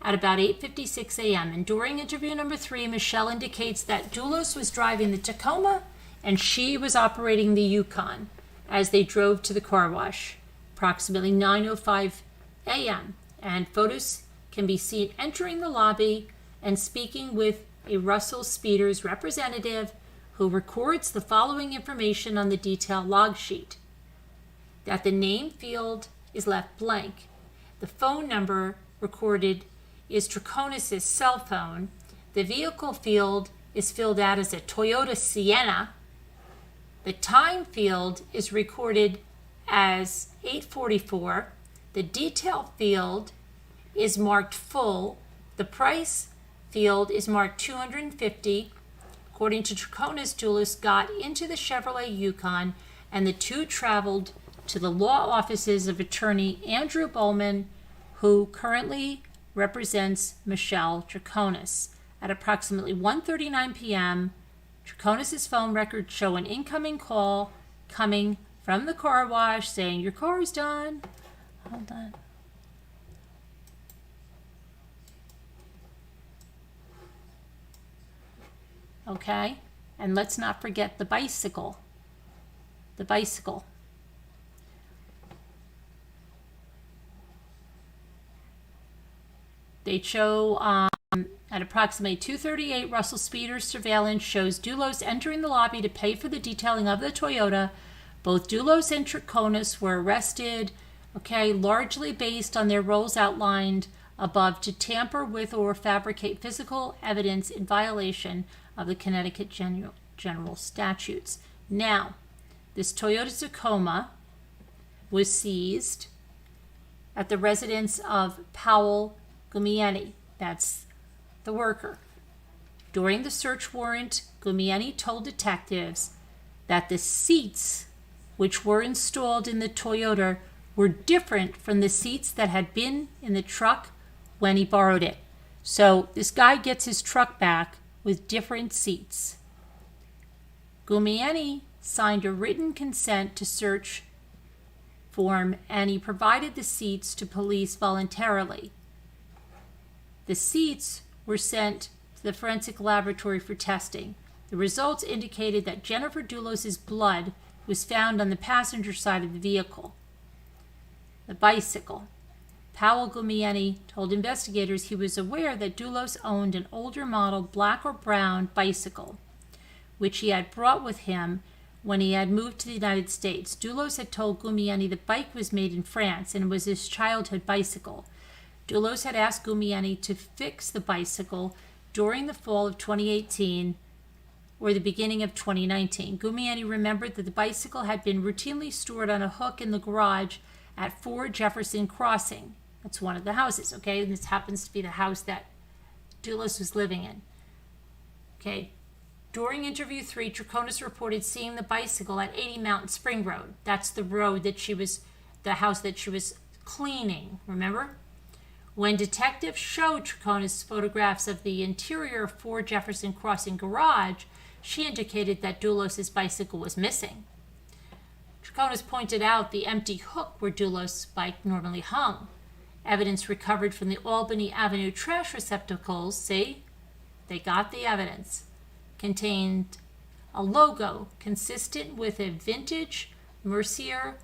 at about 8:56 a.m. And during interview number 3, Michelle indicates that Dulos was driving the Tacoma and she was operating the Yukon as they drove to the car wash, approximately 9:05 a.m. And photos can be seen entering the lobby and speaking with a Russell Speeder's representative who records the following information on the detail log sheet: that the name field is left blank. The phone number recorded is Troconis' cell phone. The vehicle field is filled out as a Toyota Sienna. The time field is recorded as 8:44. The detail field is marked full. The price field is marked $250. According to Troconis, Dulos got into the Chevrolet Yukon and the two traveled to the law offices of attorney Andrew Bowman, who currently represents Michelle Troconis. At approximately 1:39 p.m., Troconis' phone records show an incoming call coming from the car wash saying, "Your car is done." Hold on. Okay, and let's not forget the bicycle. The bicycle. They show at approximately 2:38, Russell Speeder's surveillance shows Dulos entering the lobby to pay for the detailing of the Toyota. Both Dulos and Troconis were arrested, okay, largely based on their roles outlined above to tamper with or fabricate physical evidence in violation of the Connecticut general statutes. Now, this Toyota Tacoma was seized at the residence of Powell Gumieni. That's the worker. During the search warrant, Gumieni told detectives that the seats which were installed in the Toyota were different from the seats that had been in the truck when he borrowed it. So this guy gets his truck back with different seats. Gumieni signed a written consent to search form and he provided the seats to police voluntarily. The seats were sent to the forensic laboratory for testing. The results indicated that Jennifer Dulos' blood was found on the passenger side of the vehicle. The bicycle. Powell Gumieni told investigators he was aware that Dulos owned an older model black or brown bicycle, which he had brought with him when he had moved to the United States. Dulos had told Gumieni the bike was made in France and was his childhood bicycle. Dulos had asked Gumieni to fix the bicycle during the fall of 2018 or the beginning of 2019. Gumiani remembered that the bicycle had been routinely stored on a hook in the garage at 4 Jefferson Crossing. That's one of the houses, okay? And this happens to be the house that Dulos was living in. Okay. During interview 3, Troconis reported seeing the bicycle at 80 Mountain Spring Road. That's the road that the house that she was cleaning, remember? When detectives showed Troconis photographs of the interior of 4 Jefferson Crossing garage, she indicated that Dulos' bicycle was missing. Troconis pointed out the empty hook where Dulos' bike normally hung. Evidence recovered from the Albany Avenue trash receptacles, see, they got the evidence, contained a logo consistent with a vintage Mercier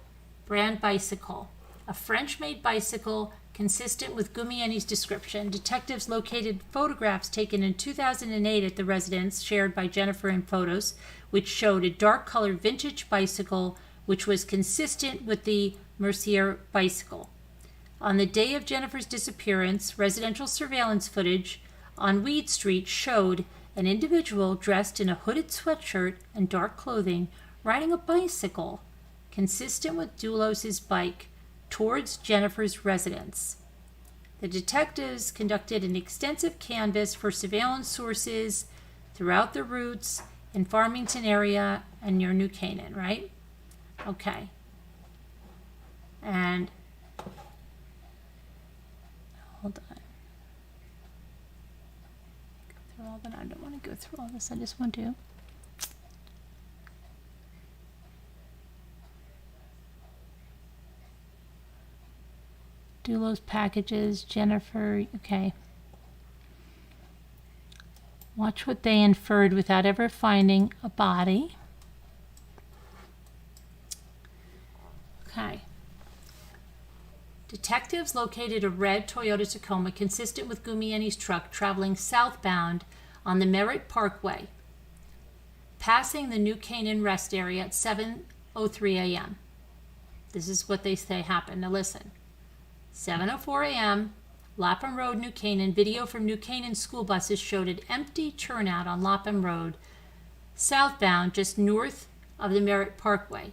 brand bicycle, a French-made bicycle consistent with Gumiani's description. Detectives located photographs taken in 2008 at the residence shared by Jennifer in photos, which showed a dark-colored vintage bicycle which was consistent with the Mercier bicycle. On the day of Jennifer's disappearance, residential surveillance footage on Weed Street showed an individual dressed in a hooded sweatshirt and dark clothing riding a bicycle consistent with Dulos' bike towards Jennifer's residence. The detectives conducted an extensive canvass for surveillance sources throughout the routes in Farmington area and near New Canaan, right? Okay. And hold on. Go through all that. I don't want to go through all this. I just want to. Dulos packages, Jennifer. Okay. Watch what they inferred without ever finding a body. Okay. Detectives located a red Toyota Tacoma consistent with Gumiani's truck traveling southbound on the Merritt Parkway, passing the New Canaan rest area at 7:03 a.m. This is what they say happened. Now listen. 7:04 a.m., Lapham Road, New Canaan. Video from New Canaan school buses showed an empty turnout on Lapham Road, southbound, just north of the Merritt Parkway.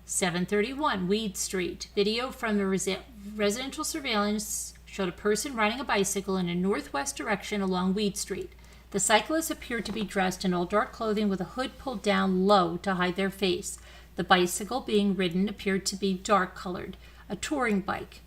7:31, Weed Street. Video from the residential surveillance showed a person riding a bicycle in a northwest direction along Weed Street. The cyclists appeared to be dressed in all dark clothing with a hood pulled down low to hide their face. The bicycle being ridden appeared to be dark-colored, a touring bike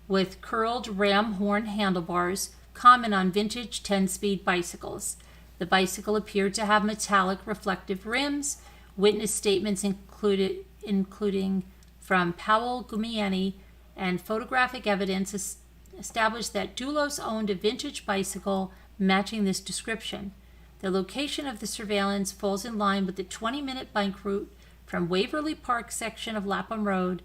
with curled ram horn handlebars, common on vintage 10-speed bicycles. The bicycle appeared to have metallic reflective rims. Witness statements including from Powell Gumiani and photographic evidence established that Dulos owned a vintage bicycle matching this description. The location of the surveillance falls in line with the 20-minute bike route from Waverly Park section of Lapham Road,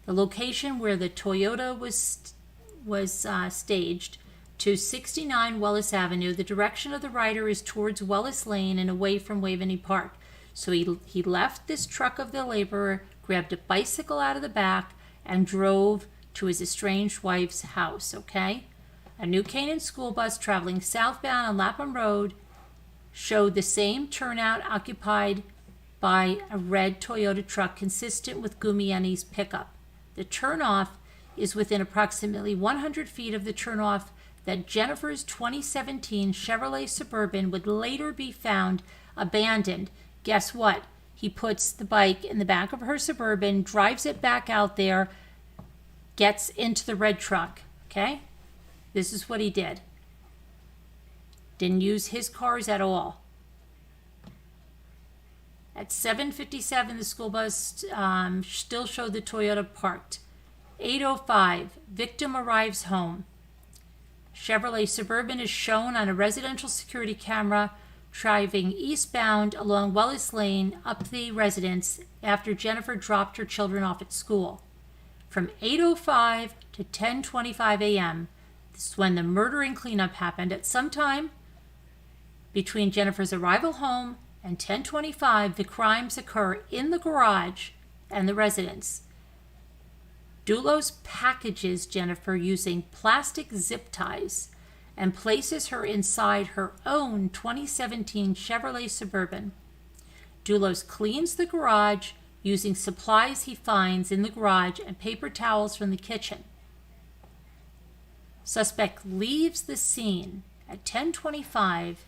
the location where the Toyota was staged, to 69 Wellis Avenue. The direction of the rider is towards Wellis Lane and away from Waveney Park. So he left this truck of the laborer, grabbed a bicycle out of the back, and drove to his estranged wife's house, okay? A New Canaan school bus traveling southbound on Lapham Road showed the same turnout occupied by a red Toyota truck consistent with Gumiani's pickup. The turnoff is within approximately 100 feet of the turnoff that Jennifer's 2017 Chevrolet Suburban would later be found abandoned. Guess what? He puts the bike in the back of her Suburban, drives it back out there, gets into the red truck, okay? This is what he did. Didn't use his cars at all. At 7:57, the school bus still showed the Toyota parked. 8:05, victim arrives home. Chevrolet Suburban is shown on a residential security camera driving eastbound along Wellis Lane up the residence after Jennifer dropped her children off at school. From 8:05 to 10:25 a.m., this is when the murder and cleanup happened. At some time between Jennifer's arrival home and 10:25, the crimes occur in the garage and the residence. Dulos packages Jennifer using plastic zip ties and places her inside her own 2017 Chevrolet Suburban. Dulos cleans the garage using supplies he finds in the garage and paper towels from the kitchen. Suspect leaves the scene at 10:25.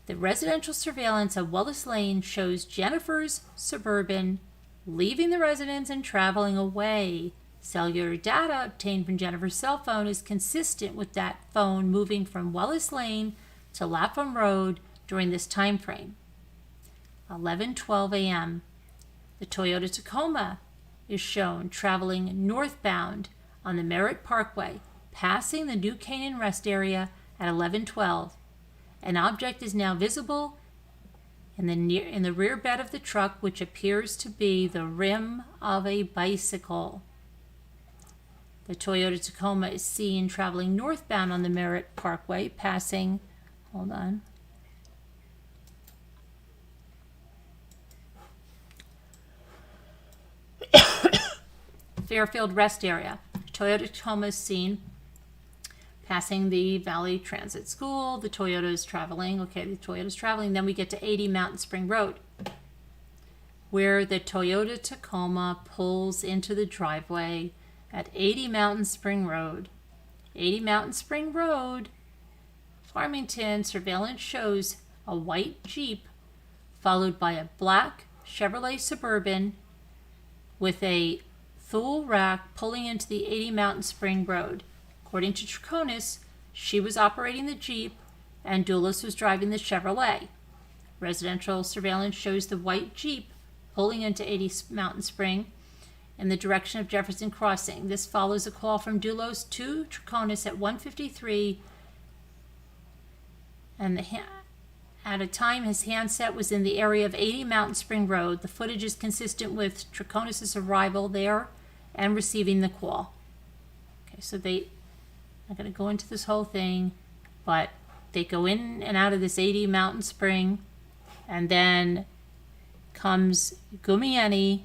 The residential surveillance of Wallace Lane shows Jennifer's Suburban leaving the residence and traveling away. Cellular data obtained from Jennifer's cell phone is consistent with that phone moving from Wallace Lane to Lapham Road during this time frame. 11:12 a.m. The Toyota Tacoma is shown traveling northbound on the Merritt Parkway, passing the New Canaan rest area at 11:12. An object is now visible in the rear bed of the truck, which appears to be the rim of a bicycle. The Toyota Tacoma is seen traveling northbound on the Merritt Parkway, passing, hold on, Fairfield rest area. Toyota Tacoma is seen passing the Valley Transit School. The Toyota is traveling. Okay, the Toyota is traveling. Then we get to 80 Mountain Spring Road, where the Toyota Tacoma pulls into the driveway at 80 Mountain Spring Road. 80 Mountain Spring Road, Farmington. Surveillance shows a white Jeep followed by a black Chevrolet Suburban with a Thule rack pulling into the 80 Mountain Spring Road. According to Troconis, she was operating the Jeep and Dulos was driving the Chevrolet. Residential surveillance shows the white Jeep pulling into 80 Mountain Spring in the direction of Jefferson Crossing. This follows a call from Dulos to Troconis at 1:53, and at a time his handset was in the area of 80 Mountain Spring Road. The footage is consistent with Troconis' arrival there and receiving the call. Okay, so I'm going to go into this whole thing, but they go in and out of this 80 Mountain Spring, and then comes Gumieni.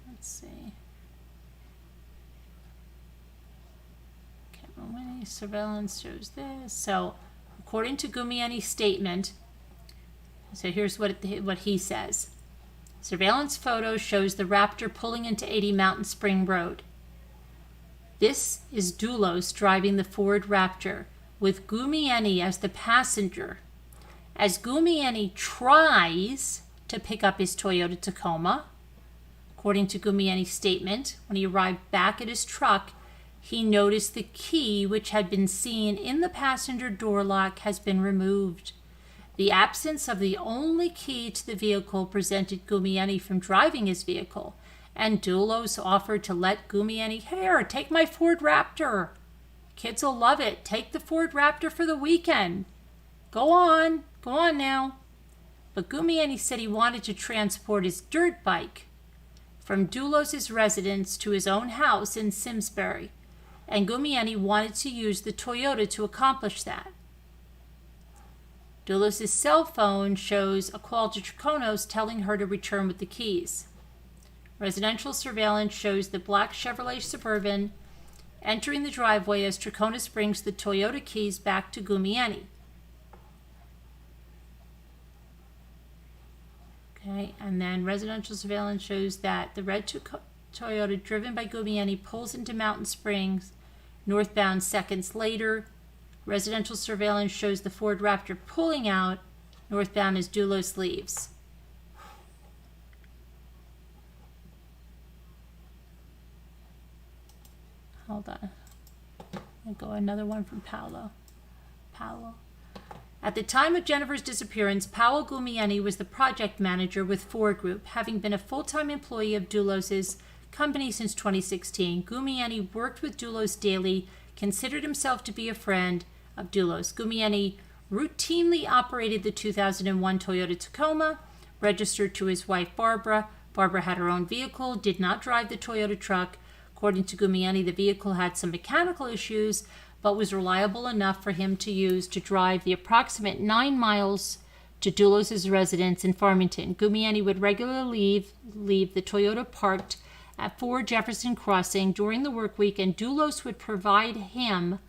Let's see. Camera surveillance shows this. So, according to Gumieni's statement, so here's what he says. Surveillance photo shows the Raptor pulling into 80 Mountain Spring Road. This is Dulos driving the Ford Raptor with Gumieni as the passenger. As Gumieni tries to pick up his Toyota Tacoma, according to Gumieni's statement, when he arrived back at his truck, he noticed the key, which had been seen in the passenger door lock, has been removed. The absence of the only key to the vehicle prevented Gumieni from driving his vehicle, and Dulos offered to let Gumieni, "Here, take my Ford Raptor. Kids will love it. Take the Ford Raptor for the weekend. Go on now." But Gumieni said he wanted to transport his dirt bike from Dulos' residence to his own house in Simsbury, and Gumieni wanted to use the Toyota to accomplish that. Dulos' cell phone shows a call to Troconis telling her to return with the keys. Residential surveillance shows the black Chevrolet Suburban entering the driveway as Troconis brings the Toyota keys back to Gumieni. Okay, and then residential surveillance shows that the red Toyota driven by Gumieni pulls into Mountain Springs northbound seconds later. Residential surveillance shows the Ford Raptor pulling out northbound as Dulos leaves. Hold on. I'll go another one from Paolo. At the time of Jennifer's disappearance, Paolo Gumieni was the project manager with Ford Group, having been a full-time employee of Dulos' company since 2016. Gumieni worked with Dulos daily, considered himself to be a friend of Dulos. Gumieni routinely operated the 2001 Toyota Tacoma, registered to his wife Barbara. Barbara had her own vehicle, did not drive the Toyota truck. According to Gumieni, the vehicle had some mechanical issues, but was reliable enough for him to use to drive the approximate 9 miles to Dulos' residence in Farmington. Gumieni would regularly leave the Toyota parked at 4 Jefferson Crossing during the work week, and Dulos would provide him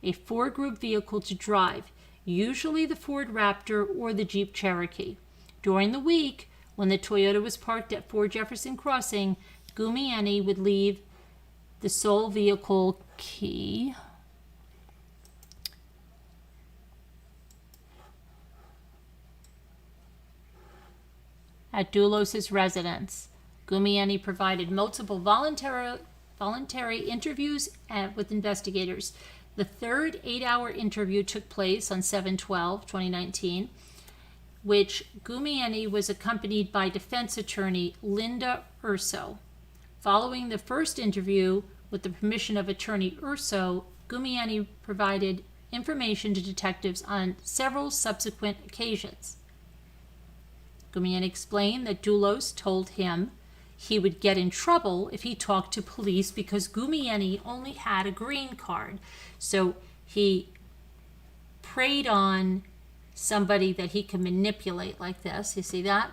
a four-group vehicle to drive, usually the Ford Raptor or the Jeep Cherokee. During the week, when the Toyota was parked at 4 Jefferson Crossing, Gumieni would leave the sole vehicle key at Dulos' residence. Gumieni provided multiple voluntary interviews with investigators. The third 8-hour interview took place on 7/12/2019, which Gumieni was accompanied by defense attorney Linda Urso. Following the first interview, with the permission of attorney Urso, Gumieni provided information to detectives on several subsequent occasions. Gumieni explained that Dulos told him he would get in trouble if he talked to police because Gumieni only had a green card. So he preyed on somebody that he could manipulate like this. You see that?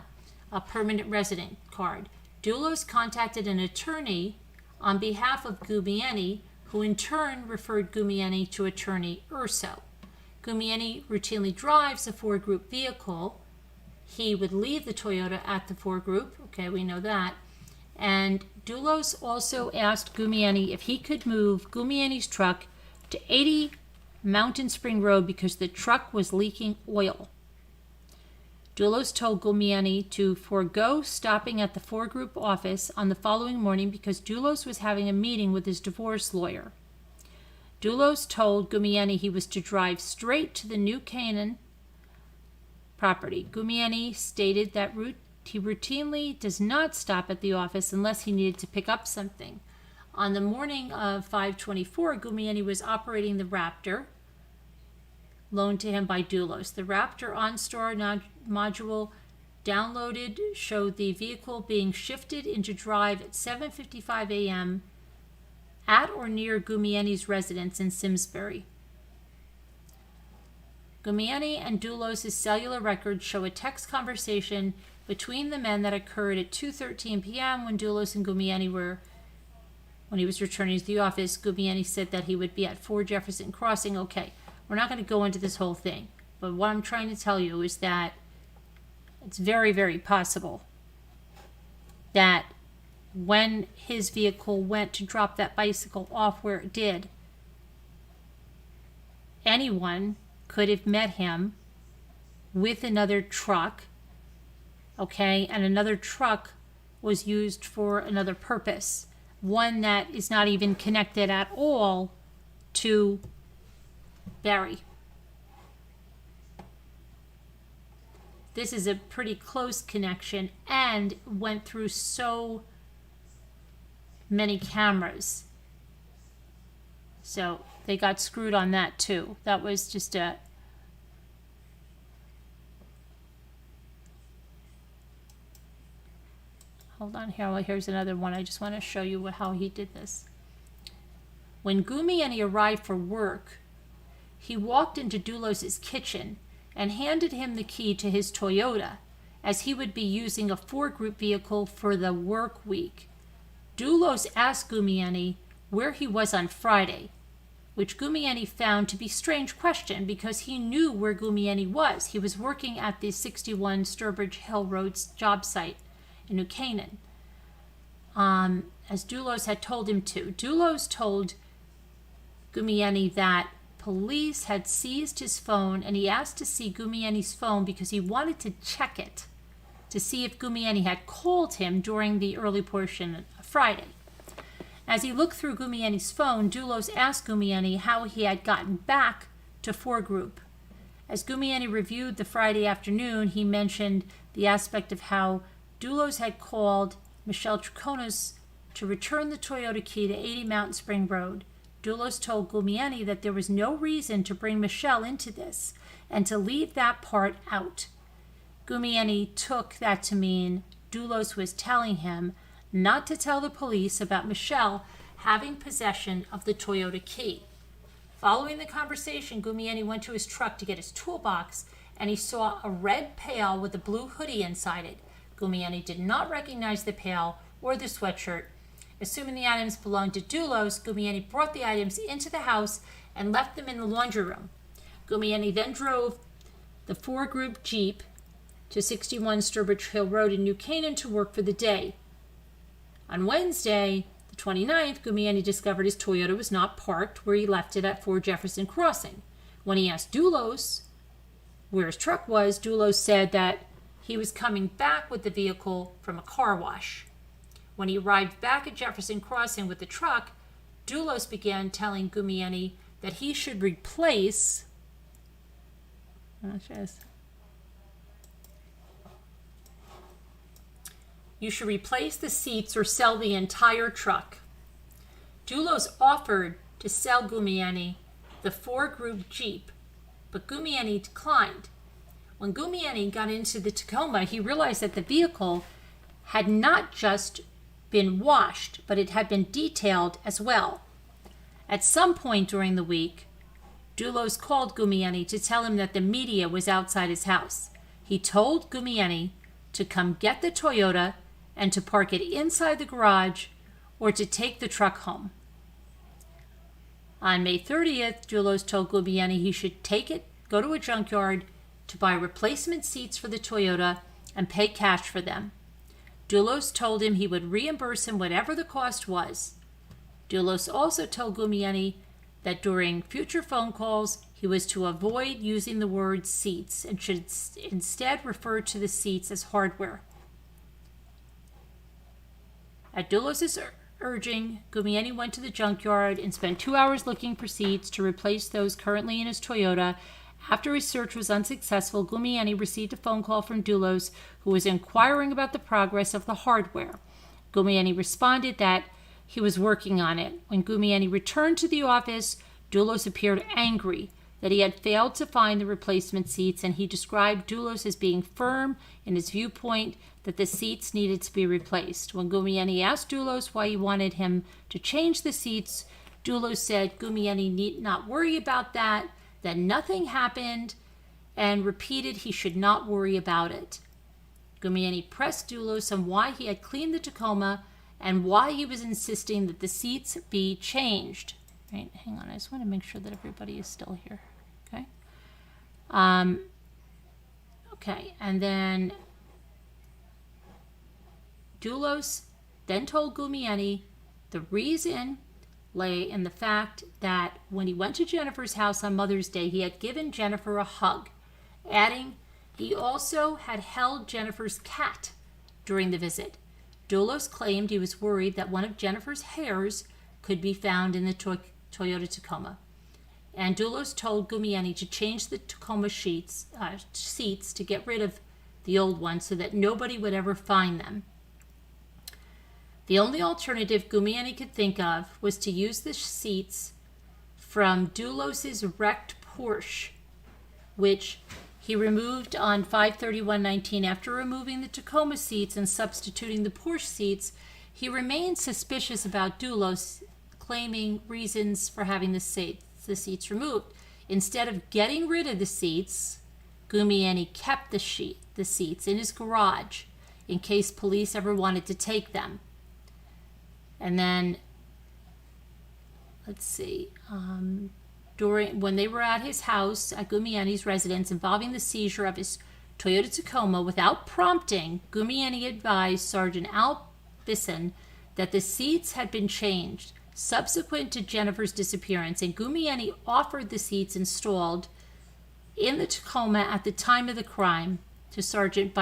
A permanent resident card. Dulos contacted an attorney on behalf of Gumieni, who in turn referred Gumieni to attorney Urso. Gumieni routinely drives a four-group vehicle. He would leave the Toyota at the four-group. Okay, we know that. And Dulos also asked Gumieni if he could move Gumieni's truck to 80 Mountain Spring Road because the truck was leaking oil. Dulos told Gumieni to forego stopping at the four-group office on the following morning because Dulos was having a meeting with his divorce lawyer. Dulos told Gumieni he was to drive straight to the New Canaan property. Gumieni stated that he routinely does not stop at the office unless he needed to pick up something. On the morning of 5/24, Gumieni was operating the Raptor loaned to him by Dulos. The Raptor OnStar module downloaded showed the vehicle being shifted into drive at 7:55 a.m. at or near Gumieni's residence in Simsbury. Gumieni and Dulos' cellular records show a text conversation between the men that occurred at 2:13 p.m. when Dulos and Gumieni when he was returning to the office. Gumieni said that he would be at 4 Jefferson Crossing. Okay, we're not going to go into this whole thing, but what I'm trying to tell you is that it's very, very possible that when his vehicle went to drop that bicycle off where it did, anyone could have met him with another truck, okay, and another truck was used for another purpose, one that is not even connected at all to Barry. This is a pretty close connection and went through so many cameras. So they got screwed on that too. That was just a... Hold on here. Well, here's another one. I just want to show you how he did this. When Gumieni arrived for work, he walked into Dulos' kitchen and handed him the key to his Toyota, as he would be using a four-group vehicle for the work week. Dulos asked Gumieni where he was on Friday, which Gumieni found to be a strange question because he knew where Gumieni was. He was working at the 61 Sturbridge Hill Road's job site in New Canaan, as Dulos had told him to. Dulos told Gumieni that police had seized his phone, and he asked to see Gumieni's phone because he wanted to check it to see if Gumieni had called him during the early portion of Friday. As he looked through Gumieni's phone, Dulos asked Gumieni how he had gotten back to four-group. As Gumieni reviewed the Friday afternoon, he mentioned the aspect of how Dulos had called Michelle Troconis to return the Toyota key to 80 Mountain Spring Road. Dulos told Gumieni that there was no reason to bring Michelle into this and to leave that part out. Gumieni took that to mean Dulos was telling him not to tell the police about Michelle having possession of the Toyota key. Following the conversation, Gumieni went to his truck to get his toolbox and he saw a red pail with a blue hoodie inside it. Gumieni did not recognize the pail or the sweatshirt. Assuming the items belonged to Dulos, Gumieni brought the items into the house and left them in the laundry room. Gumieni then drove the 4-group Jeep to 61 Sturbridge Hill Road in New Canaan to work for the day. On Wednesday, the 29th, Gumieni discovered his Toyota was not parked where he left it at 4 Jefferson Crossing. When he asked Dulos where his truck was, Dulos said that he was coming back with the vehicle from a car wash. When he arrived back at Jefferson Crossing with the truck, Dulos began telling Gumieni that he should replace you should replace the seats or sell the entire truck. Dulos offered to sell Gumieni the 4-group Jeep, but Gumieni declined. When Gumieni got into the Tacoma, he realized that the vehicle had not just been washed, but it had been detailed as well. At some point during the week, Dulos called Gumieni to tell him that the media was outside his house. He told Gumieni to come get the Toyota and to park it inside the garage or to take the truck home. On May 30th, Dulos told Gumieni he should go to a junkyard to buy replacement seats for the Toyota and pay cash for them. Dulos told him he would reimburse him whatever the cost was. Dulos also told Gumieni that during future phone calls, he was to avoid using the word seats and should instead refer to the seats as hardware. At Dulos' urging, Gumieni went to the junkyard and spent 2 hours looking for seats to replace those currently in his Toyota. After his search was unsuccessful, Gumieni received a phone call from Dulos, who was inquiring about the progress of the hardware. Gumieni responded that he was working on it. When Gumieni returned to the office, Dulos appeared angry that he had failed to find the replacement seats, and he described Dulos as being firm in his viewpoint that the seats needed to be replaced. When Gumieni asked Dulos why he wanted him to change the seats, Dulos said Gumieni need not worry about that nothing happened, and repeated he should not worry about it. Gumieni pressed Dulos on why he had cleaned the Tacoma and why he was insisting that the seats be changed. Right, hang on, I just want to make sure that everybody is still here. Okay. Okay, and then Dulos then told Gumieni the reason lay in the fact that when he went to Jennifer's house on Mother's Day, he had given Jennifer a hug, adding he also had held Jennifer's cat during the visit. Dulos claimed he was worried that one of Jennifer's hairs could be found in the Toyota Tacoma. And Dulos told Gumieni to change the Tacoma seats to get rid of the old ones so that nobody would ever find them. The only alternative Gumieni could think of was to use the seats from Dulos' wrecked Porsche, which he removed on 5/31/19. After removing the Tacoma seats and substituting the Porsche seats, he remained suspicious about Dulos, claiming reasons for having the seats removed. Instead of getting rid of the seats, Gumieni kept the seats in his garage in case police ever wanted to take them. And then, let's see, when they were at his house, at Gumieni's residence, involving the seizure of his Toyota Tacoma, without prompting, Gumieni advised Sergeant Al Bisson that the seats had been changed subsequent to Jennifer's disappearance, and Gumieni offered the seats installed in the Tacoma at the time of the crime to Sergeant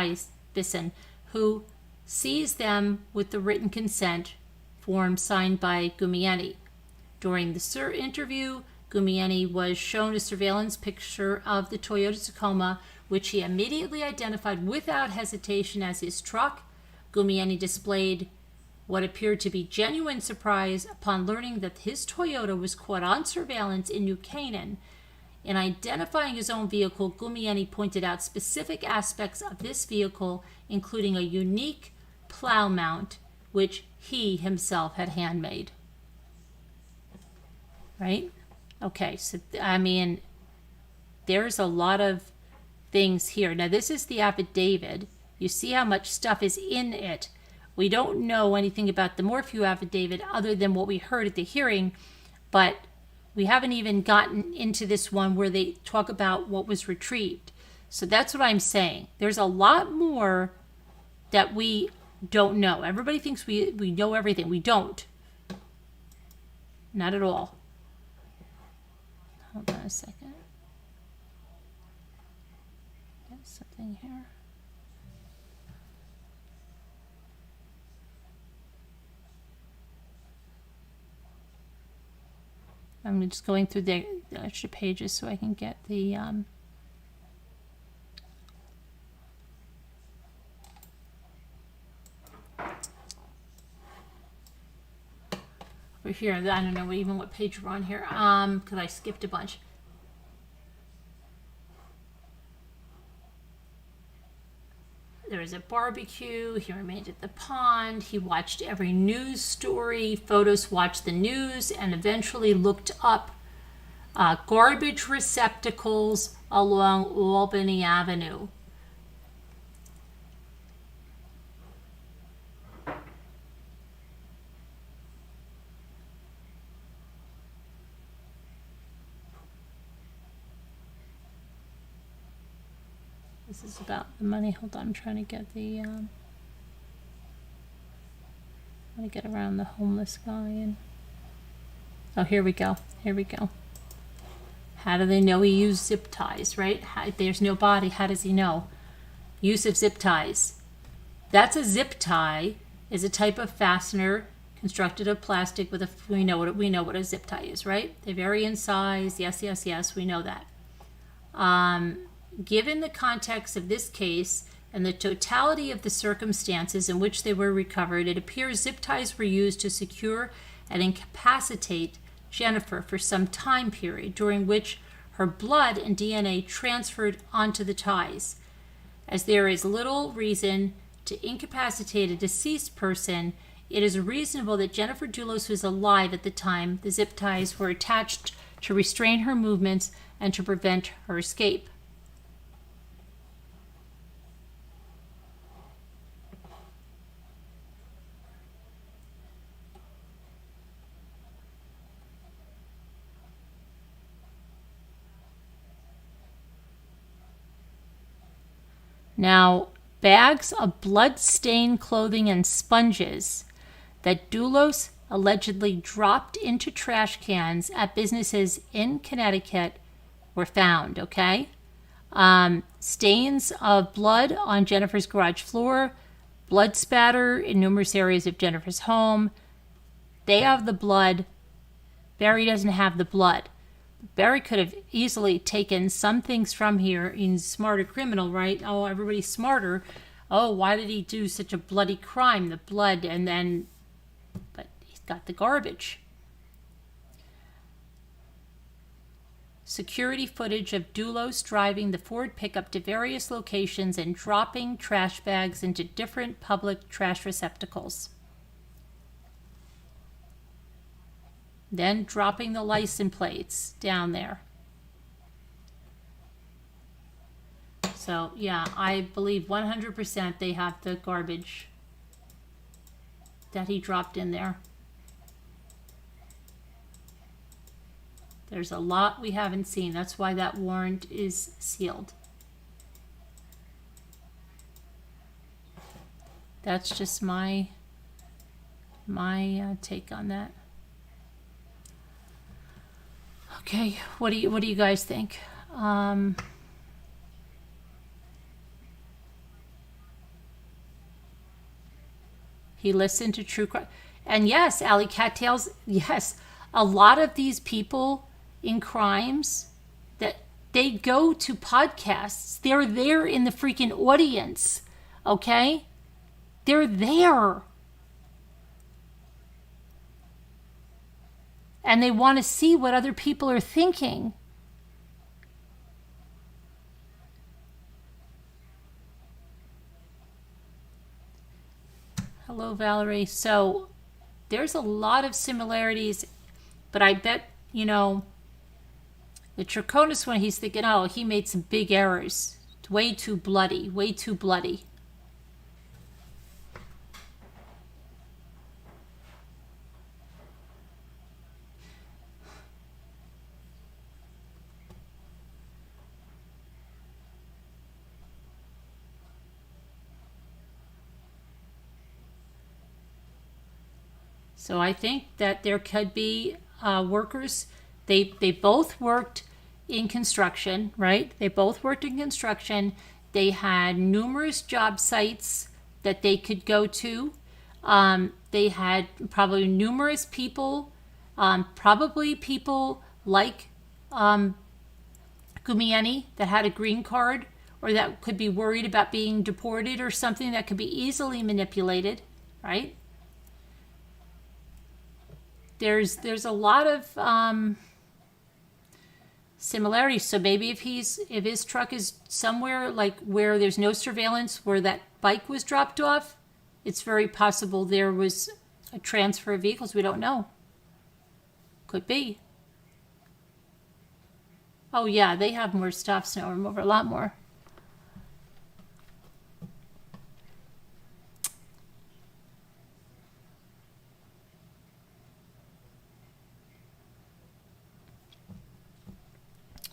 Bisson, who seized them with the written consent form signed by Gumieni. During the interview, Gumieni was shown a surveillance picture of the Toyota Tacoma, which he immediately identified without hesitation as his truck. Gumieni displayed what appeared to be genuine surprise upon learning that his Toyota was caught on surveillance in New Canaan. In identifying his own vehicle, Gumieni pointed out specific aspects of this vehicle, including a unique plow mount, which he himself had handmade. Right? Okay, so I mean, there's a lot of things here. Now, this is the affidavit. You see how much stuff is in it. We don't know anything about the Morphew affidavit other than what we heard at the hearing, but we haven't even gotten into this one where they talk about what was retrieved. So that's what I'm saying. There's a lot more that we don't know. Everybody thinks we know everything. We don't. Not at all. Hold on a second. Got something here. I'm just going through the extra pages so I can get the over here. I don't know even what page we're on here because I skipped a bunch. There was a barbecue. He remained at the pond. He watched every news story. Photos watched the news and eventually looked up garbage receptacles along Albany Avenue. This is about the money. Hold on, I'm trying to get the I'm gonna get around the homeless guy and oh, here we go. Here we go. How do they know he used zip ties, right? There's no body. How does he know? Use of zip ties. That's a zip tie is a type of fastener constructed of plastic with a we know what a zip tie is, right? They vary in size. Yes, yes, yes, we know that. Given the context of this case and the totality of the circumstances in which they were recovered, it appears zip ties were used to secure and incapacitate Jennifer for some time period during which her blood and DNA transferred onto the ties. As there is little reason to incapacitate a deceased person, it is reasonable that Jennifer Dulos was alive at the time the zip ties were attached to restrain her movements and to prevent her escape. Now, bags of blood-stained clothing and sponges that Dulos allegedly dropped into trash cans at businesses in Connecticut were found, okay? Stains of blood on Jennifer's garage floor, blood spatter in numerous areas of Jennifer's home. They have the blood. Barry doesn't have the blood. Barry could have easily taken some things from here. He's a smarter criminal, right? Oh, everybody's smarter. Oh, why did he do such a bloody crime? The blood, and then, but he's got the garbage. Security footage of Dulos driving the Ford pickup to various locations and dropping trash bags into different public trash receptacles. Then dropping the license plates down there. So, yeah, I believe 100% they have the garbage that he dropped in there. There's a lot we haven't seen. That's why that warrant is sealed. That's just my take on that. Okay, what do you guys think? He listened to true crime, and yes, Alley Cattails. Yes, a lot of these people in crimes that they go to podcasts. They're there in the freaking audience. Okay, they're there. And they want to see what other people are thinking. Hello, Valerie. So there's a lot of similarities, but I bet, the Troconis one, he's thinking, oh, he made some big errors. Way too bloody. Way too bloody. So I think that there could be workers. They both worked in construction, right? They both worked in construction. They had numerous job sites that they could go to. They had probably numerous people, probably people like Gumieni that had a green card or that could be worried about being deported or something that could be easily manipulated, right? There's a lot of similarities. So maybe if his truck is somewhere like where there's no surveillance, where that bike was dropped off, it's very possible there was a transfer of vehicles. We don't know. Could be. Oh yeah, they have more stuff, snow remover, a lot more.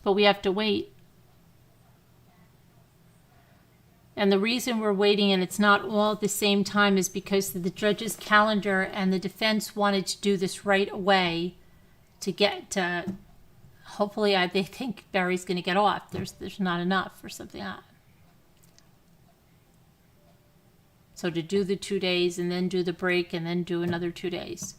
But we have to wait. And the reason we're waiting and it's not all at the same time is because the judge's calendar and the defense wanted to do this right away to get to, hopefully they think Barry's going to get off. There's not enough or something like that. So to do the 2 days and then do the break and then do another 2 days.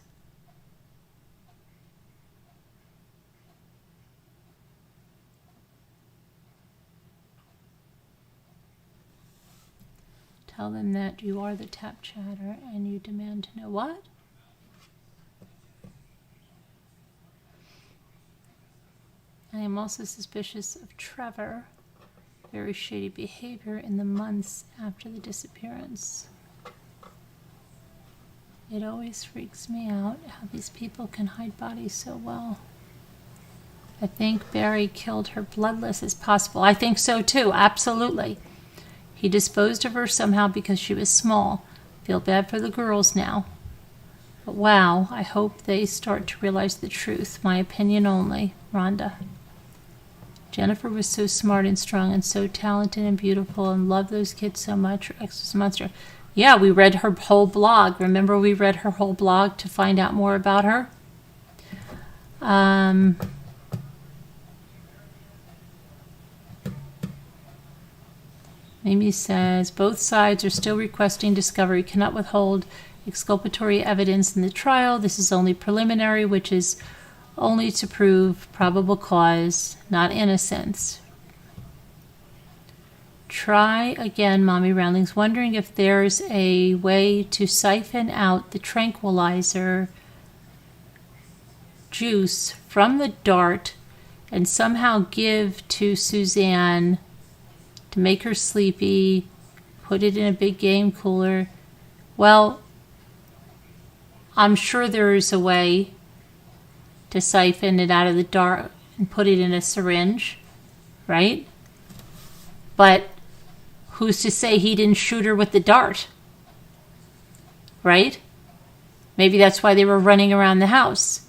Tell them that you are the tap chatter and you demand to know what? I am also suspicious of Trevor. Very shady behavior in the months after the disappearance. It always freaks me out how these people can hide bodies so well. I think Barry killed her bloodless as possible. I think so too, absolutely. He disposed of her somehow because she was small. Feel bad for the girls now. But wow, I hope they start to realize the truth. My opinion only. Rhonda. Jennifer was so smart and strong and so talented and beautiful and loved those kids so much. Her ex was a monster. Yeah, we read her whole blog. Remember we read her whole blog to find out more about her? Amy says, both sides are still requesting discovery, cannot withhold exculpatory evidence in the trial. This is only preliminary, which is only to prove probable cause, not innocence. Try again, Mommy Roundlings. Wondering if there's a way to siphon out the tranquilizer juice from the dart and somehow give to Suzanne to make her sleepy, put it in a big game cooler. Well, I'm sure there is a way to siphon it out of the dart and put it in a syringe, right? But who's to say he didn't shoot her with the dart, right? Maybe that's why they were running around the house.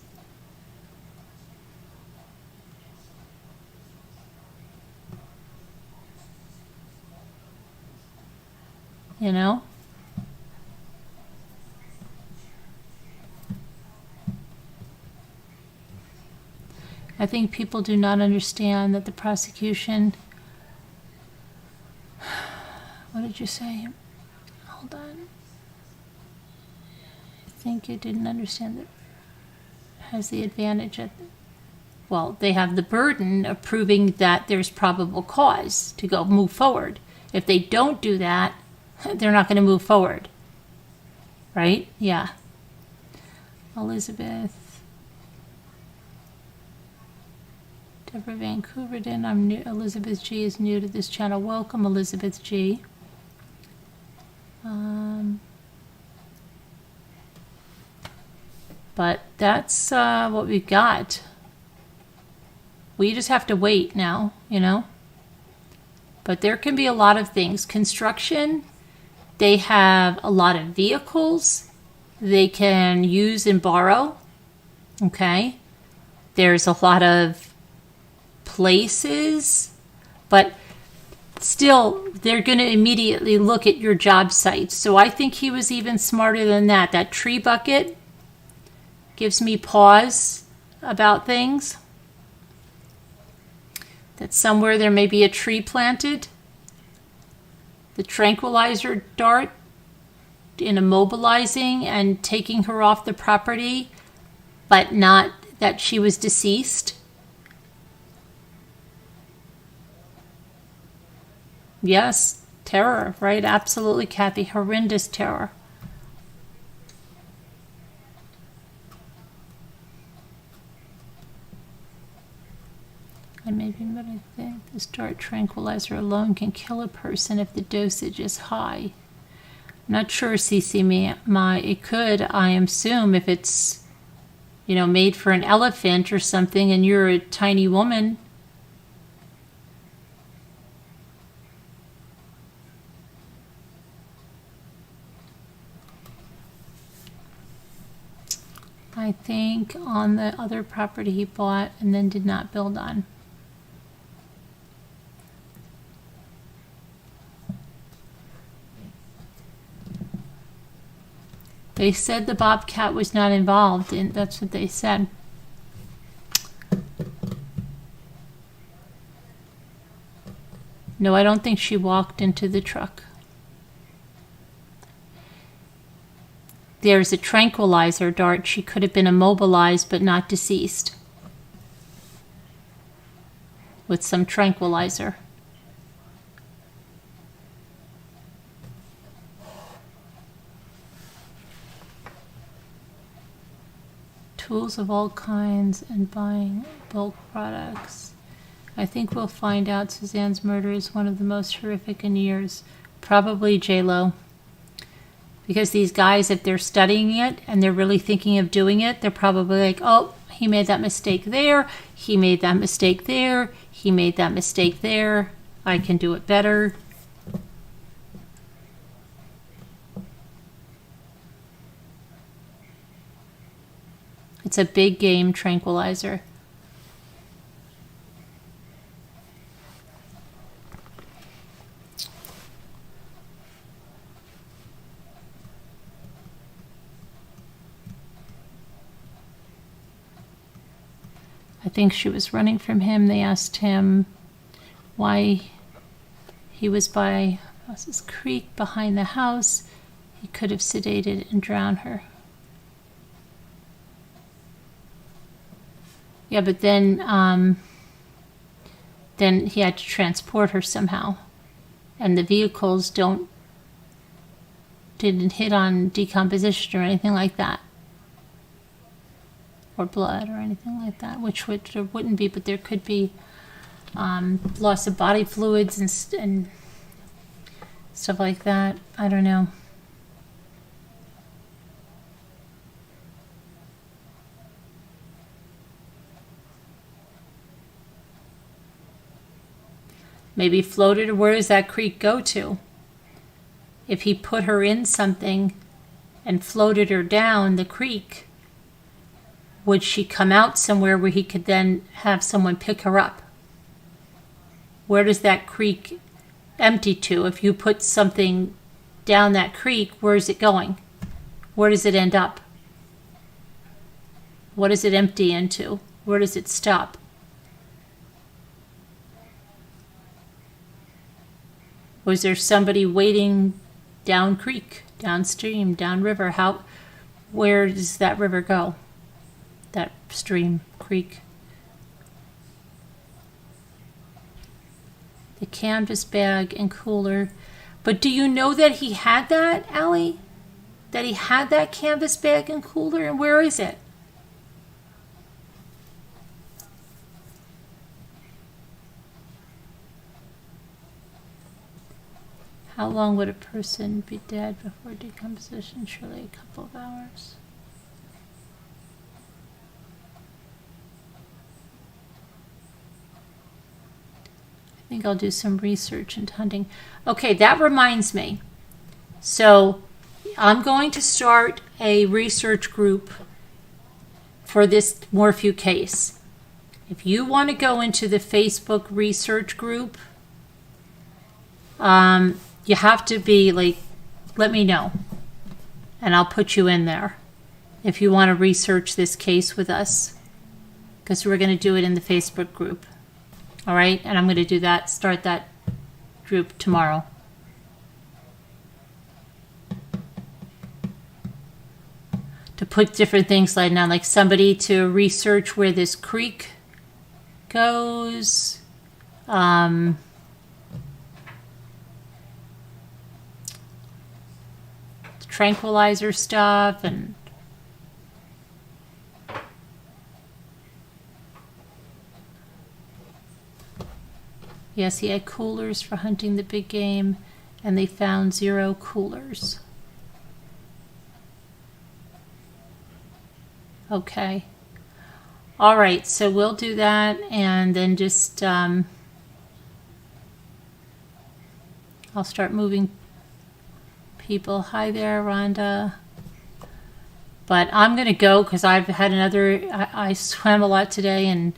You know? I think people do not understand that the prosecution... What did you say? Hold on. I think you didn't understand that has the advantage at... Well, they have the burden of proving that there's probable cause to go move forward. If they don't do that, they're not going to move forward. Right? Yeah. Elizabeth. Deborah Vancouverden. I'm new. Elizabeth G is new to this channel. Welcome, Elizabeth G. But that's what we've got. We just have to wait now, you know. But there can be a lot of things. Construction, they have a lot of vehicles they can use and borrow. Okay. There's a lot of places, but still they're going to immediately look at your job sites. So I think he was even smarter than that. That tree bucket gives me pause about things. That somewhere there may be a tree planted. The tranquilizer dart in immobilizing and taking her off the property, but not that she was deceased. Yes, terror, right? Absolutely, Kathy. Horrendous terror. And maybe, but I think this dart tranquilizer alone can kill a person if the dosage is high. I'm not sure, CC Ma. It could, I assume, if it's, made for an elephant or something and you're a tiny woman. I think on the other property he bought and then did not build on. They said the Bobcat was not involved, and that's what they said. No, I don't think she walked into the truck. There's a tranquilizer dart. She could have been immobilized but not deceased with some tranquilizer. Tools of all kinds and buying bulk products. I think we'll find out Suzanne's murder is one of the most horrific in years. Probably J-Lo. Because these guys, if they're studying it and they're really thinking of doing it, they're probably like, oh, he made that mistake there. He made that mistake there. He made that mistake there. I can do it better. It's a big game tranquilizer. I think she was running from him. They asked him why he was by Moses Creek behind the house. He could have sedated and drowned her. Yeah, but then he had to transport her somehow, and the vehicles didn't hit on decomposition or anything like that, or blood or anything like that, which there wouldn't be, but there could be loss of body fluids and stuff like that. I don't know. Maybe floated, or where does that creek go to? If he put her in something and floated her down the creek, would she come out somewhere where he could then have someone pick her up? Where does that creek empty to? If you put something down that creek, where is it going? Where does it end up? What does it empty into? Where does it stop? Was there somebody waiting down creek, downstream, downriver? Where does that river go? That stream, creek. The canvas bag and cooler. But do you know that he had that, Allie? That he had that canvas bag and cooler? And where is it? How long would a person be dead before decomposition? Surely a couple of hours. I I think I'll do some research into hunting. Okay, that reminds me. So I'm going to start a research group for this Morphew case. If you want to go into the Facebook research group, you have to be like, let me know, and I'll put you in there if you want to research this case with us, because we're going to do it in the Facebook group. All right, and I'm going to do that, start that group tomorrow. To put different things like now, like somebody to research where this creek goes. Tranquilizer stuff and yes, he had coolers for hunting the big game, and they found 0 coolers. Okay. All right, so we'll do that, and then just I'll start moving people. Hi there, Rhonda. But I'm gonna go because I've had another. I swam a lot today, and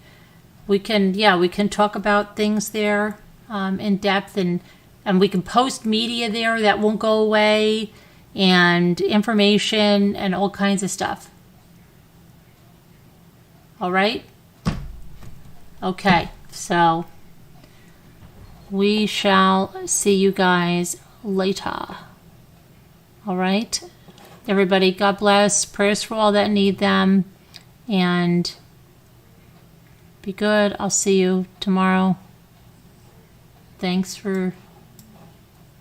we can talk about things there in depth, and we can post media there that won't go away, and information and all kinds of stuff. All right? Okay, so we shall see you guys later. All right? Everybody, God bless. Prayers for all that need them. And be good. I'll see you tomorrow. Thanks for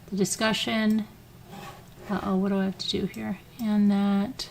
the discussion. Uh-oh, what do I have to do here? And that...